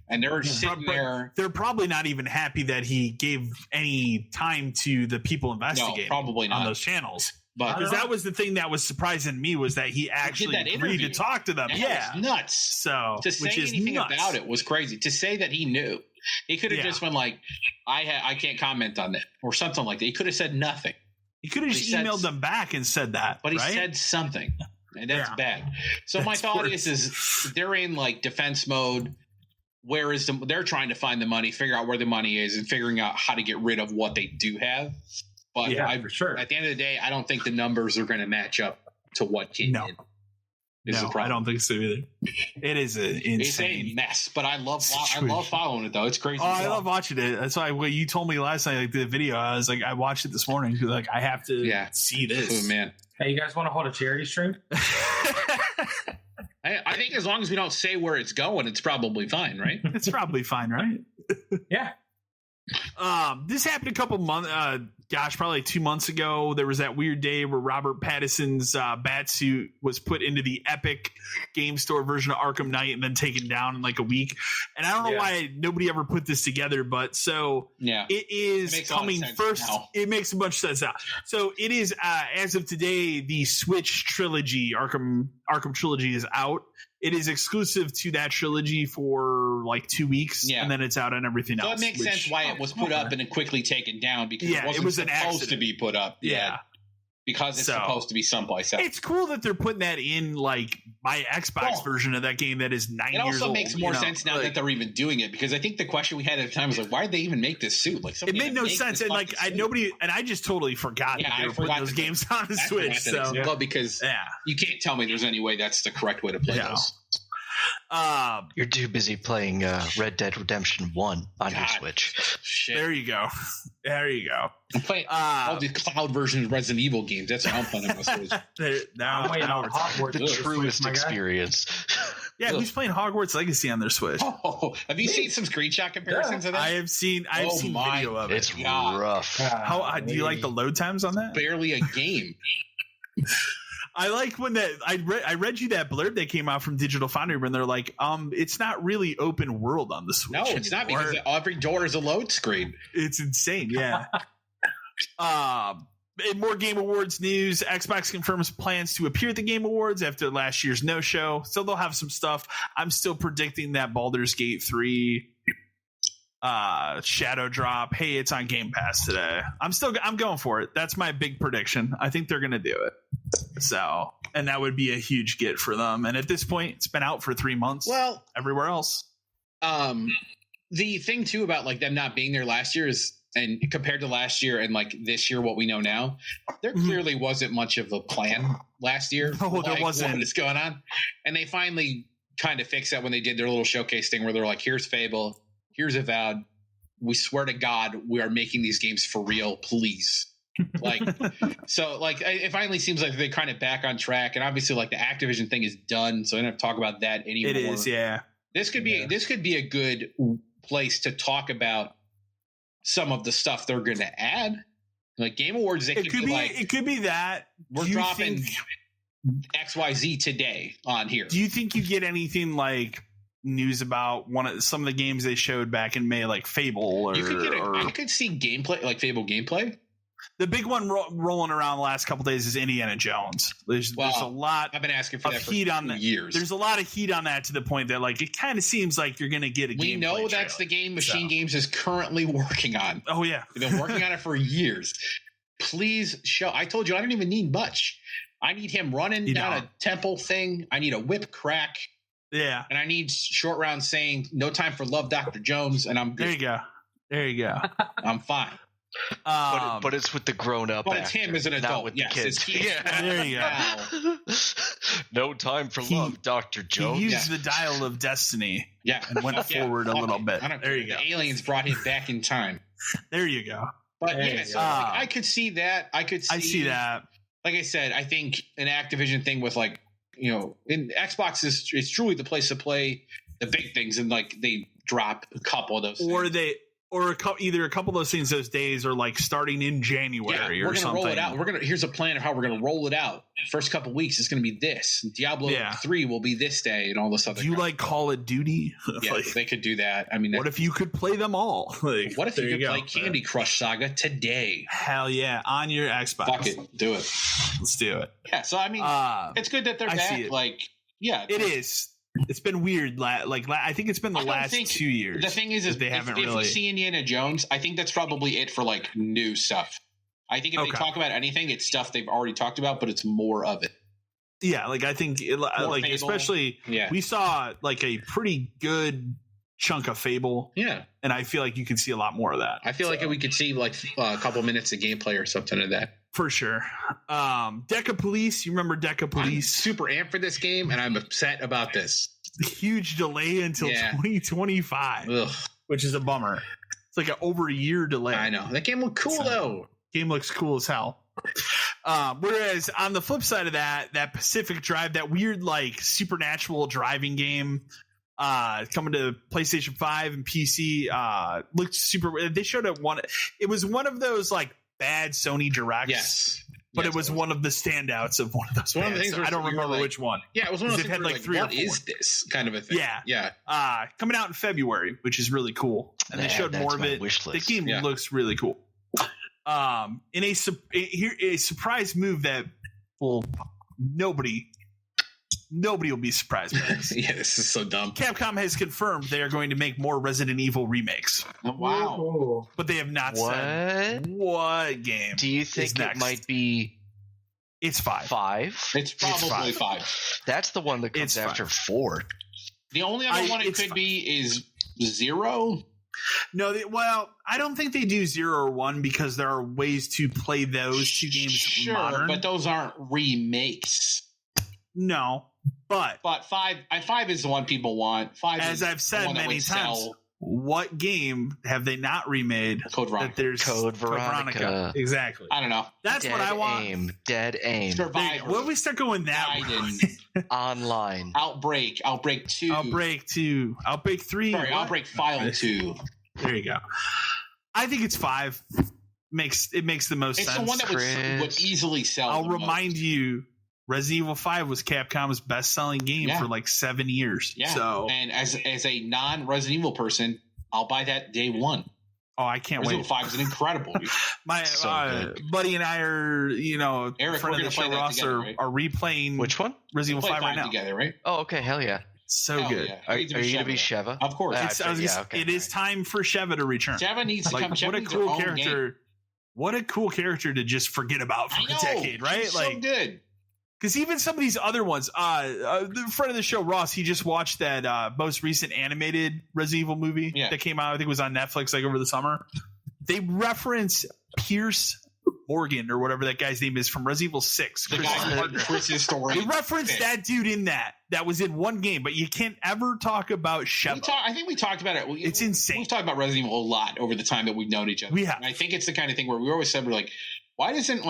And they're sitting there. They're probably not even happy that he gave any time to the people investigating. No, probably not on those channels. But because that was the thing that was surprising me was that he actually agreed to talk to them. That was nuts. So to say anything about it was crazy. To say that he knew, he could have just been like, I can't comment on that or something like that. He could have said nothing. He could have just emailed them back and said that. But he said something, and that's bad. So my thought is they're in like defense mode. Where is they're trying to find the money, figure out where the money is, and figuring out how to get rid of what they do have. But for sure. At the end of the day, I don't think the numbers are going to match up to what came in. No, I don't think so either. It is insane. It's a mess, but I love following it though. It's crazy. Oh, I love watching it. That's why when you told me last night, like the video, I was like, I watched it this morning. Like, I have to see this. Oh man. Hey, you guys want to hold a charity stream? I think as long as we don't say where it's going, it's probably fine, right? It's probably fine, right? Yeah. This happened a couple months, probably 2 months ago. There was that weird day where Robert Pattinson's Batsuit was put into the Epic Game Store version of Arkham Knight and then taken down in like a week. And I don't know why nobody ever put this together, but so it is coming first. Now. It makes a bunch of sense now. So it is, as of today, the Switch trilogy, Arkham Trilogy is out. It is exclusive to that trilogy for like 2 weeks, and then it's out on everything else. So it makes sense why it was put up and then quickly taken down because it wasn't supposed to be put up. Yeah. Because it's supposed to be someplace else. It's cool that they're putting that in like my Xbox version of that game that is 9 years old. It also makes more sense now that they're even doing it because I think the question we had at the time was like, why did they even make this suit? Like, it made no sense, and like I just totally forgot that they were putting those games on the Switch. Well, because you can't tell me there's any way that's the correct way to play those. You're too busy playing Red Dead Redemption 1 on your Switch. Shit. There you go. I'm playing all the cloud versions of Resident Evil games. That's what I'm playing on my Switch. I'm waiting on Hogwarts. The truest experience. Yeah, who's playing Hogwarts Legacy on their Switch? Oh, have you seen some screenshot comparisons of that? I have seen video of it. It's rough. How do you like the load times on that? Barely a game. I like when I read you that blurb that came out from Digital Foundry when they're like, it's not really open world on the Switch. No, it's not because every door is a load screen. It's insane. Yeah. In more Game Awards news, Xbox confirms plans to appear at the Game Awards after last year's no-show. So they'll have some stuff. I'm still predicting that Baldur's Gate 3 shadow drop. Hey, it's on Game Pass today. I'm going for it. That's my big prediction. I think they're gonna do it. So, and that would be a huge get for them. And at this point, it's been out for 3 months. Well, everywhere else. The thing too about like them not being there last year is, and compared to last year and like this year, what we know now, there clearly wasn't much of a plan last year. No, there wasn't. What is going on? And they finally kind of fixed that when they did their little showcase thing where they're like, here's Fable. Here's Avowed. We swear to God, we are making these games for real. Please. Like, so like it finally seems like they're kind of back on track. And obviously like the Activision thing is done. So I don't have to talk about that anymore. It is. Yeah. This could be a good place to talk about some of the stuff they're going to add. Like Game Awards. It could be that we're dropping XYZ today on here. Do you think you get anything like news about some of the games they showed back in May, like Fable, or I could see gameplay, like Fable gameplay. The big one rolling around the last couple days is Indiana Jones. There's a lot. I've been asking for that for heat on years. There's a lot of heat on that to the point that like it kind of seems like you're going to get a game. We know that's the game Machine Games is currently working on. Oh yeah, they've been working on it for years. Please show. I told you I don't even need much. I need him running down a temple thing. I need a whip crack. Yeah. And I need short round saying no time for love, Dr. Jones. And I'm good. There you go. I'm fine. But it's with the grown up. But it's him as an adult. With yes, the kids. There you go. No time for love, Dr. Jones. He used the dial of destiny. Yeah. And went forward a little bit. There you go. The aliens brought him back in time. There you go. But I could see that. I see that. Like I said, I think an Activision thing with like, you know, in Xbox is truly the place to play the big things, and like they drop a couple of those. Or things. or either a couple of those things those days are like starting in January or something. Roll it out. Here's a plan of how we're gonna roll it out. First couple weeks it's gonna be this. Diablo 3 will be this day and all this other. Do you like Call of Duty? Yeah, like, they could do that. I mean, what if you could play them all? Like, what if you could play Candy Crush Saga today? Hell yeah, on your Xbox. Fuck it, do it. Let's do it. Yeah. So I mean, it's good that they're back. Like, yeah, it is. It's been weird. Like I think it's been the last 2 years. The thing is they haven't really. If we see Indiana Jones, I think that's probably it for like new stuff. I think if they talk about anything, it's stuff they've already talked about, but it's more of it. Yeah, like I think, like Fable. Especially, we saw like a pretty good chunk of Fable. Yeah, and I feel like you can see a lot more of that. I feel like we could see like a couple minutes of gameplay or something of that. For sure. Deca Police. You remember Deca Police? I'm super amped for this game, and I'm upset about this. Huge delay until 2025, which is a bummer. It's like over a year delay. I know. That game looked cool, though. Game looks cool as hell. Whereas on the flip side of that Pacific Drive, that weird like supernatural driving game coming to PlayStation 5 and PC looked super. They showed up one. It was one of those like bad Sony Directs. Yes. But it was one of the standouts of one of those. One of the things I don't remember like, which one. Yeah, it was one of those things had like 3 or 4. What is this kind of a thing? Yeah. Coming out in February, which is really cool. And they showed more of it. The game looks really cool. In a surprise move that nobody will be surprised by this. Yeah, this is so dumb. Capcom has confirmed they are going to make more Resident Evil remakes. Oh, wow. Ooh. But they have not said what game. Do you think it might be? It's 5. 5? It's probably 5. That's the one that comes after 4. The only other one it could be is 0. No, I don't think they do 0 or 1 because there are ways to play those 2 games modern. But those aren't remakes. No, but 5 is the one people want. 5, as I've said many times. What game have they not remade? Code Veronica. Code Veronica. Exactly. I don't know. That's what I want. Dead Aim. Survivor. When we start going that Online. Outbreak 2. Outbreak 2. Outbreak 3. Sorry, Outbreak File 2. There you go. I think it's 5. It makes the most sense. It's the one that would easily sell. I'll remind you. Resident Evil 5 was Capcom's best-selling game for like 7 years. Yeah. So, and as a non-Resident Evil person, I'll buy that day one. Oh, I can't wait. Resident Evil 5 is an incredible. My buddy and I are, Eric, friend of the show, Ross, are replaying. Which one? Resident Evil 5 right now. Together, right? Oh, okay. Hell yeah. So good. Are you going to be Sheva? Of course. It is time for Sheva to return. Sheva needs to come. What a cool character. What a cool character to just forget about for a decade, right? He's so good. Because even some of these other ones, the friend of the show, Ross, he just watched that most recent animated Resident Evil movie that came out. I think it was on Netflix like over the summer. They reference Pierce Morgan or whatever that guy's name is from Resident Evil 6. Chris's story. They referenced that dude in that was in one game, but you can't ever talk about Sheva. I think we talked about it. It's insane. We've talked about Resident Evil a lot over the time that we've known each other. We have. And I think it's the kind of thing where we always said, we're like, why isn't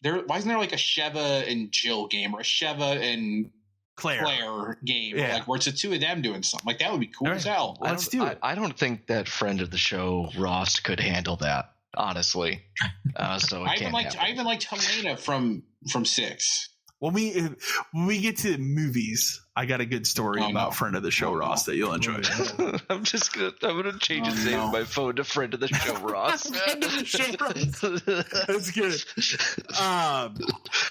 there like a Sheva and Jill game or a Sheva and Claire game, like where it's the 2 of them doing something like that would be cool as hell. Let's do it. I don't think that friend of the show Ross could handle that, honestly. So I even liked Helena from 6. When we get to movies, I got a good story about friend of the show Ross that you'll enjoy. I'm gonna change his name on my phone to friend of the show Ross. Friend of the show Ross. That's good.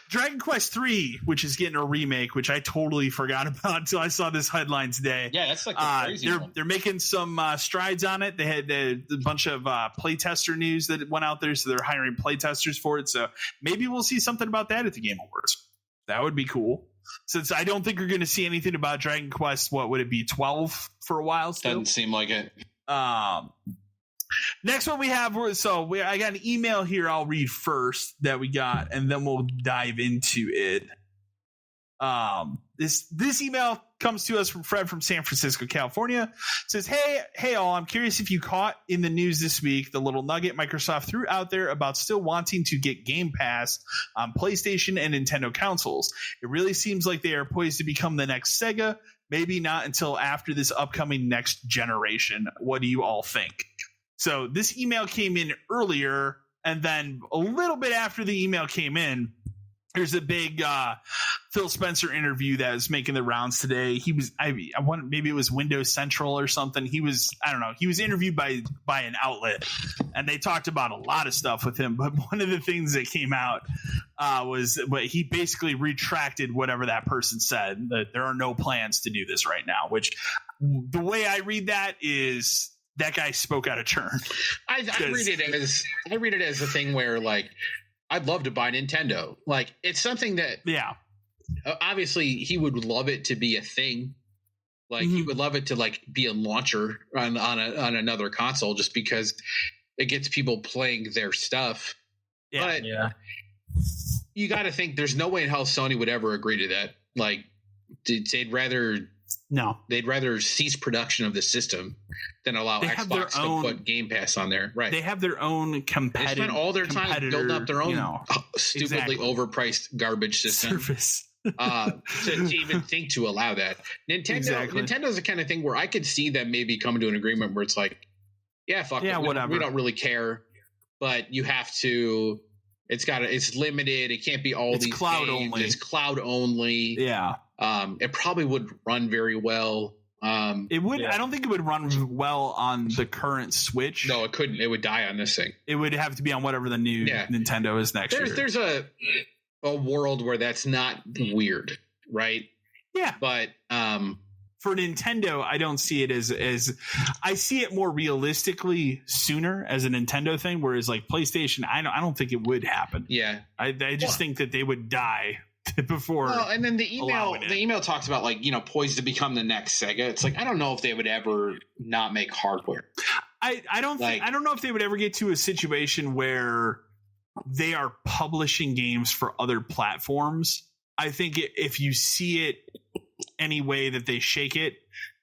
Dragon Quest III, which is getting a remake, which I totally forgot about until I saw this headline today. Yeah, that's like the crazy one. They're making some strides on it. They had a bunch of playtester news that went out there, so they're hiring playtesters for it. So maybe we'll see something about that at the Game Awards. That would be cool. Since I don't think we're going to see anything about Dragon Quest, what would it be, 12 for a while still? Doesn't seem like it. Next one we have, I got an email here I'll read first that we got, and then we'll dive into it. This email comes to us from Fred from San Francisco, California. It says, hey all, I'm curious if you caught in the news this week the little nugget Microsoft threw out there about still wanting to get Game Pass on PlayStation and Nintendo consoles. It really seems like they are poised to become the next Sega, maybe not until after this upcoming next generation. What do you all think? So this email came in earlier, and then a little bit after the email came in, there's a big Phil Spencer interview that was making the rounds today. He was, maybe it was Windows Central or something. He was interviewed by an outlet, and they talked about a lot of stuff with him. But one of the things that came out was he basically retracted whatever that person said, that there are no plans to do this right now, which the way I read that is that guy spoke out of turn. I read it as a thing where, like, I'd love to buy Nintendo. Like, it's something that, obviously he would love it to be a thing. Like, he would love it to, like, be a launcher on another console, just because it gets people playing their stuff. But you got to think there's no way in hell Sony would ever agree to that. Like, they'd rather cease production of the system than allow Xbox to put Game Pass on there. Right. They have their own competitive. They spend all their time building up their own stupidly overpriced garbage system. Service. To even think to allow that. Nintendo's the kind of thing where I could see them maybe coming to an agreement where it's like, whatever. We don't really care, but you have to. It's limited. It can't be these cloud games. only. It's cloud only. Yeah. It probably would run very well. It would. I don't think it would run well on the current Switch. No, it couldn't. It would die on this thing. It would have to be on whatever the new Nintendo is next year. There's a world where that's not weird, right? Yeah. But for Nintendo, I don't see it as I see it more realistically sooner as a Nintendo thing, whereas like PlayStation, I don't think it would happen. Yeah. I just think that they would die before. Well, and then the email talks about, like, poised to become the next Sega. It's like, I don't know if they would ever not make hardware. I don't know if they would ever get to a situation where they are publishing games for other platforms. I think if you see it any way that they shake it,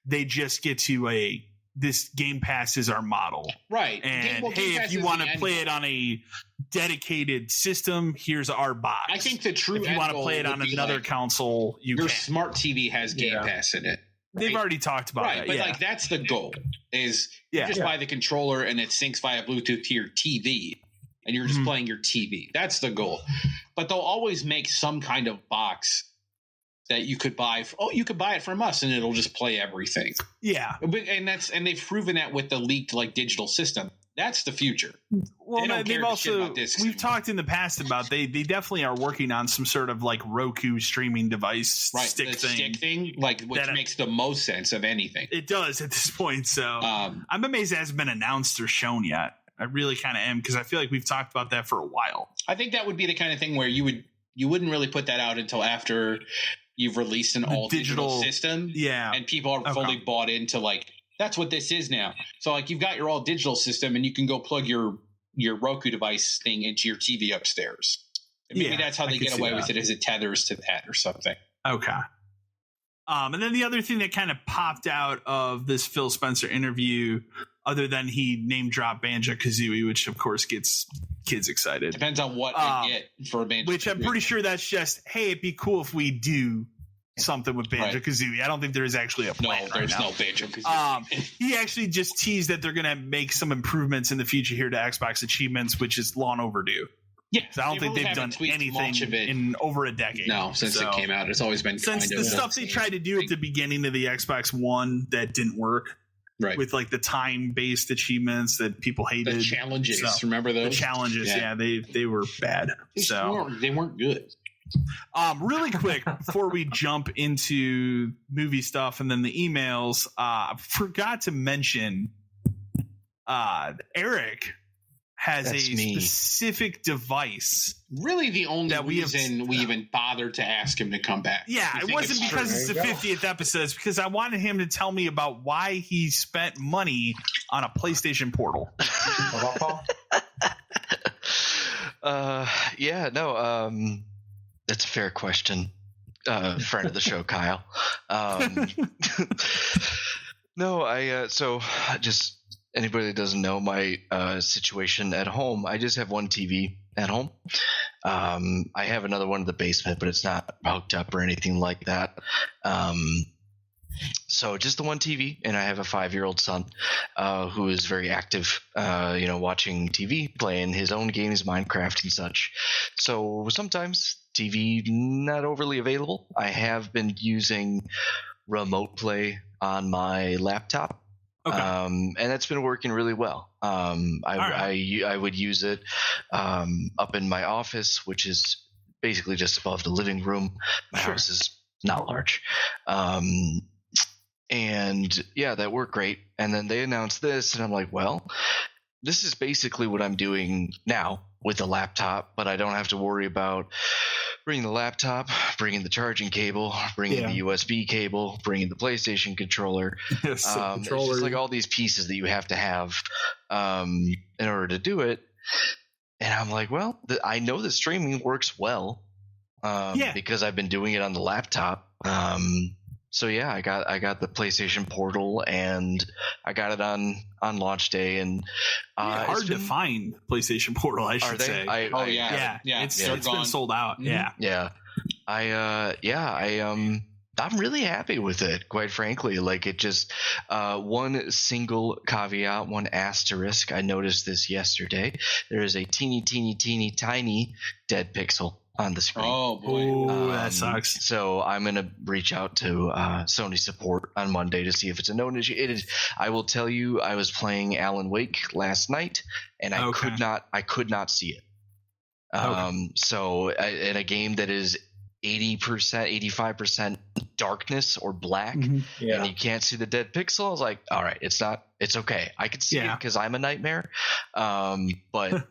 they just get to this Game Pass is our model. Right. And if you want to play it on a dedicated system, here's our box. I think the true if you want to play it on another console, your smart TV has Game Pass in it. Right? They've already talked about that. But like, that's the goal, is you just buy the controller and it syncs via Bluetooth to your TV and you're just playing your TV. That's the goal. But they'll always make some kind of box that you could buy. You could buy it from us and it'll just play everything. Yeah. And they've proven that with the leaked, like, digital system. That's the future. Well, we've talked in the past about they definitely are working on some sort of like Roku streaming device stick thing, which makes the most sense of anything. It does at this point. So I'm amazed it hasn't been announced or shown yet. I really kind of am, because I feel like we've talked about that for a while. I think that would be the kind of thing where you wouldn't really put that out until after you've released an all digital system. Yeah. And people are fully bought into, like, that's what this is now. So, like, you've got your all digital system and you can go plug your Roku device thing into your TV upstairs. And maybe that's how they get away with it, is it tethers to that or something. Okay. And then the other thing that kind of popped out of this Phil Spencer interview, other than he name dropped Banjo-Kazooie, which of course gets kids excited. Depends on what I get for a Banjo-Kazooie. Which I'm pretty sure that's just, hey, it'd be cool if we do something with Banjo-Kazooie. I don't think there is actually a plan. No, there's no Banjo-Kazooie. He actually just teased that they're going to make some improvements in the future here to Xbox Achievements, which is long overdue. Yeah, I don't think they've done anything in over a decade. No, since it came out, it's always been since the stuff they tried to do at the beginning of the Xbox One that didn't work. Right. With like the time-based achievements that people hated. The challenges, remember those? The challenges, they were bad. They weren't good. Really quick before we jump into movie stuff and then the emails, I forgot to mention Erik has specific device. Really, the only reason we even bothered to ask him to come back. Yeah, it wasn't because it's the 50th episode. It's because I wanted him to tell me about why he spent money on a PlayStation Portal. That's a fair question. Friend of the show, Kyle. So just anybody that doesn't know my situation at home, I just have one TV at home. I have another one in the basement, but it's not hooked up or anything like that. So just the one TV, and I have a 5-year-old son who is very active, watching TV, playing his own games, Minecraft and such. So sometimes TV not overly available. I have been using remote play on my laptop. Okay. And that's been working really well. I would use it up in my office, which is basically just above the living room. My house is not large. And yeah, that worked great. And then they announced this, and I'm like, well, this is basically what I'm doing now with the laptop, but I don't have to worry about bringing the laptop, bringing the charging cable, bringing the USB cable, bringing the PlayStation controller. It's just like all these pieces that you have to have in order to do it. And I'm like, well, I know the streaming works well because I've been doing it on the laptop. So yeah, I got the PlayStation Portal, and I got it on launch day, and hard to find PlayStation Portal, I should say. It's been sold out. Mm-hmm. I'm really happy with it, quite frankly. Like, it just one single caveat, one asterisk. I noticed this yesterday. There is a teeny tiny dead pixel on the screen. Oh boy, that sucks. So I'm gonna reach out to Sony support on Monday to see if it's a known issue. It is. I will tell you, I was playing Alan Wake last night, and I could not see it. So in a game that is 80%, 85% darkness or black, and you can't see the dead pixel, I was like, all right, it's okay. I can see it because I'm a nightmare. But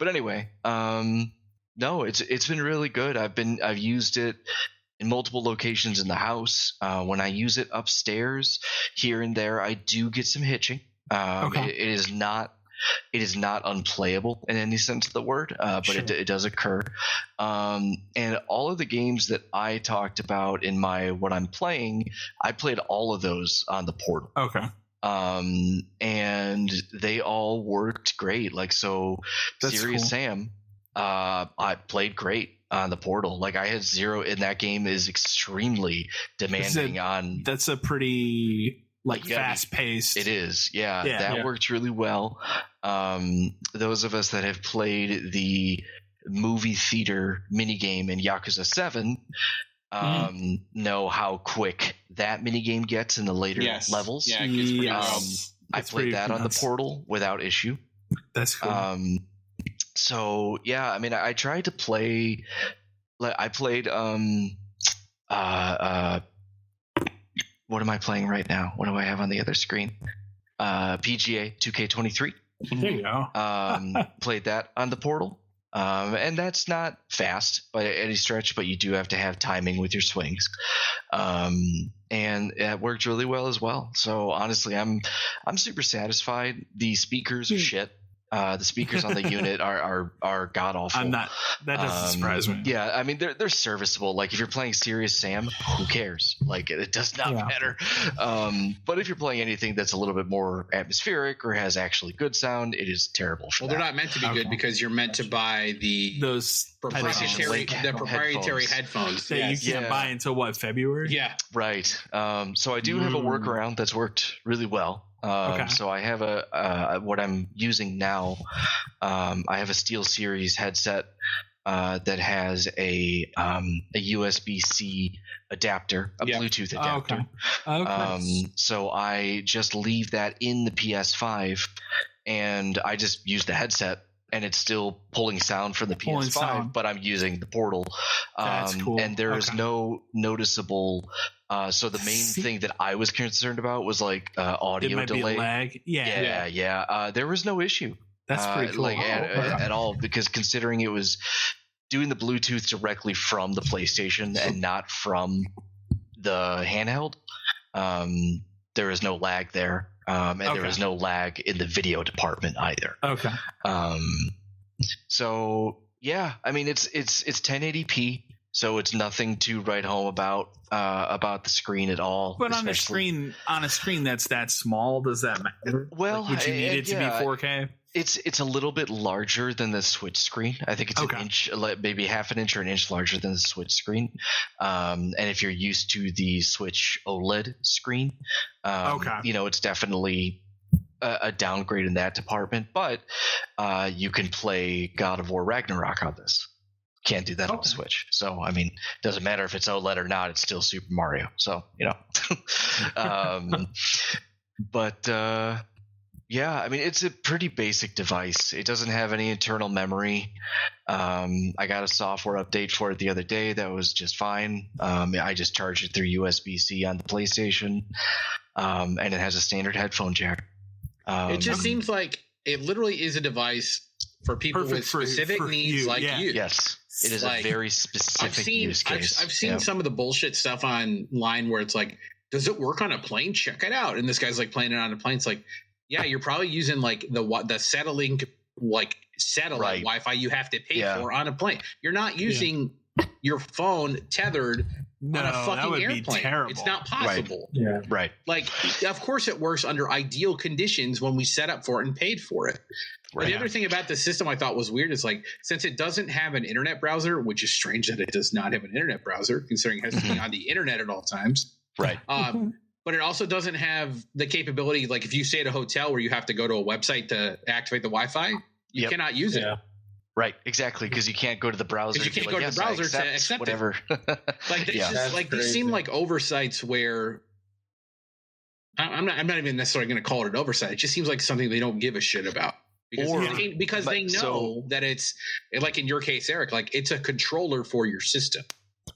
anyway, no, it's been really good. I've used it in multiple locations in the house. When I use it upstairs, here and there, I do get some hitching. It is not unplayable in any sense of the word, but it does occur. And all of the games that I talked about in my what I'm playing, I played all of those on the Portal. Okay. And they all worked great. Like, so Serious cool. Sam. I played great on the Portal. Like, I had zero, and that game is extremely demanding. That's a pretty fast paced. It is, that worked really well. Those of us that have played the movie theater minigame in Yakuza 7 know how quick that minigame gets in the later levels. Yeah, it gets pretty well. I played that on the Portal without issue. That's cool. So yeah, I mean, I tried to play. I played. What am I playing right now? What do I have on the other screen? PGA 2K23. There you go. Played that on the Portal, and that's not fast by any stretch, but you do have to have timing with your swings, and it worked really well as well. So honestly, I'm super satisfied. The speakers are shit. The speakers on the unit are god awful. I'm not. That doesn't surprise me. Yeah, I mean they're serviceable. Like, if you're playing Serious Sam, who cares? Like, it does not matter. But if you're playing anything that's a little bit more atmospheric or has actually good sound, it is terrible. They're not meant to be good because you're meant to buy those proprietary headphones that you can't buy until February. Yeah, right. So I do have a workaround that's worked really well. So I have what I'm using now. I have a SteelSeries headset that has a USB-C adapter, Bluetooth adapter. So I just leave that in the PS5, and I just use the headset, and it's still pulling sound from the PS5, but I'm using the Portal. That's cool. And there is no noticeable. So the main thing that I was concerned about was audio it might delay. Be lag. Yeah. There was no issue. That's pretty cool. At all, because considering it was doing the Bluetooth directly from the PlayStation and not from the handheld, there is no lag there. And there is no lag in the video department either. Okay. So yeah, I mean it's 1080p, so it's nothing to write home about the screen at all. But on a screen that's that small, does that matter? Well, would you need it to be 4K? It's a little bit larger than the Switch screen. I think it's an inch, maybe half an inch or an inch larger than the Switch screen. And if you're used to the Switch OLED screen, it's definitely a downgrade in that department. But you can play God of War Ragnarok on this. Can't do that on the Switch. So, I mean, doesn't matter if it's OLED or not. It's still Super Mario. So, yeah, I mean, it's a pretty basic device. It doesn't have any internal memory. I got a software update for it the other day that was just fine. I just charged it through USB-C on the PlayStation, and it has a standard headphone jack. It just seems like it literally is a device for people with specific needs like you. Yes, it is a very specific use case. I've seen some of the bullshit stuff online where it's like, does it work on a plane? Check it out. And this guy's like playing it on a plane. It's like, yeah, you're probably using like the satellite Wi-Fi you have to pay for on a plane. You're not using your phone tethered on a fucking airplane. It's not possible. Right. Yeah. Right. Like, of course it works under ideal conditions when we set up for it and paid for it. Right. But the other thing about the system I thought was weird is like, since it doesn't have an internet browser, which is strange that it does not have an internet browser, considering it has to be on the internet at all times. Right. But it also doesn't have the capability, like if you stay at a hotel where you have to go to a website to activate the Wi-Fi, you cannot use it. Right, exactly, because you can't go to the browser. You can't go to the browser to accept whatever. These seem like oversights where I'm not even necessarily going to call it an oversight. It just seems like something they don't give a shit about. Because they know that it's like in your case, Eric, like it's a controller for your system.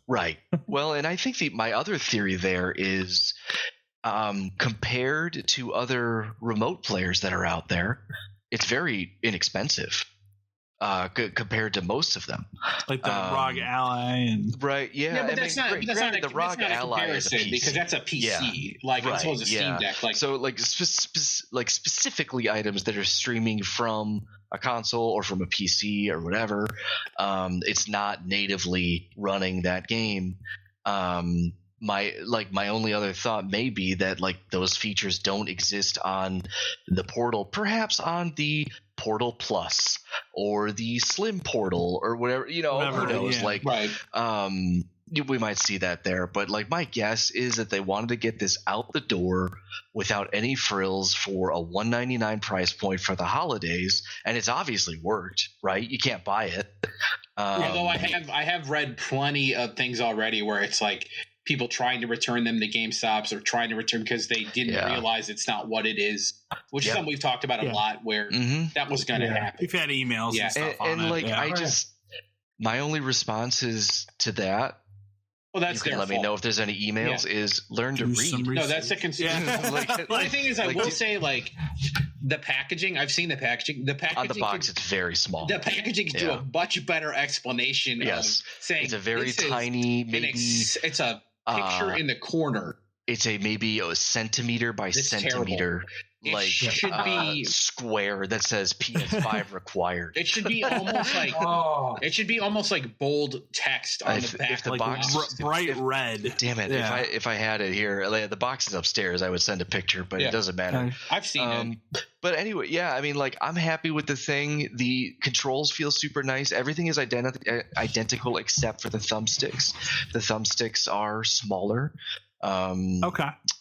Right. Well, and I think my other theory there is compared to other remote players that are out there, it's very inexpensive compared to most of them. Like the ROG Ally and right. Yeah, but that's not the ROG Ally is a PC. Because that's a PC. Like as well as a Steam Deck. Like so, like specifically items that are streaming from a console or from a PC or whatever, it's not natively running that game. My only other thought may be that like those features don't exist on the Portal, perhaps on the Portal Plus or the Slim Portal or whatever, who knows? We might see that there, but like my guess is that they wanted to get this out the door without any frills for a $199 price point for the holidays, and it's obviously worked, right? You can't buy it. Although I have read plenty of things already where it's like people trying to return them to GameStops or trying to return because they didn't realize it's not what it is, which is something we've talked about a lot where that was going to happen. We've had emails and stuff on it. My only response is to that. Well, that's let me know if there's any emails. Is learn to read. No, that's the concern. The thing is, I will say, like the packaging. I've seen the packaging. The packaging on the box, it's very small. The packaging can do a much better explanation. Of saying it's a very tiny. Maybe it's a picture in the corner. It's maybe a centimeter by centimeter. It should be square that says PS5 required. It should be almost like it should be almost like bold text on the back. If the like box bright red. Damn it! If I had it here, the box is upstairs. I would send a picture, but it doesn't matter. I've seen it. But anyway, I mean, like I'm happy with the thing. The controls feel super nice. Everything is identical except for the thumbsticks. The thumbsticks are smaller.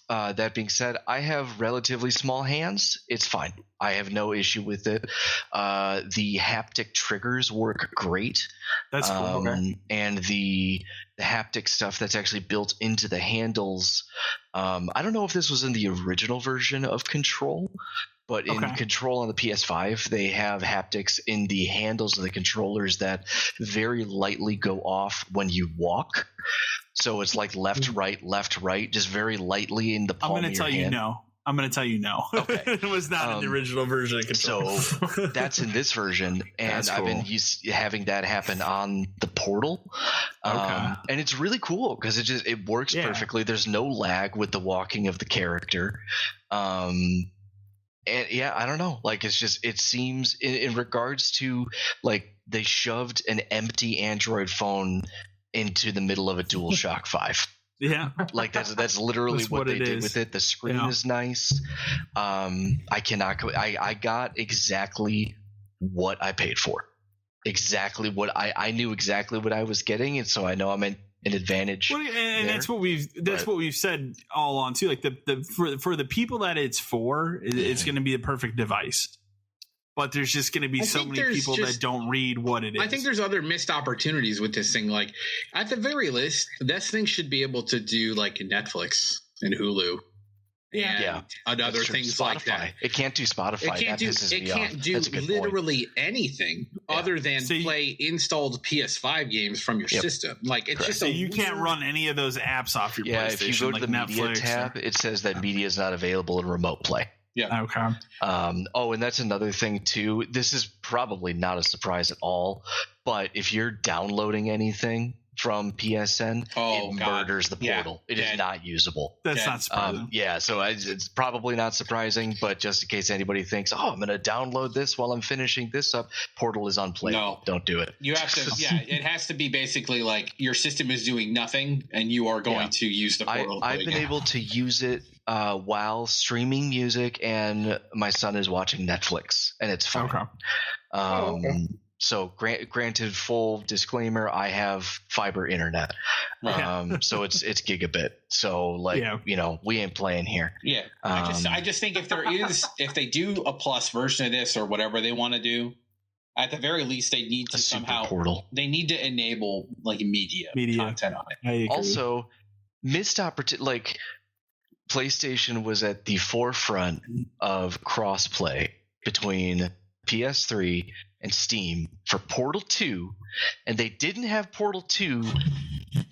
That being said, I have relatively small hands. It's fine. I have no issue with it. The haptic triggers work great. That's cool. And the haptic stuff that's actually built into the handles. I don't know if this was in the original version of Control, but in Control on the PS5, they have haptics in the handles of the controllers that very lightly go off when you walk. So it's like left, right, just very lightly in the palm of your hand. I'm going to tell you no. Okay. It was not in the original version of Control. So that's in this version, and I've been having that happen on the Portal. And it's really cool because it works perfectly. There's no lag with the walking of the character. And I don't know. Like it seems in regards to like they shoved an empty Android phone into the middle of a DualShock 5. Yeah, like that's literally what they did with it. The screen is nice. I got exactly what I paid for. Exactly what I knew exactly what I was getting, and so I know I'm in an advantage. Well, and that's what we've said all on too. Like for the people that it's for, it's going to be the perfect device. But there's just going to be so many people that don't read what it is. I think there's other missed opportunities with this thing. Like at the very least, this thing should be able to do like Netflix and Hulu. And other things Spotify. Like that. It can't do Spotify. It can't do literally anything other than play installed PS5 games from your system. Like it's just you can't run any of those apps off your PlayStation. If you go to the media tab, it says that media is not available in remote play. Yeah. Okay. And that's another thing too. This is probably not a surprise at all, but if you're downloading anything from PSN, it murders the portal. It is not usable. That's not surprising. So it's probably not surprising, but just in case anybody thinks, I'm going to download this while I'm finishing this up, portal is unplayable. No. Don't do it. You have to, it has to be basically like your system is doing nothing and you are going to use the portal. I've been able to use it while streaming music and my son is watching Netflix, and it's fine. Okay. So granted, full disclaimer, I have fiber internet. So it's gigabit. So we ain't playing here. Yeah. I just think if they do a plus version of this or whatever they want to do, at the very least they need to somehow portal. They need to enable like media content on it. Also, missed opportunity. Like PlayStation was at the forefront of crossplay between PS3 and Steam for Portal 2, and they didn't have Portal 2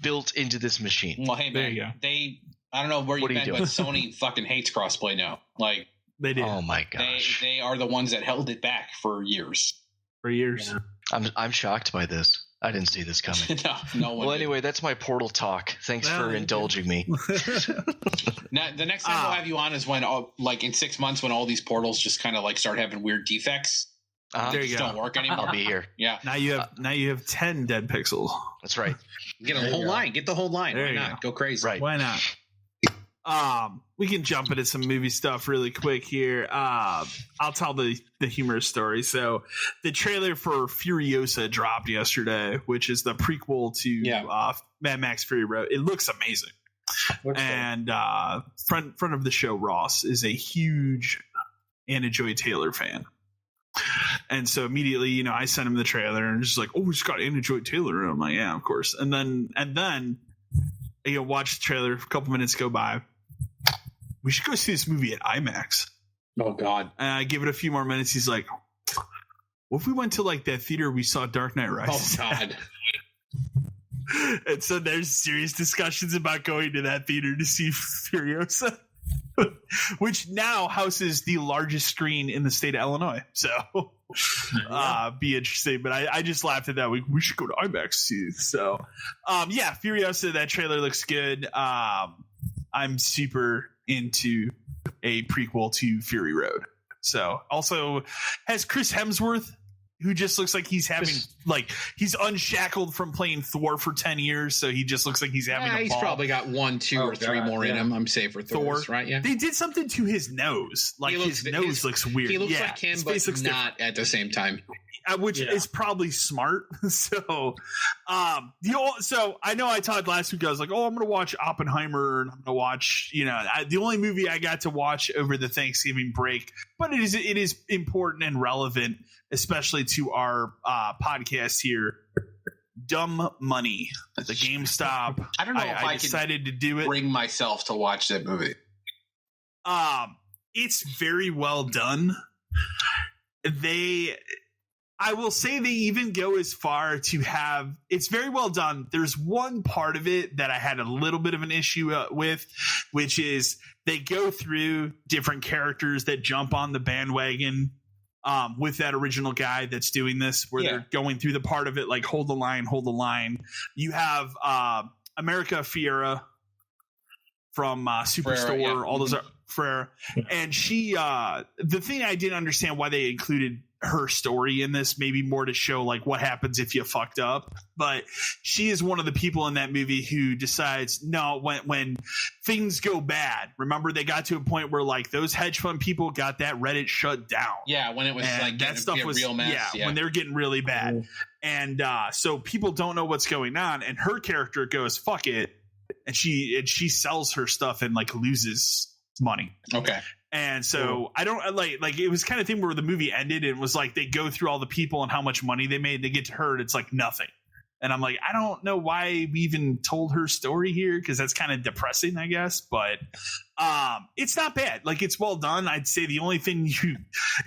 built into this machine. Well, hey, man, there you go. I don't know where you've been, but Sony fucking hates crossplay now. Like they do. Oh my gosh. They are the ones that held it back for years. Yeah. I'm shocked by this. I didn't see this coming. no one. Well, anyway, that's my Portal talk. Thanks for indulging me. Now, the next time we'll have you on is when, like in 6 months, when all these portals just kind of like start having weird defects. There you go. Don't work anymore. I'll be here. Yeah. Now you have 10 dead pixels. That's right. Get a whole line. Get the whole line. Why not? Go crazy. Right. Why not? We can jump into some movie stuff really quick here. I'll tell the humorous story. So the trailer for Furiosa dropped yesterday, which is the prequel to Mad Max Fury Road. It looks amazing. And friend of the show, Ross, is a huge Anna Joy Taylor fan. And so immediately, I sent him the trailer and just like, it's got Anna Joy Taylor. And I'm like, yeah, of course. And then watch the trailer. A couple minutes go by. We should go see this movie at IMAX. Oh God! And I give it a few more minutes. He's like, what if we went to like that theater we saw Dark Knight Rises? Oh God! And so there's serious discussions about going to that theater to see Furiosa. Which now houses the largest screen in the state of Illinois. So be interesting. But I just laughed at that. We should go to IMAX too. So Furiosa, that trailer looks good. I'm super into a prequel to Fury Road. So also has Chris Hemsworth, who just looks like he's having he's unshackled from playing Thor for 10 years. So he just looks like he's having a ball. He's probably got 1, 2, or 3 more in him. I'm safe for Thor, right? Yeah. They did something to his nose. Like his nose looks weird. He looks like him, but not different. At the same time. Which is probably smart. So, so I know I talked last week. I was like, I'm going to watch Oppenheimer, and I'm going to watch, the only movie I got to watch over the Thanksgiving break. But it is important and relevant, especially to our podcast here. Dumb Money, the GameStop. I don't know if I decided to do it. Bring myself to watch that movie. It's very well done. I will say they even go as far to have it's very well done. There's one part of it that I had a little bit of an issue with, which is they go through different characters that jump on the bandwagon with that original guy that's doing this, where they're going through the part of it like hold the line. You have America Ferrera from Superstore, all those are Ferrera, and she the thing I didn't understand why they included her story in this, maybe more to show like what happens if you fucked up. But she is one of the people in that movie who decides, no, when things go bad, remember they got to a point where like those hedge fund people got that Reddit shut down. Yeah, when it was and like that stuff was real mess. when they're getting really bad. And so people don't know what's going on, and her character goes, fuck it, and she sells her stuff and like loses money. Okay. And so I don't like it was kind of thing where the movie ended and it was like they go through all the people and how much money they made. They get to her and it's like nothing. And I'm like, I don't know why we even told her story here, because that's kind of depressing, I guess. But it's not bad. Like, it's well done. I'd say the only thing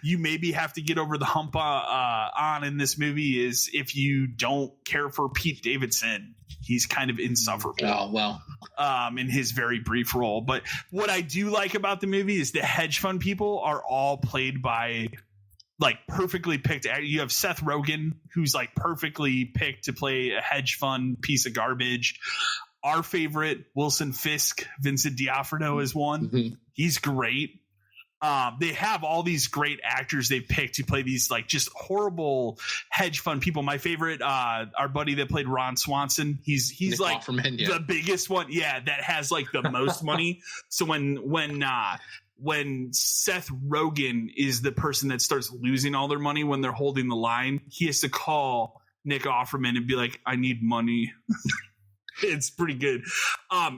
you maybe have to get over the hump on in this movie is if you don't care for Pete Davidson. He's kind of insufferable. Oh, well. In his very brief role. But what I do like about the movie is the hedge fund people are all played by like perfectly picked. You have Seth Rogen, who's like perfectly picked to play a hedge fund piece of garbage. Our favorite, Wilson Fisk, Vincent D'Onofrio is one. Mm-hmm. He's great. They have all these great actors they picked to play these like just horrible hedge fund people. My favorite, our buddy that played Ron Swanson. He's Nick like Offerman, the biggest one. Yeah, that has like the most money. So when Seth Rogen is the person that starts losing all their money when they're holding the line, he has to call Nick Offerman and be like, I need money. It's pretty good.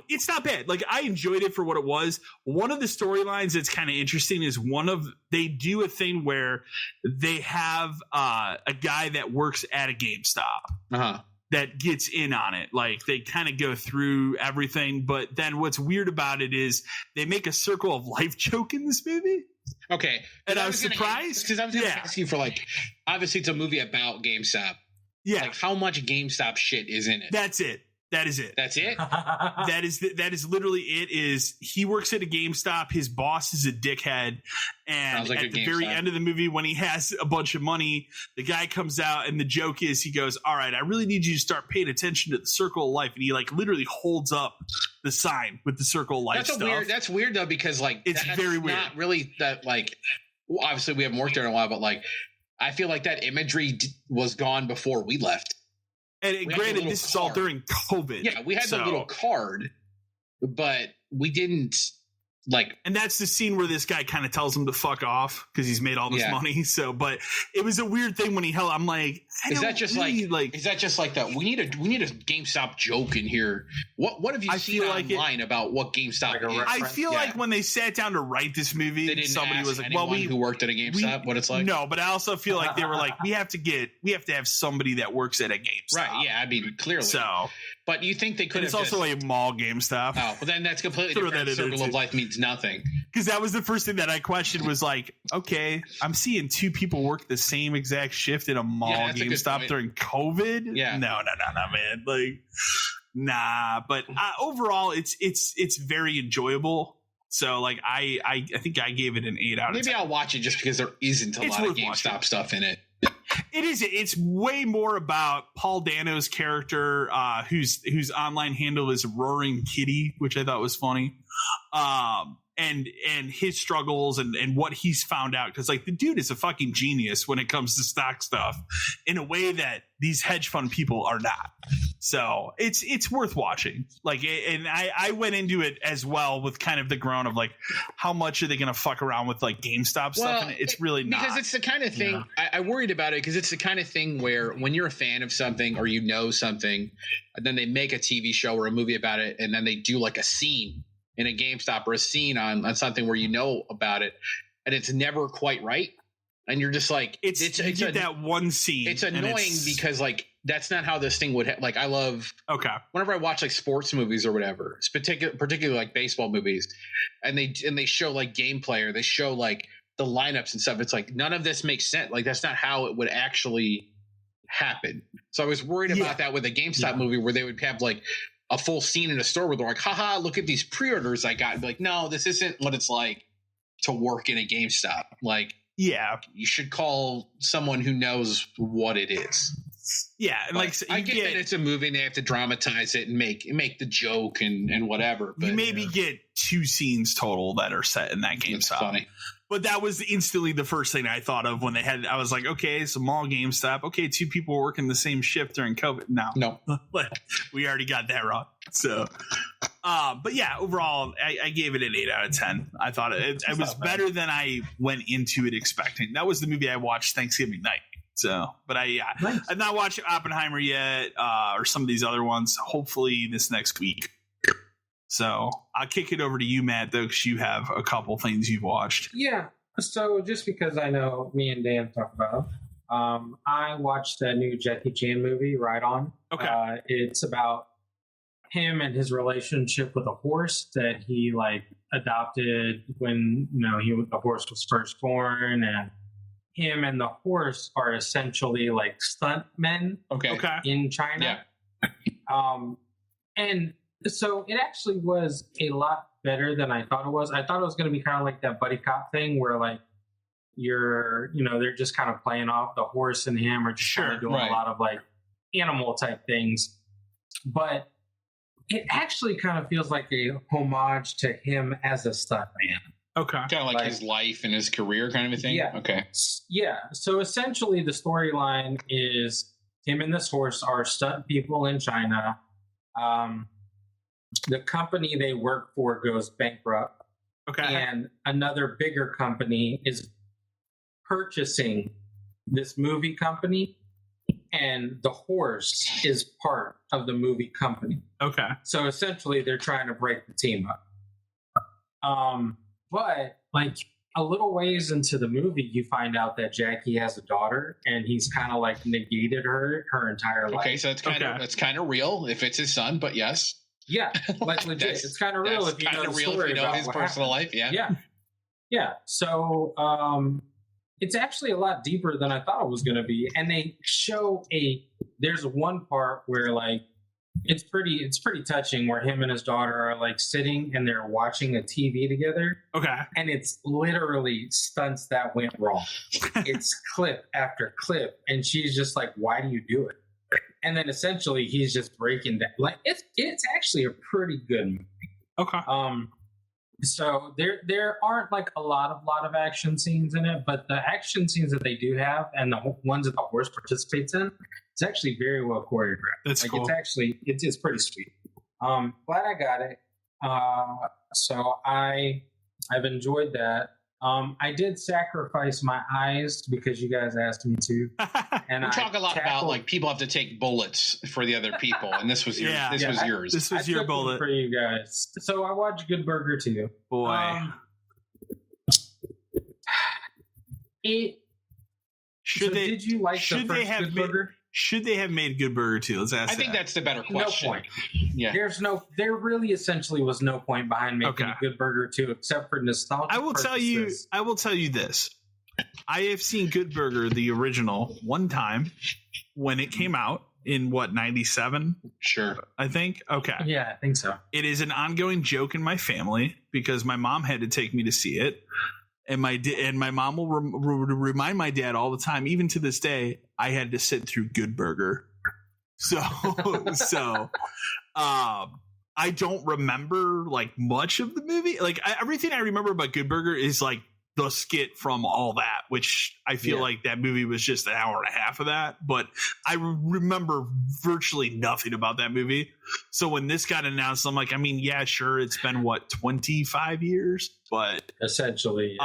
It's not bad. Like, I enjoyed it for what it was. One of the storylines that's kind of interesting is they do a thing where they have a guy that works at a GameStop that gets in on it. Like, they kind of go through everything. But then what's weird about it is they make a circle of life joke in this movie. Okay. And I was surprised. Because I was going to ask you for, like, obviously it's a movie about GameStop. Yeah. Like, how much GameStop shit is in it? That's it. That is it. That's it? that is literally it. Is he works at a GameStop. His boss is a dickhead. And at the very end of the movie, when he has a bunch of money, the guy comes out and the joke is he goes, all right, I really need you to start paying attention to the circle of life. And he like literally holds up the sign with the circle of life stuff. That's weird though, because like it's very weird. Not really that like, well, obviously we haven't worked there in a while, but like I feel like that imagery was gone before we left. And granted, this is all during COVID. Yeah, we had the little card, but we didn't like. And that's the scene where this guy kind of tells him to fuck off because he's made all this money. So, but it was a weird thing when he held. I'm like, is that just like that? We need a GameStop joke in here. What have you seen online about what GameStop is? I feel like when they sat down to write this movie, somebody was like, "Well, who worked at a GameStop? What it's like?" No, but I also feel like they were like, we have to have somebody that works at a GameStop, right? Yeah, I mean, clearly. So, but you think they could? It's also a mall GameStop. Oh, well, then that's completely different. Circle of life means nothing. Because that was the first thing that I questioned was like, okay, I'm seeing two people work the same exact shift in a mall GameStop during COVID. Yeah, no, man, like, nah. But overall, it's very enjoyable. So like, I think I gave it an 8 out of 10. Maybe I'll watch it just because there isn't a lot of GameStop stuff in it. It is. It's way more about Paul Dano's character, whose online handle is Roaring Kitty, which I thought was funny. And his struggles and what he's found out, because like the dude is a fucking genius when it comes to stock stuff in a way that these hedge fund people are not. So it's worth watching. Like, and I went into it as well with kind of the groan of like, how much are they going to fuck around with like GameStop stuff? And it's really not, because it's the kind of thing I worried about it, because it's the kind of thing where when you're a fan of something or you know something, and then they make a TV show or a movie about it, and then they do like a scene in a GameStop or a scene on something where you know about it, and it's never quite right, and you're just like, it's that one scene. It's annoying because like that's not how this thing would like. I love whenever I watch like sports movies or whatever, it's particularly like baseball movies, and they show like gameplay or they show like the lineups and stuff. It's like none of this makes sense. Like that's not how it would actually happen. So I was worried about that with a GameStop movie where they would have like a full scene in a store where they're like, haha, look at these pre-orders I got. And be like, no, this isn't what it's like to work in a GameStop. Like, yeah, you should call someone who knows what it is. Yeah. And like, I get that it's a movie and they have to dramatize it and make the joke and whatever. But you maybe get 2 scenes total that are set in that GameStop. That's funny. But that was instantly the first thing I thought of when I was like, okay, it's a mall GameStop. Okay, 2 people working the same shift during COVID. No. We already got that wrong. So, but yeah, overall, I gave it an 8 out of 10. I thought it was better than I went into it expecting. That was the movie I watched Thanksgiving night. So, but I've not watched Oppenheimer yet, or some of these other ones. Hopefully this next week. So I'll kick it over to you, Matt, though, because you have a couple things you've watched. Yeah. So just because I know me and Dan talk about, I watched that new Jackie Chan movie, Ride On. Okay. It's about him and his relationship with a horse that he adopted when the horse was first born, and him and the horse are essentially like stunt men. Okay. In China. Yeah. And so it actually was a lot better than I thought it was. I thought it was going to be kind of like that buddy cop thing where they're just kind of playing off the horse and him, or just kind of doing a lot of animal type things. But it actually kind of feels like a homage to him as a stunt man. Okay. Kind of like his life and his career kind of a thing? Yeah. Okay. Yeah. So essentially the storyline is him and this horse are stunt people in China. The company they work for goes bankrupt. Okay. And another bigger company is purchasing this movie company, and the horse is part of the movie company. Okay. So essentially they're trying to break the team up. But a little ways into the movie, you find out that Jackie has a daughter, and he's kind of negated her entire life. Okay, so that's kind of real if it's his son, but yes. Yeah, legit. It's kind of real if you know the story about his personal life. Yeah. So it's actually a lot deeper than I thought it was going to be, and they show there's one part where it's pretty touching, where him and his daughter are sitting and they're watching a TV together. Okay. And it's literally stunts that went wrong. It's clip after clip, and she's just like, "Why do you do it?" And then essentially he's just breaking down. It's actually a pretty good movie. Okay. So there aren't a lot of action scenes in it, but the action scenes that they do have, and the ones that the horse participates in, it's actually very well choreographed. That's cool. It's pretty sweet. Glad I got it. So I've enjoyed that. I did sacrifice my eyes because you guys asked me to. And we talk a lot about people have to take bullets for the other people, and this was yours. This was your bullet for you guys. So I watched Good Burger too. Boy, did you like the first Good Burger? Should they have made Good Burger 2? Let's ask I think that's the better question. No point. Yeah. There really essentially was no point behind making a Good Burger 2 except for nostalgia. I will tell you this. I have seen Good Burger, the original, one time when it came out in 97? Sure. I think. Okay. Yeah, I think so. It is an ongoing joke in my family because my mom had to take me to see it. And my mom will remind my dad all the time, even to this day, I had to sit through Good Burger. So I don't remember much of the movie. Everything I remember about Good Burger is the skit from All That, which I feel like that movie was just an hour and a half of that. But I remember virtually nothing about that movie. So when this got announced, I'm like, I mean, yeah, sure. It's been 25 years, but essentially,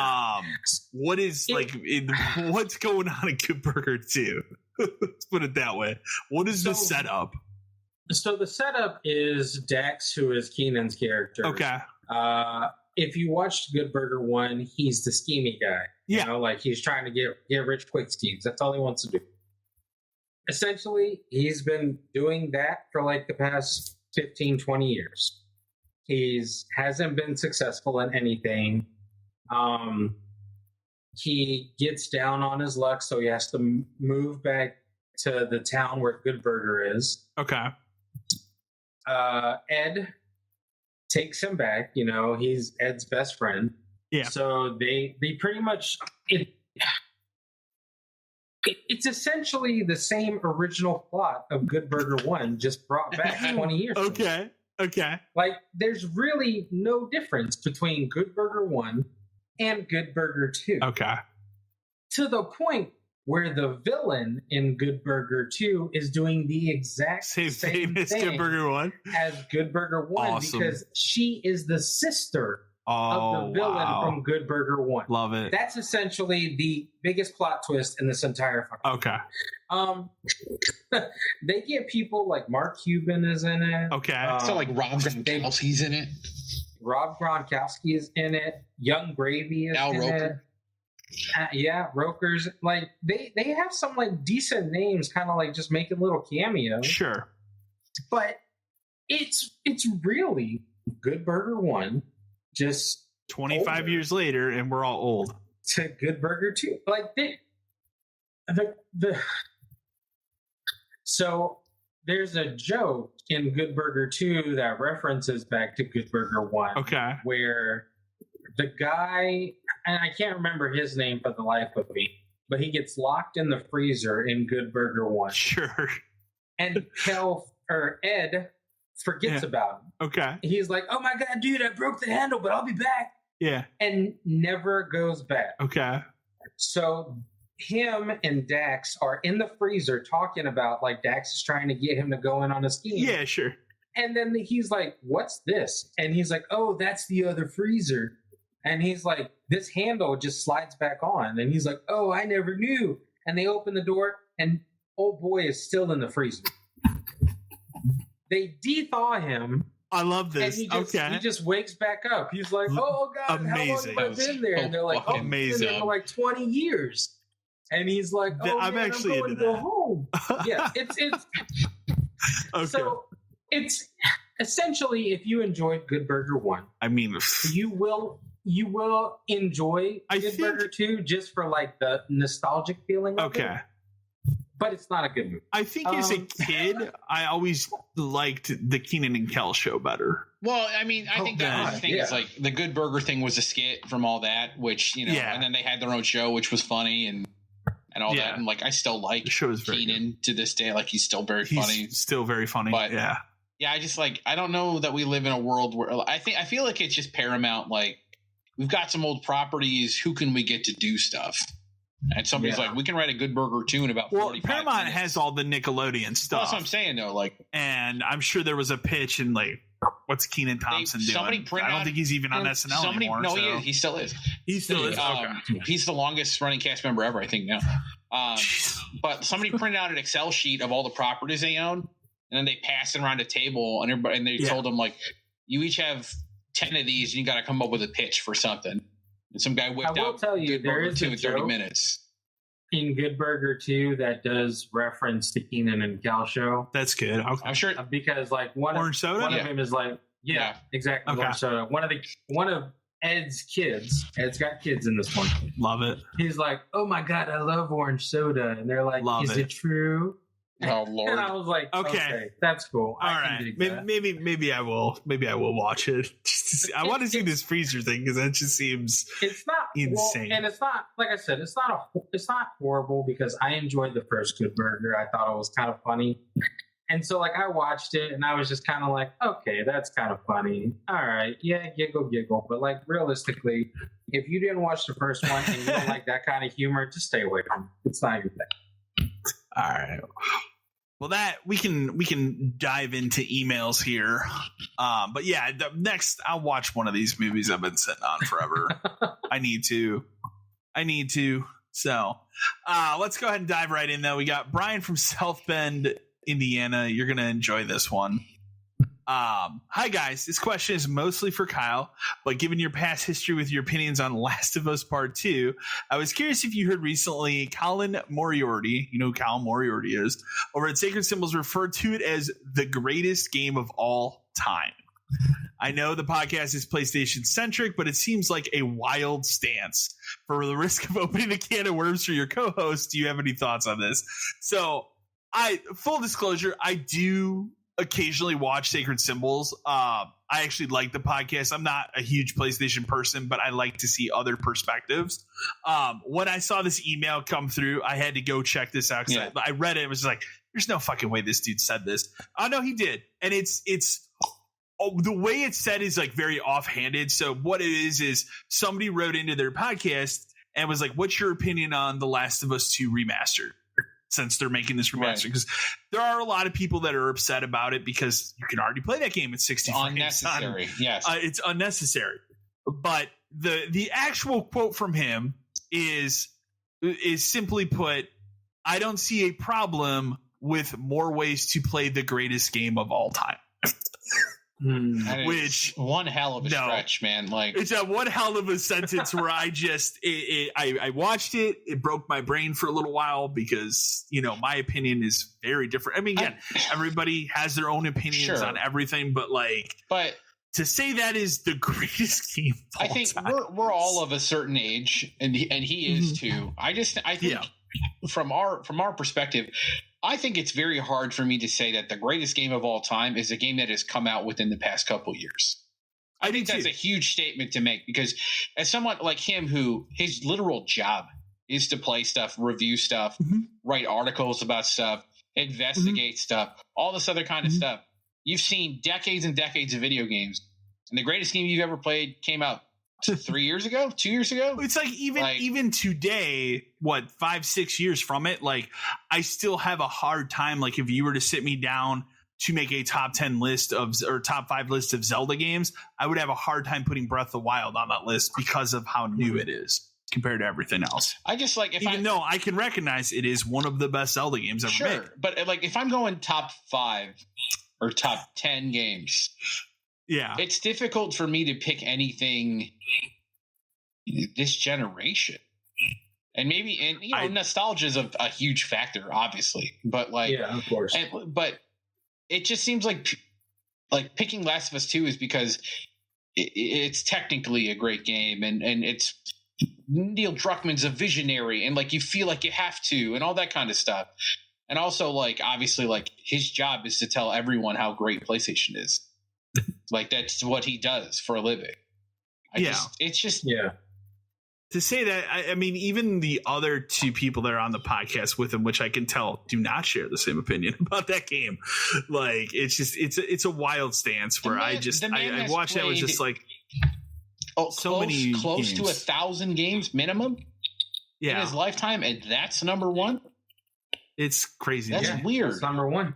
what is what's going on in Good Burger 2? Let's put it that way. What is the setup? So the setup is Dax, who is Keenan's character. Okay. If you watched Good Burger 1, he's the schemy guy. Yeah. He's trying to get rich quick schemes. That's all he wants to do. Essentially, he's been doing that for the past 15, 20 years. Hasn't been successful in anything. He gets down on his luck, so he has to move back to the town where Good Burger is. Okay. Ed takes him back. He's Ed's best friend. Yeah. So they pretty much it's essentially the same original plot of Good Burger 1, just brought back 20 years. Okay. There's really no difference between Good Burger 1 and Good Burger 2. Okay. To the point where the villain in Good Burger 2 is doing the exact same thing as Good Burger 1. As Good Burger 1 Awesome. Because she is the sister of the villain from Good Burger 1. Love it. That's essentially the biggest plot twist in this entire fucking they get people like Mark Cuban is in it. Okay. So like Rob Gronkowski's in it. Rob Gronkowski is in it. Young Gravy is Al in Roker. it. Roker's like they have some like decent names, kind of like just making little cameos. Sure. But it's really Good Burger 1, just 25 older. years later, and we're all old. To Good Burger 2. Like so there's a joke in Good Burger 2 that references back to Good Burger 1. Okay. Where the guy, and I can't remember his name for the life of me, but he gets locked in the freezer in Good Burger 1. Sure. And Ed forgets about him. Okay. He's like, oh my God, dude, I broke the handle, but I'll be back. Yeah. And never goes back. Okay. So him and Dax are in the freezer talking about like Dax is trying to get him to go in on a scheme. Yeah, sure. And then he's like, what's this? And he's like, oh, that's the other freezer. And he's like, this handle just slides back on. And he's like, oh, I never knew. And they open the door and old boy is still in the freezer. They de-thaw him. I love this. And he just wakes back up. He's like, oh, God, amazing. How long have I been there? And they're like, oh, amazing. I've been there for like 20 years. And he's like, oh, I'm man, actually I'm going into to go that. home. Yeah, it's Okay. So it's essentially, if you enjoyed Good Burger 1, I mean, you will enjoy Good Burger 2 just for like the nostalgic feeling of it. But it's not a good movie. I think as a kid, I always liked the Keenan and Kel show better. Well, I mean, I think that was the thing is like the Good Burger thing was a skit from all that, which, you know, and then they had their own show, which was funny and all that. And like, I still like Keenan to this day. Like, he's still very funny. He's still very funny. But yeah, I just like, I don't know that we live in a world where I feel like it's just Paramount. Like, we've got some old properties. Who can we get to do stuff? And somebody's like, we can write a Good Burger 2 in about 45 Paramount minutes. has all the Nickelodeon stuff. That's what I'm saying, though. Like, and I'm sure there was a pitch and like, what's Keenan Thompson doing? I don't think he's even on SNL anymore. No, he still is. He still is. He's the longest running cast member ever, I think, now. But somebody printed out an Excel sheet of all the properties they own, and then they passed it around a table, and they told them, like, you each have 10 of these, and you got to come up with a pitch for something. And some guy whipped out Good Burger 2 in 30 minutes. In Good Burger 2 that does reference the Keenan and Kel show. That's good. Okay. I'm sure. Because like one of them is like, exactly. Okay. Orange soda. One of Ed's kids. Ed's got kids in this one. Love it. He's like, oh my God, I love orange soda. And they're like, is it true? Oh Lord! And I was like, okay, that's cool. All right, maybe I will. Maybe I will watch it. I want to see this freezer thing because that just seems insane. And it's not, like I said, it's not horrible because I enjoyed the first Good Burger. I thought it was kind of funny, and so like I watched it and I was just kind of like, okay, that's kind of funny. All right, yeah, giggle. But like realistically, if you didn't watch the first one and you don't like that kind of humor, just stay away from it. It's not your thing. All right. Well, that we can dive into emails here, but yeah, next I'll watch one of these movies I've been sitting on forever. I need to. So let's go ahead and dive right in. Though we got Brian from South Bend, Indiana. You're gonna enjoy this one. Hi guys, this question is mostly for Kyle, but given your past history with your opinions on Last of Us Part 2, I was curious if you heard recently Colin Moriarty, you know who Colin Moriarty is, over at Sacred Symbols referred to it as the greatest game of all time. I know the podcast is PlayStation centric, but it seems like a wild stance. For the risk of opening a can of worms for your co-host, do you have any thoughts on this? So, full disclosure, I do occasionally watch Sacred Symbols. I actually like the podcast. I'm not a huge PlayStation person, but I like to see other perspectives. When I saw this email come through, I had to go check this out. I read it and was like, there's no fucking way this dude said this. Oh no, he did. And it's the way it's said is like very offhanded. So what it is somebody wrote into their podcast and was like, what's your opinion on The Last of Us 2 remastered? Since they're making this remaster, because there are a lot of people that are upset about it because you can already play that game at 60 frames. Unnecessary. Yes. It's unnecessary. But the actual quote from him is simply put, I don't see a problem with more ways to play the greatest game of all time. Which one hell of a stretch, man. Like, it's a one hell of a sentence where I watched it. It broke my brain for a little while because, my opinion is very different. I mean, again, everybody has their own opinions on everything, but to say that is the greatest game of all I think time. we're all of a certain age, and he is too. I think from our perspective, I think it's very hard for me to say that the greatest game of all time is a game that has come out within the past couple years. I think that's a huge statement to make, because as someone like him, who his literal job is to play stuff, review stuff, write articles about stuff, investigate stuff, all this other kind of stuff. You've seen decades and decades of video games, and the greatest game you've ever played came out 3 years ago, 2 years ago. It's like even today, 5-6 years from it, like I still have a hard time. Like if you were to sit me down to make a top 10 list or top 5 list of Zelda games, I would have a hard time putting Breath of the Wild on that list because of how new it is compared to everything else. I just like even though I can recognize it is one of the best Zelda games ever made. But like if I'm going top 5 or top 10 games, it's difficult for me to pick anything this generation. And nostalgia is a huge factor, obviously. But of course. But it just seems like picking Last of Us 2 is because it's technically a great game, and it's Neil Druckmann's a visionary, and you feel like you have to, and all that kind of stuff. And also obviously his job is to tell everyone how great PlayStation is. That's what he does for a living. To say that, I mean, even the other two people that are on the podcast with him, which I can tell do not share the same opinion about that game. It's a wild stance where I watched that, was just close to 1,000 games minimum in his lifetime, and that's number one. It's crazy. That's weird. That's number one.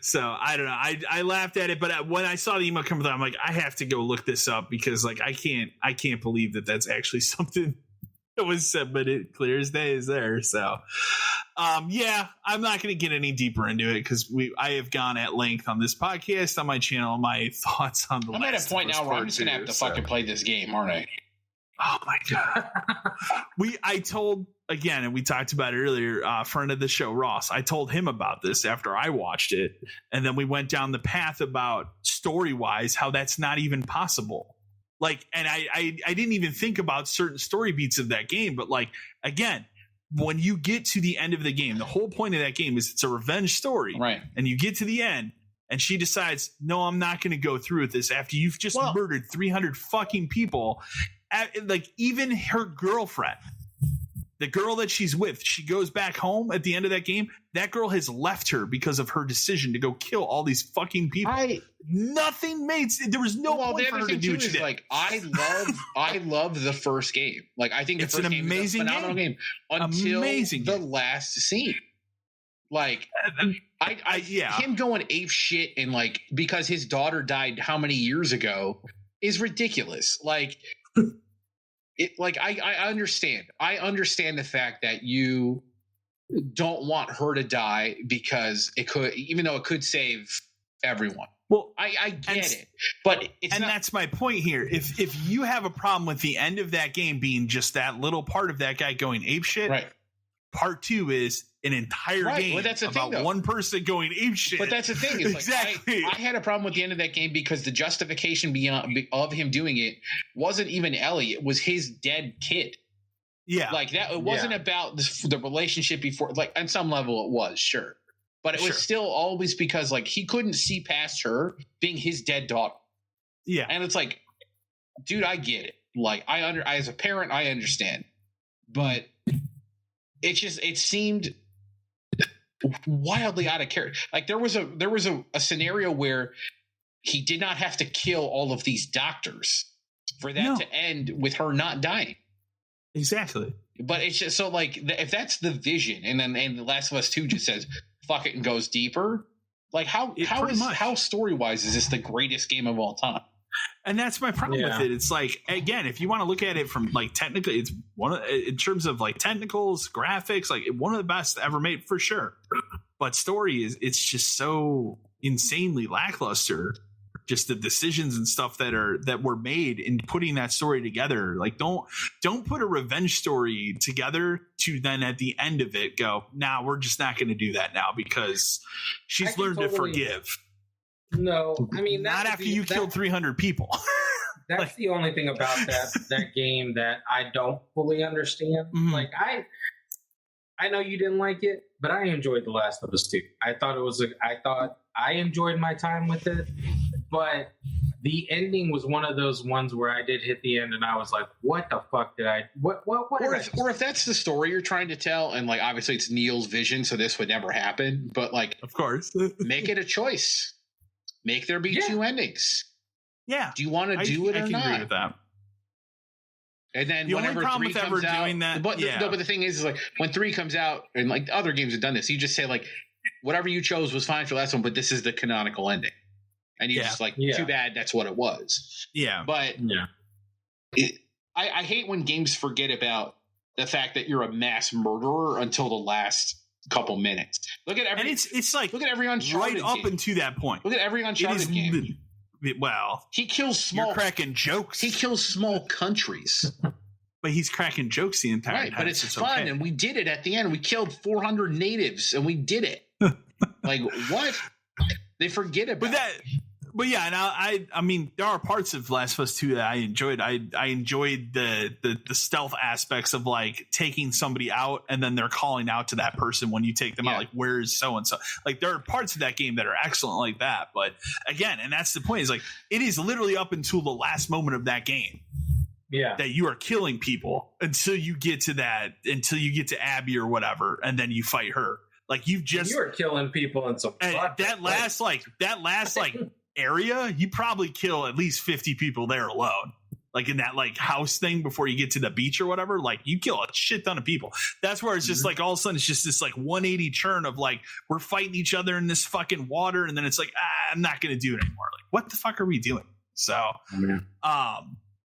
So I don't know. I laughed at it, but when I saw the email come through, I'm like, I have to go look this up, because I can't believe that that's actually something that was said, but it clear as day is there. So I'm not going to get any deeper into it, because I have gone at length on this podcast, on my channel, my thoughts on the. I'm at a point now where I'm just going to have to fucking play this game, aren't I? Oh my god! I told, again, and we talked about it earlier. Friend of the show, Ross. I told him about this after I watched it, and then we went down the path about story wise how that's not even possible. And I didn't even think about certain story beats of that game, but again, when you get to the end of the game, the whole point of that game is it's a revenge story, right? And you get to the end, and she decides, no, I'm not going to go through with this after you've just murdered 300 fucking people. Even her girlfriend, the girl that she's with, she goes back home at the end of that game. That girl has left her because of her decision to go kill all these fucking people. Nothing made. There was no point for her to do what she did. I love the first game. I think it's an amazing, phenomenal game until the last scene. Him going ape shit and because his daughter died how many years ago is ridiculous. I understand. I understand the fact that you don't want her to die because it could, even though it could save everyone. Well, I get it, but that's my point here. If you have a problem with the end of that game being just that little part of that guy going apeshit, right? Part 2 is an entire game about one person going apeshit. But that's the thing. It's exactly. I had a problem with the end of that game because the justification of him doing it wasn't even Ellie. It was his dead kid. Yeah. That. It wasn't about the relationship before. On some level it was, sure. But it was still always because he couldn't see past her being his dead daughter. Yeah. And it's dude, I get it. As a parent, I understand. But it seemed wildly out of character. Like there was a scenario where he did not have to kill all of these doctors for that to end with her not dying. Exactly. But it's just so like if that's the vision, and The Last of Us 2 just says fuck it and goes deeper. Like how story wise is this the greatest game of all time? And that's my problem with it. It's like, again, if you want to look at it from like technically, it's in terms of like technicals, graphics, like one of the best ever made for sure. But story it's just so insanely lackluster. Just the decisions and stuff that were made in putting that story together. Like don't put a revenge story together to then at the end of it go, nah, we're just not going to do that now because she's learned to forgive. No, I mean not after you killed 300 people. That's like, the only thing about that game that I don't fully understand. Mm-hmm. Like I know you didn't like it, but I enjoyed The Last of Us 2. I thought I enjoyed my time with it, but the ending was one of those ones where I did hit the end and I was like, what the fuck did I what or if that's the story you're trying to tell, and like obviously it's Neil's vision, so this would never happen, but like of course make it a choice. Make there be two endings. Yeah. Do you want to do it or not? I can agree with that. And then the whenever 3 comes out, doing that, but the thing is like when 3 comes out, and like other games have done this, you just say like whatever you chose was fine for the last one, but this is the canonical ending. And you just like, too bad that's what it was. Yeah. But I hate when games forget about the fact that you're a mass murderer until the last couple minutes. Look at every, and it's like look at every Uncharted right up game. into that point. Look at every Uncharted game. Well, he kills small. You're cracking jokes. He kills small countries. But he's cracking jokes the entire time. But it's fun, and we did it at the end. We killed 400 natives, and we did it. Like what? They forget about that. But yeah, and I mean, there are parts of Last of Us 2 that I enjoyed. I enjoyed the stealth aspects of like taking somebody out and then they're calling out to that person when you take them out, like, where is so and so? Like there are parts of that game that are excellent like that. But again, and that's the point, is like it is literally up until the last moment of that game. Yeah. That you are killing people until you get to Abby or whatever, and then you fight her. Like you were killing people in some that last area, you probably kill at least 50 people there alone, like in that like house thing before you get to the beach or whatever. Like you kill a shit ton of people. That's where it's just like all of a sudden it's just this like 180 churn of like we're fighting each other in this fucking water, and then it's like I'm not gonna do it anymore. Like what the fuck are we doing? So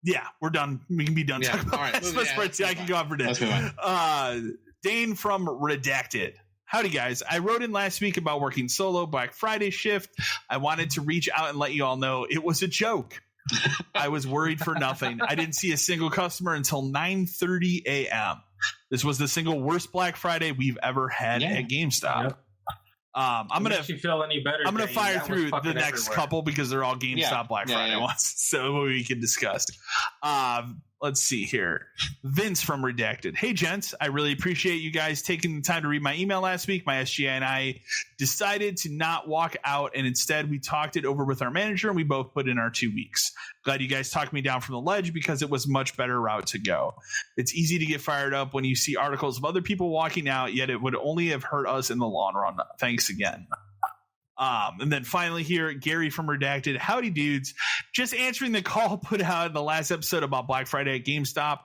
yeah, we're done. We can be done talking about Last of Us Part 2. I can go on for days. Dane from Redacted. Howdy, guys. I wrote in last week about working solo Black Friday shift. I wanted to reach out and let you all know it was a joke. I was worried for nothing. I didn't see a single customer until 9:30 a.m. This was the single worst Black Friday we've ever had at GameStop. Yep. I'm gonna feel any better. I'm gonna fire through the next couple because they're all GameStop Black Friday ones, so we can discuss. Let's see here. Vince from Redacted. Hey, gents. I really appreciate you guys taking the time to read my email last week. My SGA and I decided to not walk out, and instead we talked it over with our manager, and we both put in our 2 weeks. Glad you guys talked me down from the ledge because it was a much better route to go. It's easy to get fired up when you see articles of other people walking out, yet it would only have hurt us in the long run. Thanks again. And then finally here, Gary from Redacted. Howdy, dudes. Just answering the call put out in the last episode about Black Friday at GameStop.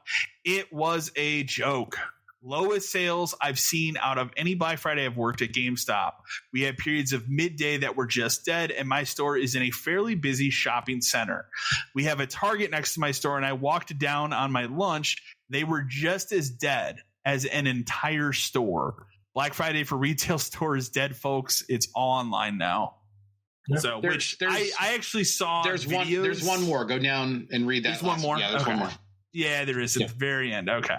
It was a joke. Lowest sales I've seen out of any Black Friday I've worked at GameStop. We had periods of midday that were just dead, and my store is in a fairly busy shopping center. We have a Target next to my store, and I walked down on my lunch. They were just as dead as an entire store. Black Friday for retail store is dead, folks. It's all online now. Yep. So, I actually saw videos. There's one more. Go down and read that. There's one more. Yeah, there's one more. Yeah, there is at the very end. Okay.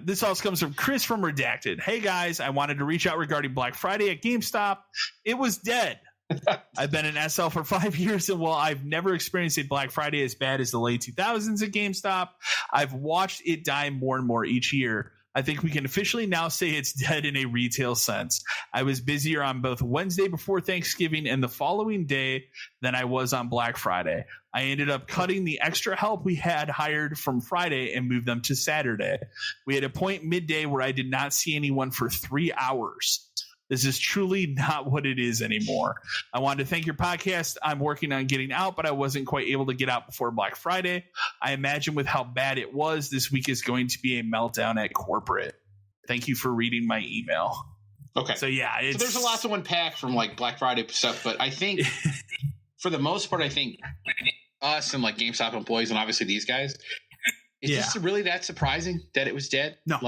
This also comes from Chris from Redacted. Hey, guys. I wanted to reach out regarding Black Friday at GameStop. It was dead. I've been in SL for 5 years, and while I've never experienced a Black Friday as bad as the late 2000s at GameStop, I've watched it die more and more each year. I think we can officially now say it's dead in a retail sense. I was busier on both Wednesday before Thanksgiving and the following day than I was on Black Friday. I ended up cutting the extra help we had hired from Friday and moved them to Saturday. We had a point midday where I did not see anyone for 3 hours. This is truly not what it is anymore. I wanted to thank your podcast. I'm working on getting out, but I wasn't quite able to get out before Black Friday. I imagine with how bad it was, this week is going to be a meltdown at corporate. Thank you for reading my email. Okay. So yeah, so there's a lot to unpack from like Black Friday stuff, but I think for the most part, I think us and like GameStop employees and obviously these guys, is this really that surprising that it was dead? No.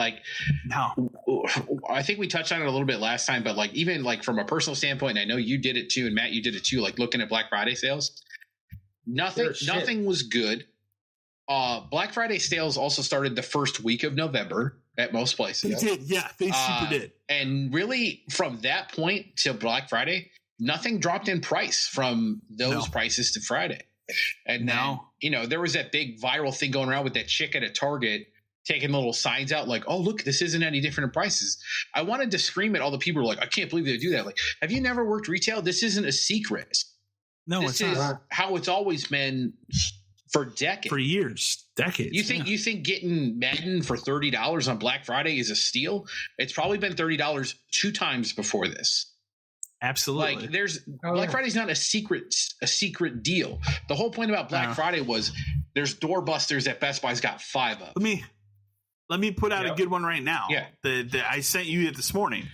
I think we touched on it a little bit last time, but like even like from a personal standpoint, I know you did it too, and Matt, you did it too. Like looking at Black Friday sales, nothing was good. Black Friday sales also started the first week of November at most places. They did, yeah, they super did. And really, from that point to Black Friday, nothing dropped in price from those prices to Friday. And now, there was that big viral thing going around with that chick at a Target taking little signs out like, oh, look, this isn't any different in prices. I wanted to scream at all the people who are like, I can't believe they do that. Like, have you never worked retail? This isn't a secret. No, this is how it's always been for decades. For years, decades. You think getting Madden for $30 on Black Friday is a steal? It's probably been $30 two times before this. Absolutely. Like Black Friday's not a secret deal. The whole point about Black Friday was there's doorbusters that Best Buy's got 5 of. Let me put out a good one right now. Yeah. I sent you it this morning.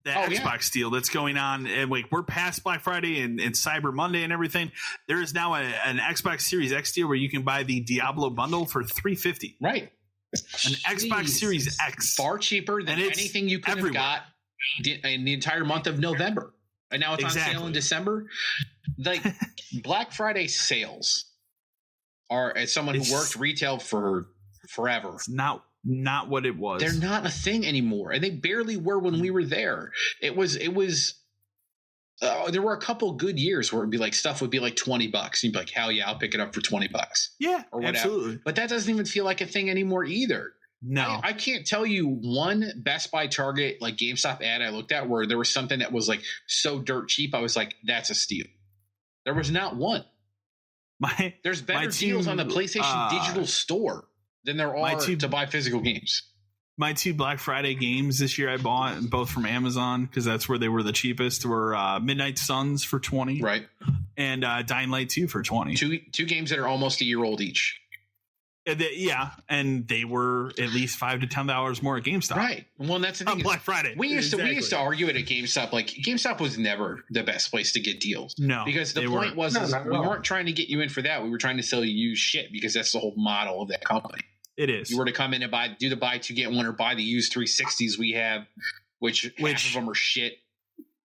The Xbox deal that's going on, and like we're past Black Friday and Cyber Monday and everything. There is now an Xbox Series X deal where you can buy the Diablo bundle for $350. Right. An Xbox Series X, far cheaper than anything you could have got in the entire month of November. And now it's on sale in December. Like Black Friday sales are, as someone who worked retail for forever, it's not what it was. They're not a thing anymore, and they barely were when we were there. It was. There were a couple good years where it'd be like stuff would be like $20. You'd be like, hell yeah, I'll pick it up for $20. Yeah, or whatever. Absolutely. But that doesn't even feel like a thing anymore either. No, I can't tell you one Best Buy, Target, like GameStop ad I looked at where there was something that was like so dirt cheap. I was like, that's a steal. There was not one. There's better deals on the PlayStation Digital Store than there are to buy physical games. My 2 Black Friday games this year I bought, both from Amazon because that's where they were the cheapest, were Midnight Suns for $20, right, and Dying Light 2 for $20. Two games that are almost a year old each. And they were at least $5 to $10 more at GameStop. Right. Well, that's the thing. On Black Friday. We used to argue it at GameStop. Like GameStop was never the best place to get deals. No, because the point was we weren't trying to get you in for that. We were trying to sell you used shit because that's the whole model of that company. It is. You were to come in and do the buy 2 get 1 or buy the used 360s we have, which half of them are shit.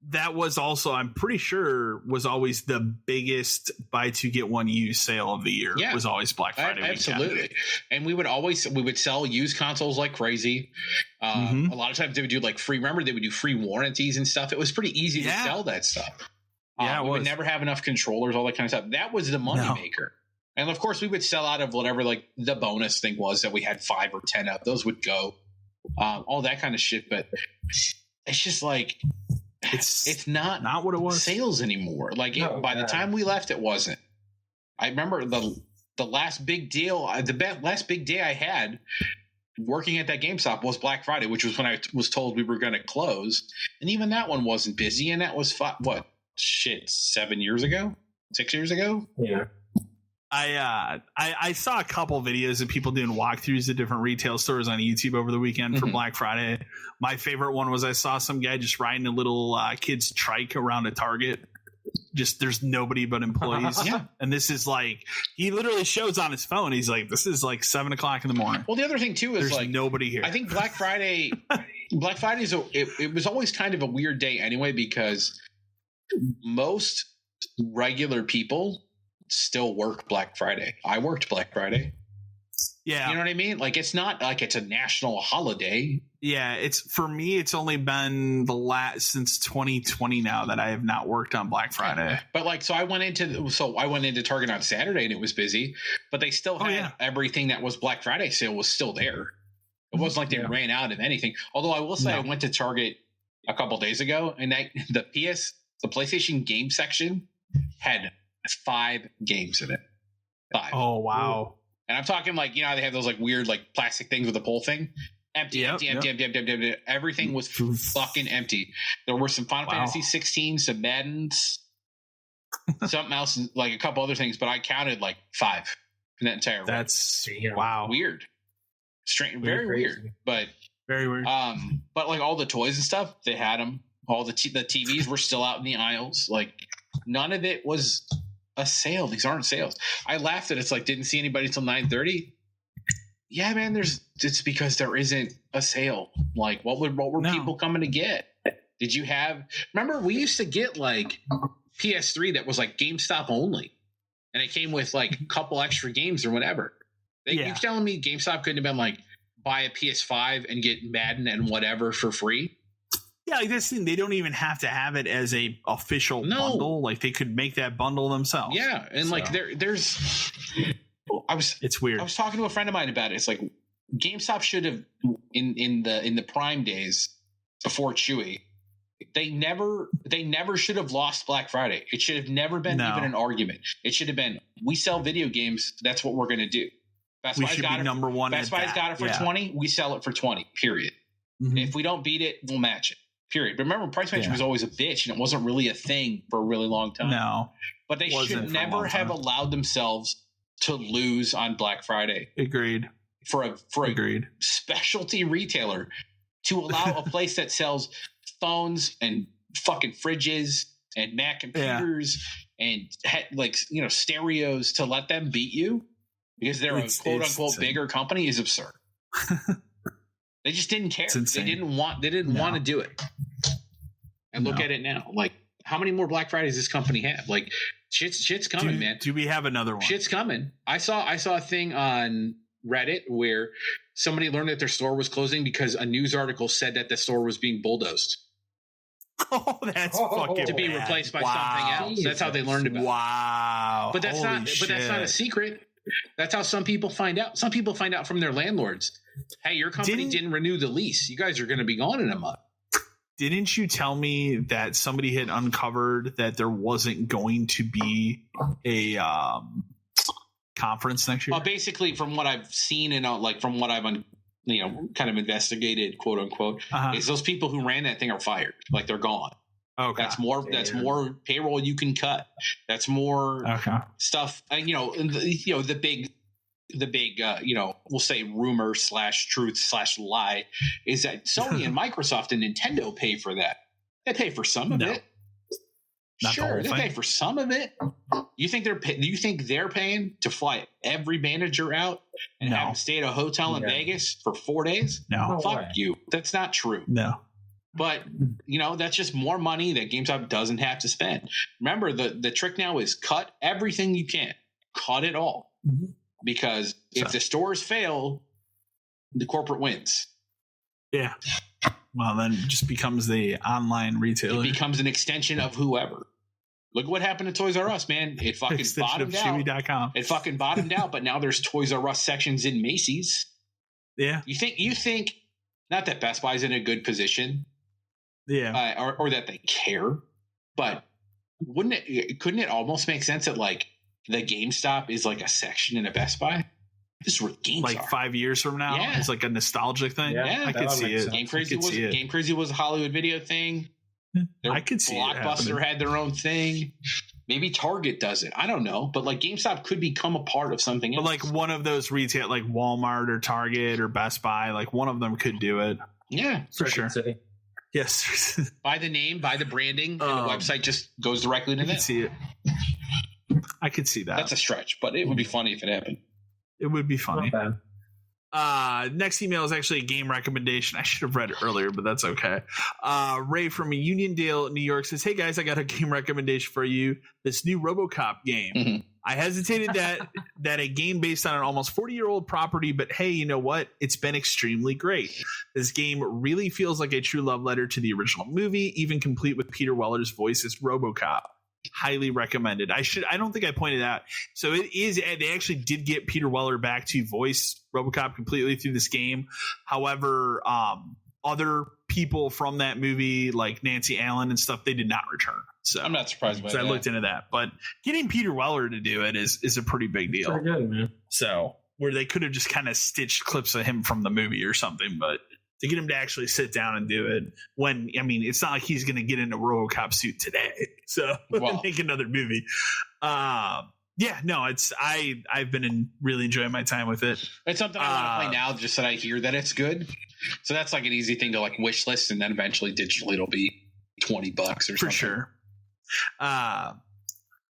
That was also, I'm pretty sure, was always the biggest buy 2 get 1 used sale of the year. Yeah, was always Black Friday. Absolutely. Weekend. And we would sell used consoles like crazy. A lot of times they would do like free. Remember, they would do free warranties and stuff. It was pretty easy to sell that stuff. We would never have enough controllers, all that kind of stuff. That was the money maker. And of course, we would sell out of whatever like the bonus thing was that we had 5 or 10 of. Those would go, all that kind of shit. But it's just like. It's not what it was. Sales anymore. Like by the time we left, it wasn't. I remember the last big deal, last big day I had working at that GameStop was Black Friday, which was when I was told we were going to close, and even that one wasn't busy. And that was 7 years ago, 6 years ago. Yeah. I saw a couple videos of people doing walkthroughs at different retail stores on YouTube over the weekend for Black Friday. My favorite one was I saw some guy just riding a little kid's trike around a Target. Just there's nobody but employees. And this is like, he literally shows on his phone. He's like, this is like 7:00 in the morning. Well, the other thing too is there's like nobody here. I think Black Friday it was always kind of a weird day anyway, because most regular people still work Black Friday. I worked Black Friday. Yeah. You know what I mean? Like, it's not like it's a national holiday. Yeah. For me, it's only been since 2020 now that I have not worked on Black Friday. But like, I went into Target on Saturday and it was busy, but they still had everything that was Black Friday sale was still there. It wasn't like they ran out of anything. Although I will say I went to Target a couple days ago and the PlayStation game section had 5 games in it. 5. Oh, wow. And I'm talking like, they have those like weird like plastic things with a pull thing. Empty. Everything was fucking empty. There were some Final Fantasy 16, some Maddens, something else, like a couple other things, but I counted like 5 in that entire. That's wow, weird, strange, very weird, but very weird. But like all the toys and stuff, they had them. All the TVs were still out in the aisles. Like none of it was a sale. These aren't sales. I laughed at it. It's like didn't see anybody till 9:30. Yeah, man. It's because there isn't a sale. Like what were people coming to get? Did you have? Remember we used to get like PS3 that was like GameStop only, and it came with like a couple extra games or whatever. You're telling me GameStop couldn't have been like buy a PS5 and get Madden and whatever for free? Yeah, like this thing, they don't even have to have it as a official bundle. Like they could make that bundle themselves. Yeah, and like there's. It's weird. I was talking to a friend of mine about it. It's like GameStop should have in the Prime days before Chewy. They never should have lost Black Friday. It should have never been even an argument. It should have been we sell video games. That's what we're going to do. Best Buy's got it. Number one. Best Buy's got it for 20. We sell it for 20. Period. Mm-hmm. If we don't beat it, we'll match it. Period. But remember, price matching was always a bitch, and it wasn't really a thing for a really long time. No, but they should never have allowed themselves to lose on Black Friday. Agreed. For a specialty retailer to allow a place that sells phones and fucking fridges and Mac computers and stereos to let them beat you because they're a quote unquote bigger company is absurd. They just didn't care. They didn't want to do it. And look at it now. Like how many more Black Fridays does this company have? Like shit's coming, man. Do we have another one? Shit's coming. I saw a thing on Reddit where somebody learned that their store was closing because a news article said that the store was being bulldozed. Oh, that's fucking to be bad. Replaced by something else. That's how they learned about it. Wow. But that's not a secret. That's how some people find out. Some people find out from their landlords. Hey, your company didn't renew the lease. You guys are going to be gone in a month. Didn't you tell me that somebody had uncovered that there wasn't going to be a conference next year? Basically, from what I've seen and from what I've kind of investigated, quote unquote, is those people who ran that thing are fired. Like they're gone. Okay. That's more payroll you can cut. That's more stuff. The big we'll say rumor / truth / lie is that Sony and Microsoft and Nintendo pay for that. They pay for some of it. Sure, they pay for some of it. You think they're paying to fly every manager out and have them stay at a hotel in Vegas for 4 days? No, fuck you. That's not true. No. But that's just more money that GameStop doesn't have to spend. Remember, the trick now is cut everything you can. Cut it all. Mm-hmm. Because if the stores fail, the corporate wins. Yeah. Well, then it just becomes the online retailer. It becomes an extension of whoever. Look at what happened to Toys R Us, man. It fucking bottomed out. Chewy.com. It fucking bottomed out, but now there's Toys R Us sections in Macy's. Yeah. You think not that Best Buy's in a good position. Yeah. Or that they care, but couldn't it almost make sense that like the GameStop is like a section in a Best Buy? This is where games like are. 5 years from now. Yeah. It's like a nostalgic thing. Yeah, I could see it. Game Crazy was a Hollywood video thing. I could see Blockbuster had their own thing. Maybe Target does it. I don't know. But like GameStop could become a part of something else. But like one of those retail, like Walmart or Target or Best Buy, like one of them could do it. Yeah, for sure. City. Yes. By the name, by the branding, and the website just goes directly to them. I could see that. That's a stretch, but it would be funny if it happened. It would be funny. Next email is actually a game recommendation. I should have read it earlier, but that's okay. Ray from Uniondale, New York says, "Hey guys, I got a game recommendation for you. This new RoboCop game. Mm-hmm. I hesitated that a game based on an almost 40-year-old property, but hey, you know what? It's been extremely great. This game really feels like a true love letter to the original movie, even complete with Peter Weller's voice as RoboCop. Highly recommended." I don't think I pointed out. So it is, they actually did get Peter Weller back to voice RoboCop completely through this game. However, other people from that movie like Nancy Allen and stuff, they did not return. So I'm not surprised by that. I looked into that, but getting Peter Weller to do it is a pretty big deal. Pretty good, man. So where they could have just kind of stitched clips of him from the movie or something, but to get him to actually sit down and do it when, I mean, it's not like he's going to get into a RoboCop suit today. So make another movie. Yeah, no, I've been really enjoying my time with it. It's something I want to play now, just that I hear that it's good. So that's like an easy thing to like wish list, and then eventually digitally it'll be $20 or something. For sure.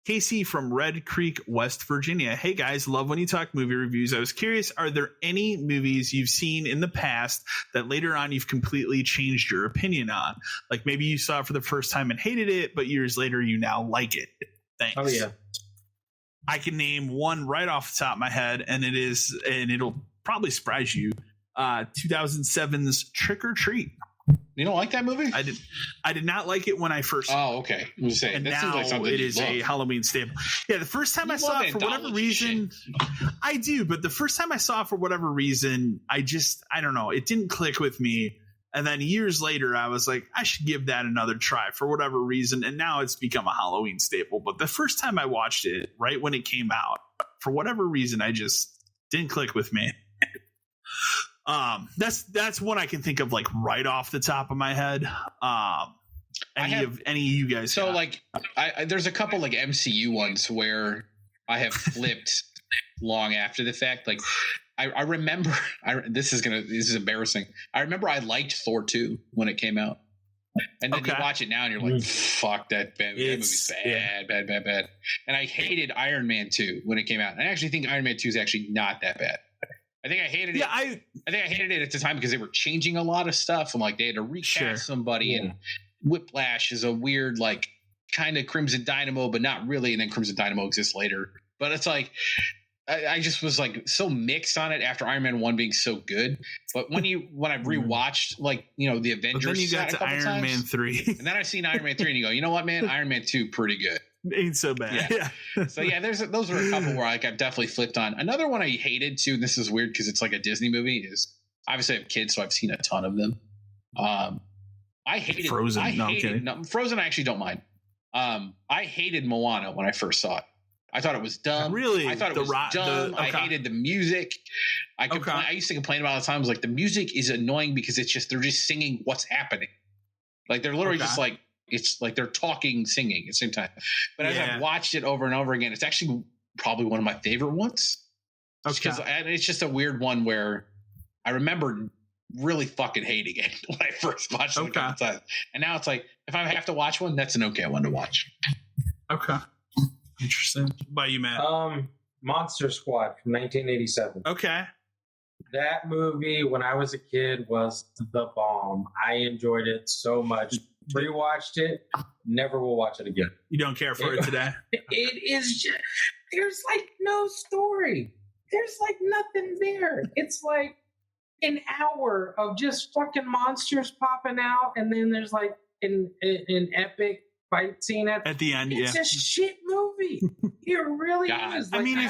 Casey from Red Creek, West Virginia. Hey guys, love when you talk movie reviews. I was curious, are there any movies you've seen in the past that later on you've completely changed your opinion on? Like maybe you saw it for the first time and hated it, but years later you now like it. Thanks. Oh yeah. I can name one right off the top of my head, and it'll probably surprise you. 2007's Trick or Treat. You don't like that movie? I did not like it when I first saw it. Oh, okay. I was saying, and that now seems like something it is love. a Halloween staple. Yeah, the first time I saw it for whatever reason, I do. But the first time I saw it for whatever reason, I don't know. It didn't click with me. And then years later, I was like, I should give that another try for whatever reason. And now it's become a Halloween staple. But the first time I watched it, right when it came out, for whatever reason, I just didn't click with me. That's one I can think of like right off the top of my head. Any of you guys? So like, there's a couple like MCU ones where I have flipped long after the fact. Like I remember, this is embarrassing. I remember I liked Thor 2 when it came out. And then you watch it now and you're like, fuck that bad. That movie's bad. And I hated Iron Man 2 when it came out. And I actually think Iron Man 2 is actually not that bad. I think I hated it. Yeah, I think I hated it at the time because they were changing a lot of stuff and like they had to recast somebody, and Whiplash is a weird like kind of Crimson Dynamo, but not really. And then Crimson Dynamo exists later. But it's like I just was like so mixed on it after Iron Man 1 being so good. But when I rewatched like, you know, the Avengers, but then you got to Iron Man 3. And then I've seen Iron Man 3 and you go, you know what, man, Iron Man 2 pretty good. Ain't so bad. Yeah. So yeah, those are a couple where like I've definitely flipped on. Another one I hated too, and this is weird because it's like a Disney movie, is obviously I have kids, so I've seen a ton of them. I hated Frozen. Frozen I actually don't mind. I hated Moana when I first saw it. I thought it was dumb. Really? I thought it was dumb. I hated the music. I used to complain about it all the time. I was like, the music is annoying because they're just singing what's happening. Like they're literally just like, it's like they're talking, singing at the same time. But as I've watched it over and over again, it's actually probably one of my favorite ones. And it's just a weird one where I remember really fucking hating it when I first watched it a couple times. And now it's like, if I have to watch one, that's an okay one to watch. Okay. Interesting. What about you, Matt? Monster Squad from 1987. Okay. That movie, when I was a kid, was the bomb. I enjoyed it so much. Rewatched it. Never will watch it again. You don't care for it today? It is just, there's like no story. There's like nothing there. It's like an hour of just fucking monsters popping out, and then there's like an epic fight scene at the end. It's a shit movie. It really is. Like, I mean,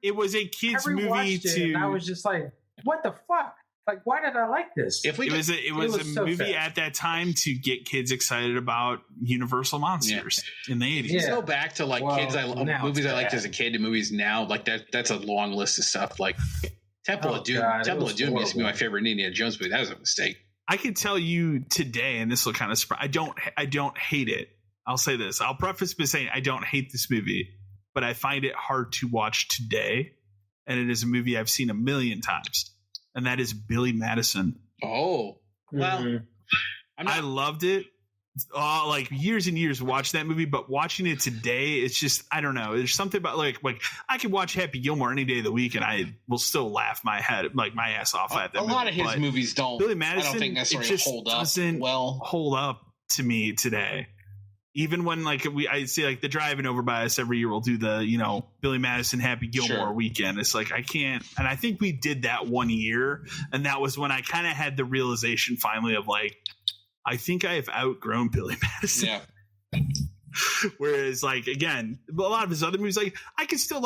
it was a kids movie too. And I was just like, what the fuck? Like, why did I like this? It was a movie at that time to get kids excited about Universal monsters in the 80s. Yeah. Go back to like movies I liked as a kid to movies now. Like that's a long list of stuff. Like Temple of Doom. Temple of Doom used to be my favorite Indiana Jones movie. That was a mistake. I can tell you today, and this will kind of surprise. I don't hate it. I'll say this. I'll preface by saying I don't hate this movie, but I find it hard to watch today, and it is a movie I've seen a million times. And that is Billy Madison. Oh, well, I loved it. Like years and years watched that movie, but watching it today, it's just, I don't know. There's something about like I could watch Happy Gilmore any day of the week and I will still laugh my ass off at that movie. A lot of his movies don't. Billy Madison, I don't think necessarily hold up to me today. Even when I see like the driving over by us every year, we'll do the, Billy Madison Happy Gilmore weekend. It's like, I can't. And I think we did that one year. And that was when I kind of had the realization finally of like, I think I have outgrown Billy Madison. Yeah. Whereas like, again, a lot of his other movies, like I can still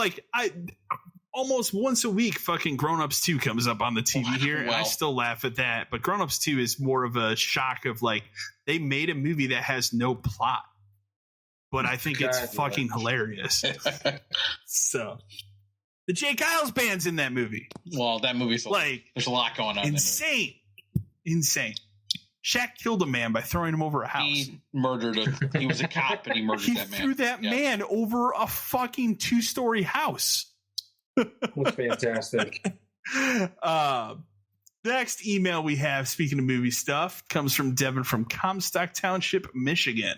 almost once a week, fucking Grown Ups 2 comes up on the TV here, and I still laugh at that. But Grown Ups 2 is more of a shock of like, they made a movie that has no plot. But I think it's fucking hilarious. So, The Jay Giles band's in that movie. Well, that movie's like there's a lot going on. Insane. Shaq killed a man by throwing him over a house. He murdered him. He was a cop and he murdered that man. He threw that man over a fucking 2-story house. That's fantastic. Next email we have, speaking of movie stuff, comes from Devin from Comstock Township, Michigan.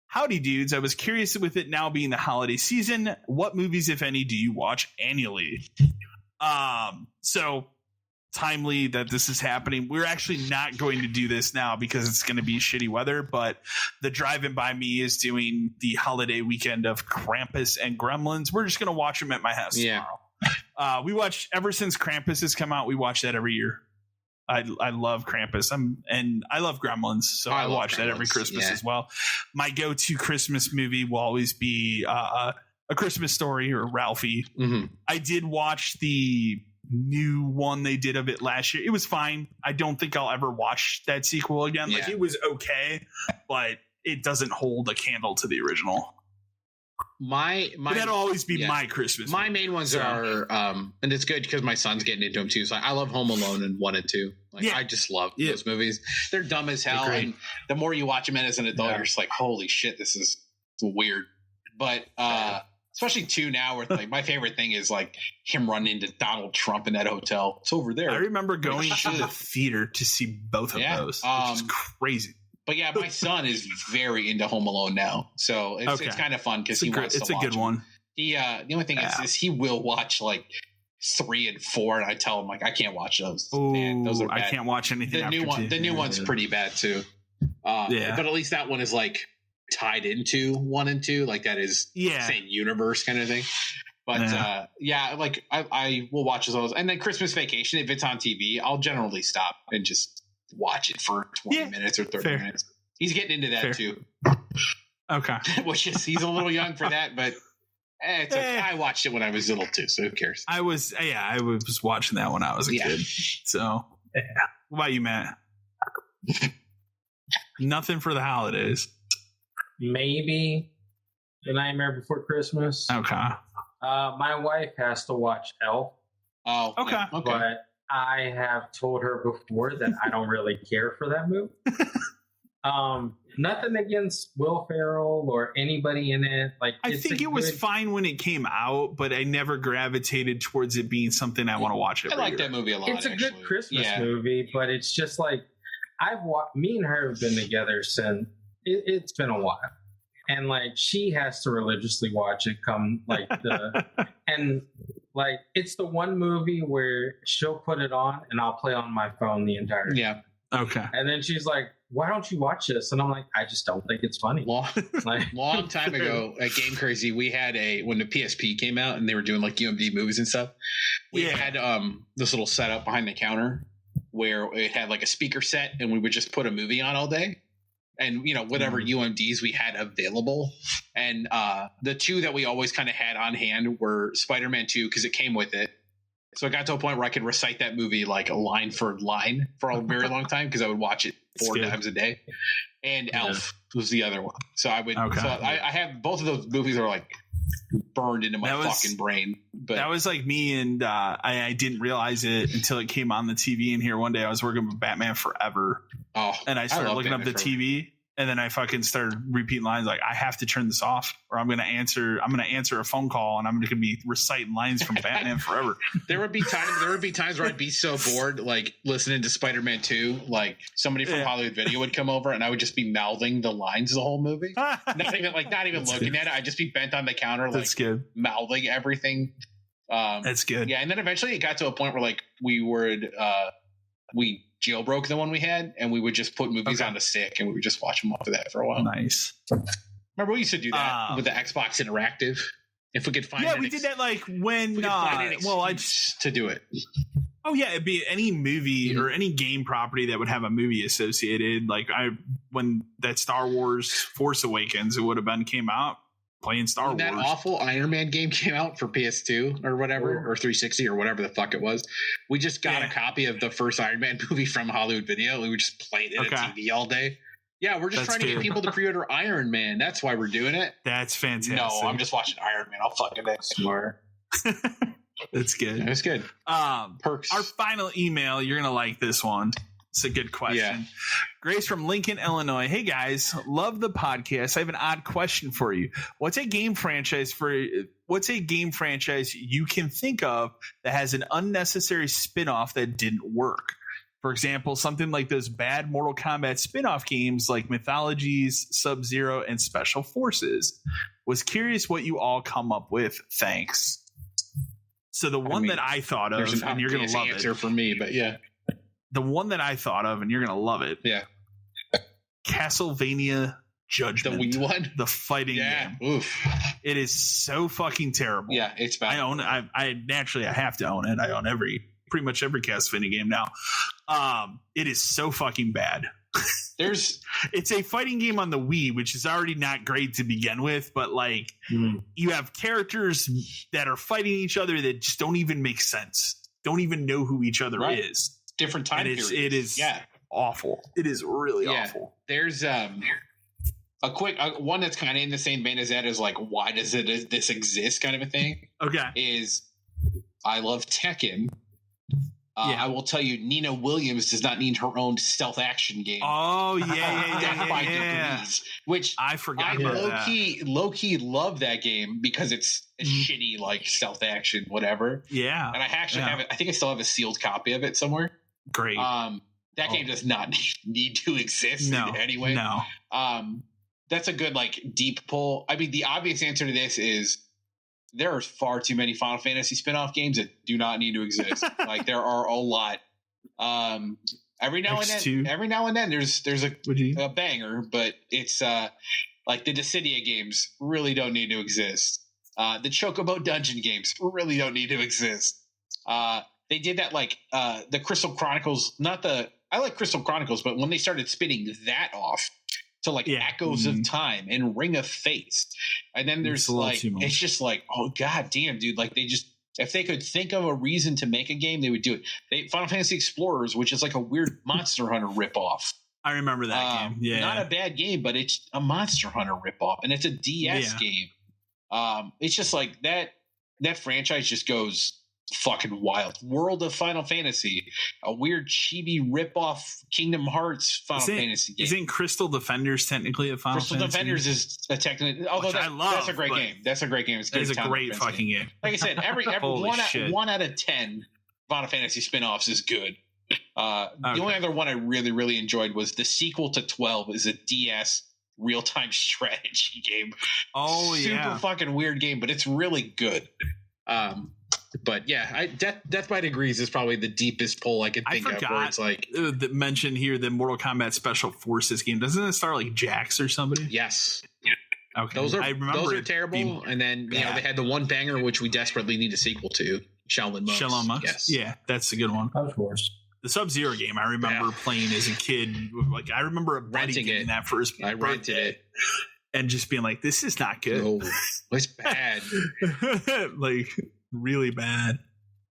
Howdy, dudes. I was curious, with it now being the holiday season, what movies, if any, do you watch annually? So timely that this is happening. We're actually not going to do this now because it's going to be shitty weather, but the Drive-In by me is doing the holiday weekend of Krampus and Gremlins. We're just going to watch them at my house tomorrow. We watch ever since Krampus has come out. We watch that every year. I love Krampus. And I love Gremlins, so I watch that every Christmas as well. My go-to Christmas movie will always be A Christmas Story or Ralphie. Mm-hmm. I did watch the new one they did of it last year. It was fine. I don't think I'll ever watch that sequel again. Like, it was okay, but it doesn't hold a candle to the original. That'll always be my Christmas. My main ones are, and it's good because my son's getting into them too. So I love Home Alone and 1 and 2. I just love those movies. They're dumb as hell, and the more you watch them as an adult, you're just like, holy shit, this is weird. But especially 2 now, where like my favorite thing is like him running into Donald Trump in that hotel. It's over there. I remember going to the theater to see both of those, which is crazy. But yeah, my son is very into Home Alone now, so it's kind of fun because he wants to watch. It's a good one. The only thing is he will watch like 3 and 4, and I tell him like I can't watch those. Man, those are bad. I can't watch anything. The new one's pretty bad too. But at least that one is like tied into 1 and 2, like that is same universe kind of thing. But like I will watch those, and then Christmas Vacation, if it's on TV, I'll generally stop and just watch it for 20 minutes or 30 minutes. He's getting into that too. Okay. Which is, he's a little young for that, but it's okay. I watched it when I was little too, so who cares? I was watching that when I was a kid. So what about you, Matt? Nothing for the holidays. Maybe The Nightmare Before Christmas. Okay. My wife has to watch Elf. Oh, okay. But I have told her before that I don't really care for that movie. Nothing against Will Ferrell or anybody in it. Like, I think it was fine when it came out, but I never gravitated towards it being something I want to watch. I like that movie a lot. It's a good Christmas movie, but it's just like me and her have been together since it's been a while, and like she has to religiously watch it. And like it's the one movie where she'll put it on and I'll play on my phone the entire time. Yeah. Okay. And then she's like, why don't you watch this? And I'm like, I just don't think it's funny. Long time ago at Game Crazy, we had when the PSP came out and they were doing like UMD movies and stuff. We had this little setup behind the counter where it had like a speaker set and we would just put a movie on all day. And, whatever UMDs we had available. And the 2 that we always kind of had on hand were Spider-Man 2 because it came with it. So it got to a point where I could recite that movie like line for line for a very long time because I would watch it 4 times a day. And Elf was the other one. So I would. Okay. So I have both of those movies are like burned into my fucking brain. But that was like me, and I didn't realize it until it came on the TV. And here one day I was working with Batman Forever. Oh, and I started looking up the TV. And then I fucking started repeating lines like, I have to turn this off or I'm going to answer a phone call and I'm going to be reciting lines from Batman Forever. There would be times where I'd be so bored, like listening to Spider-Man 2, like somebody from Hollywood Video would come over and I would just be mouthing the lines of the whole movie. not even looking at it. I'd just be bent on the counter, like mouthing everything. That's good. Yeah. And then eventually it got to a point where like we jailbroke the one we had and we would just put movies on the stick and we would just watch them off of that for a while. Nice. Remember we used to do that with the Xbox Interactive. If we could find we did that like when to do it. Oh yeah, it'd be any movie or any game property that would have a movie associated. Like when that Star Wars Force Awakens, it would have came out playing Star Wars. That awful Iron Man game came out for PS2 or whatever, or 360 or whatever the fuck it was. We just got a copy of the first Iron Man movie from Hollywood Video. We just played it at TV all day. Yeah, we're just trying to get people to pre-order Iron Man. That's why we're doing it. That's fantastic. No, I'm just watching Iron Man. I'll fucking smart. That's good. That's good. Perks. Our final email, you're going to like this one. It's a good question. Yeah. Grace from Lincoln, Illinois. Hey guys, love the podcast. I have an odd question for you. What's a game franchise you can think of that has an unnecessary spin-off that didn't work? For example, something like those bad Mortal Kombat spin-off games like Mythologies, Sub-Zero, and Special Forces. Was curious what you all come up with. Thanks. So the one that I thought of, and you're going to love answer for me, but yeah. The one that I thought of, and you're going to love it. Yeah. Castlevania Judgment. The Wii one? The fighting game. Oof. It is so fucking terrible. Yeah, it's bad. I own it. I have to own it. I own pretty much every Castlevania game now. It is so fucking bad. It's a fighting game on the Wii, which is already not great to begin with, but like you have characters that are fighting each other that just don't even make sense. Don't even know who each other is. Different time periods. It is awful. It is really awful. There's a quick one that's kind of in the same vein as that is like, why does this exist kind of a thing? Okay. Is I love Tekken. I will tell you, Nina Williams does not need her own stealth action game. Oh yeah. Which I forgot about that. Low key love that game because it's a shitty like stealth action, whatever. Yeah. And I actually have it. I think I still have a sealed copy of it somewhere. Great. That game does not need to exist in any way. No. That's a good like deep pull. I mean, the obvious answer to this is there are far too many Final Fantasy spin-off games that do not need to exist. Like there are a lot. Every now and then there's a banger, but it's like the Dissidia games really don't need to exist. The Chocobo Dungeon games really don't need to exist. They did that like the Crystal Chronicles, I like Crystal Chronicles, but when they started spinning that off to like Echoes of Time and Ring of Fate, and then there's like it's just like, oh god damn, dude, like they just, if they could think of a reason to make a game, they would do it. Final Fantasy Explorers, which is like a weird Monster Hunter ripoff. I remember that game. Yeah, not a bad game, but it's a Monster Hunter ripoff, and it's a DS game. It's just like that franchise just goes fucking wild. World of Final Fantasy, a weird chibi ripoff Kingdom Hearts Fantasy game. Isn't Crystal Defenders technically a Final Fantasy? Defenders is a technically, although that's a great game. That's a great game. It's a great fucking game. Like I said, every one out of 10 Final Fantasy spinoffs is good. The only other one I really, really enjoyed was the sequel to 12 is a DS real-time strategy game. Super fucking weird game, but it's really good. But yeah, Death by Degrees is probably the deepest pull I could think of. Where it's like mention here the Mortal Kombat Special Forces game. Doesn't it start like Jax or somebody? Yes. Okay. Those are terrible. And then they had the one banger which we desperately need a sequel to, Shaolin Monks. Yes. Yeah, that's a good one. Of course. The Sub-Zero game I remember playing as a kid. Like I remember a buddy getting that for his birthday. I rented it. And just being like, this is not good. No, it's bad. Like really bad.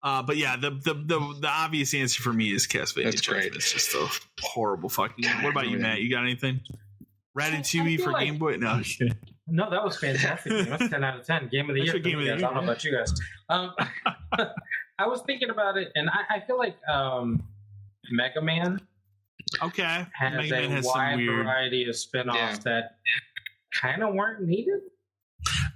But yeah, the obvious answer for me is Castlevania. That's great. It's just a horrible fucking game. What about you, Matt? You got anything? Ratatouille for Game Boy? No. No, that was fantastic. That's 10 out of 10. Game of the year. Game of the year. I don't know about you guys. I was thinking about it, and I feel like Mega Man has a wide variety of spinoffs that kind of weren't needed.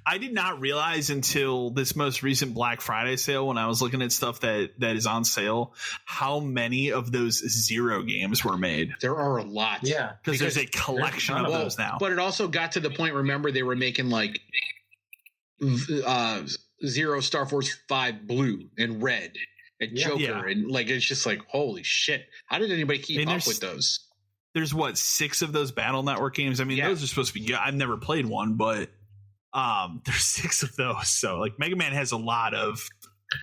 I did not realize until this most recent Black Friday sale, when I was looking at stuff that is on sale, how many of those Zero games were made. There are a lot. Yeah. Because there's a collection of those now. But it also got to the point, remember, they were making like Zero, Star Force 5 Blue and Red and Joker. And like, it's just like, holy shit. How did anybody keep up with those? There's 6 of those Battle Network games. I mean, those are supposed to be good. I've never played one, but there's 6 of those. So like Mega Man has a lot of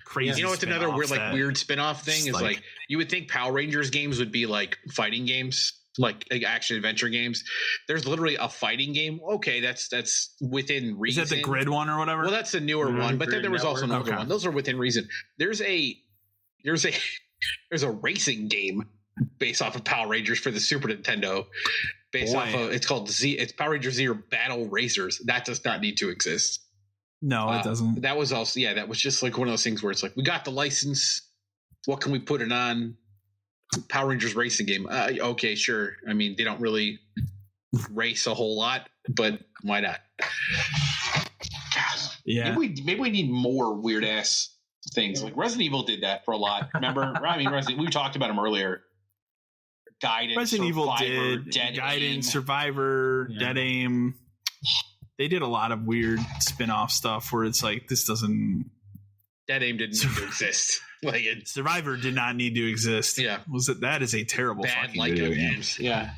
crazy. You know what's another weird spin-off thing is like you would think Power Rangers games would be like fighting games, like action adventure games. There's literally a fighting game. Okay, that's within reason. Is that the Grid one or whatever? Well, that's the newer one, but then there was also another one. Those are within reason. There's a racing game based off of Power Rangers for the Super Nintendo. It's called it's Power Rangers Zero Battle Racers. That does not need to exist. No, it doesn't. That was also that was just like one of those things where it's like we got the license. What can we put it on? Power Rangers racing game. Okay, sure. I mean, they don't really race a whole lot, but why not? Yeah. Maybe we need more weird ass things. Like Resident Evil did that for a lot. Remember? I mean, we talked about them earlier. Guidance, Resident Evil Survivor, did Dead Guidance, Aim. Survivor, Dead Aim. They did a lot of weird spin-off stuff where it's like this doesn't. Dead Aim didn't need to exist. Like Survivor did not need to exist. Yeah, that is a terrible bad fucking video game. games. Yeah.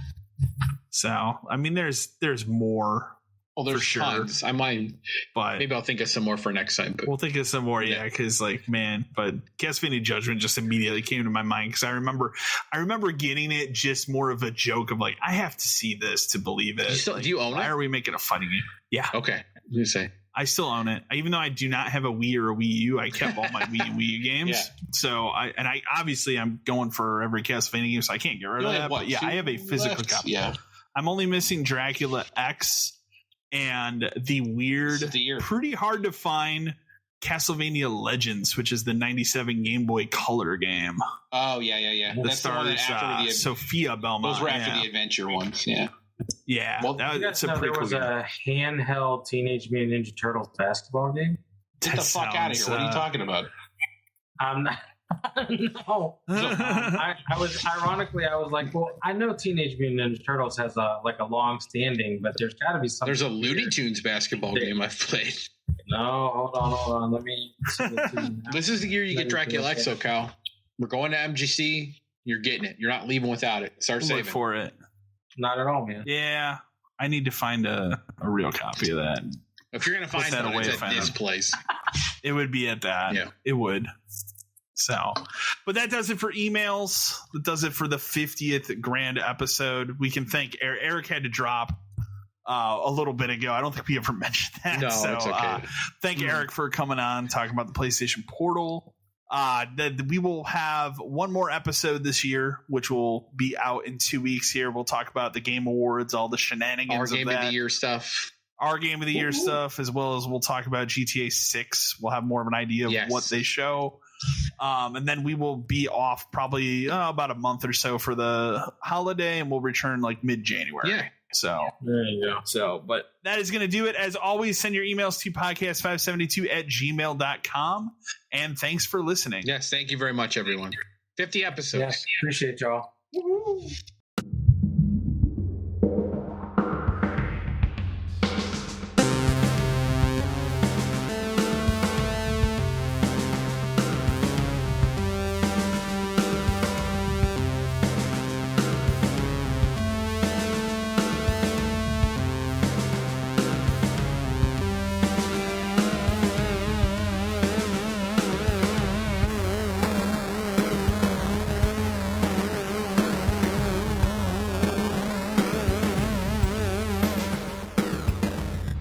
So I mean, there's more. Oh, there's for tons. sure. I might, but maybe I'll think of some more for next time. But we'll think of some more, because like, man, but Castlevania Judgment just immediately came to my mind because I remember getting it just more of a joke of like, I have to see this to believe it. Do you own it? Why are we making a funny game? Yeah. Okay. You say I still own it, even though I do not have a Wii or a Wii U. I kept all my Wii and Wii U games. Yeah. So I obviously I'm going for every Castlevania game, so I can't get rid of that. But I have a physical copy. Yeah. I'm only missing Dracula X and the weird, pretty hard to find Castlevania Legends, which is the 97 Game Boy Color game. Oh, yeah. The stars Sophia Belmont. Those were after the adventure ones, yeah. Yeah, well, that's a pretty cool game. There was a handheld Teenage Mutant Ninja Turtles basketball game. Get the fuck out of here. What are you talking about? No. I was like, well, I know Teenage Mutant Ninja Turtles has a long standing, but there's got to be something. There's a Looney Tunes basketball game I've played. No, hold on. Let me. This is the year you get Dracula Exo, Cal. We're going to MGC. You're getting it. You're not leaving without it. Start saving for it. Not at all, man. Yeah, I need to find a real copy of that. If you're gonna find that, it's at this place. It would be at that. Yeah, it would. So, but that does it for emails. That does it for the 50th grand episode. We can thank Eric had to drop a little bit ago. I don't think we ever mentioned that. No, so, it's okay. Thank Eric for coming on, talking about the PlayStation Portal. We will have one more episode this year, which will be out in 2 weeks here. We'll talk about the Game Awards, all the shenanigans Our Game of the Year stuff. Our Game of the Year stuff, as well as we'll talk about GTA 6. We'll have more of an idea of what they show. And then we will be off probably about a month or so for the holiday, and we'll return like mid-January. Yeah. So there you go. So, but that is going to do it. As always, send your emails to podcast572@gmail.com. And thanks for listening. Yes, thank you very much, everyone. 50 episodes. Yes, appreciate y'all. Woo-hoo.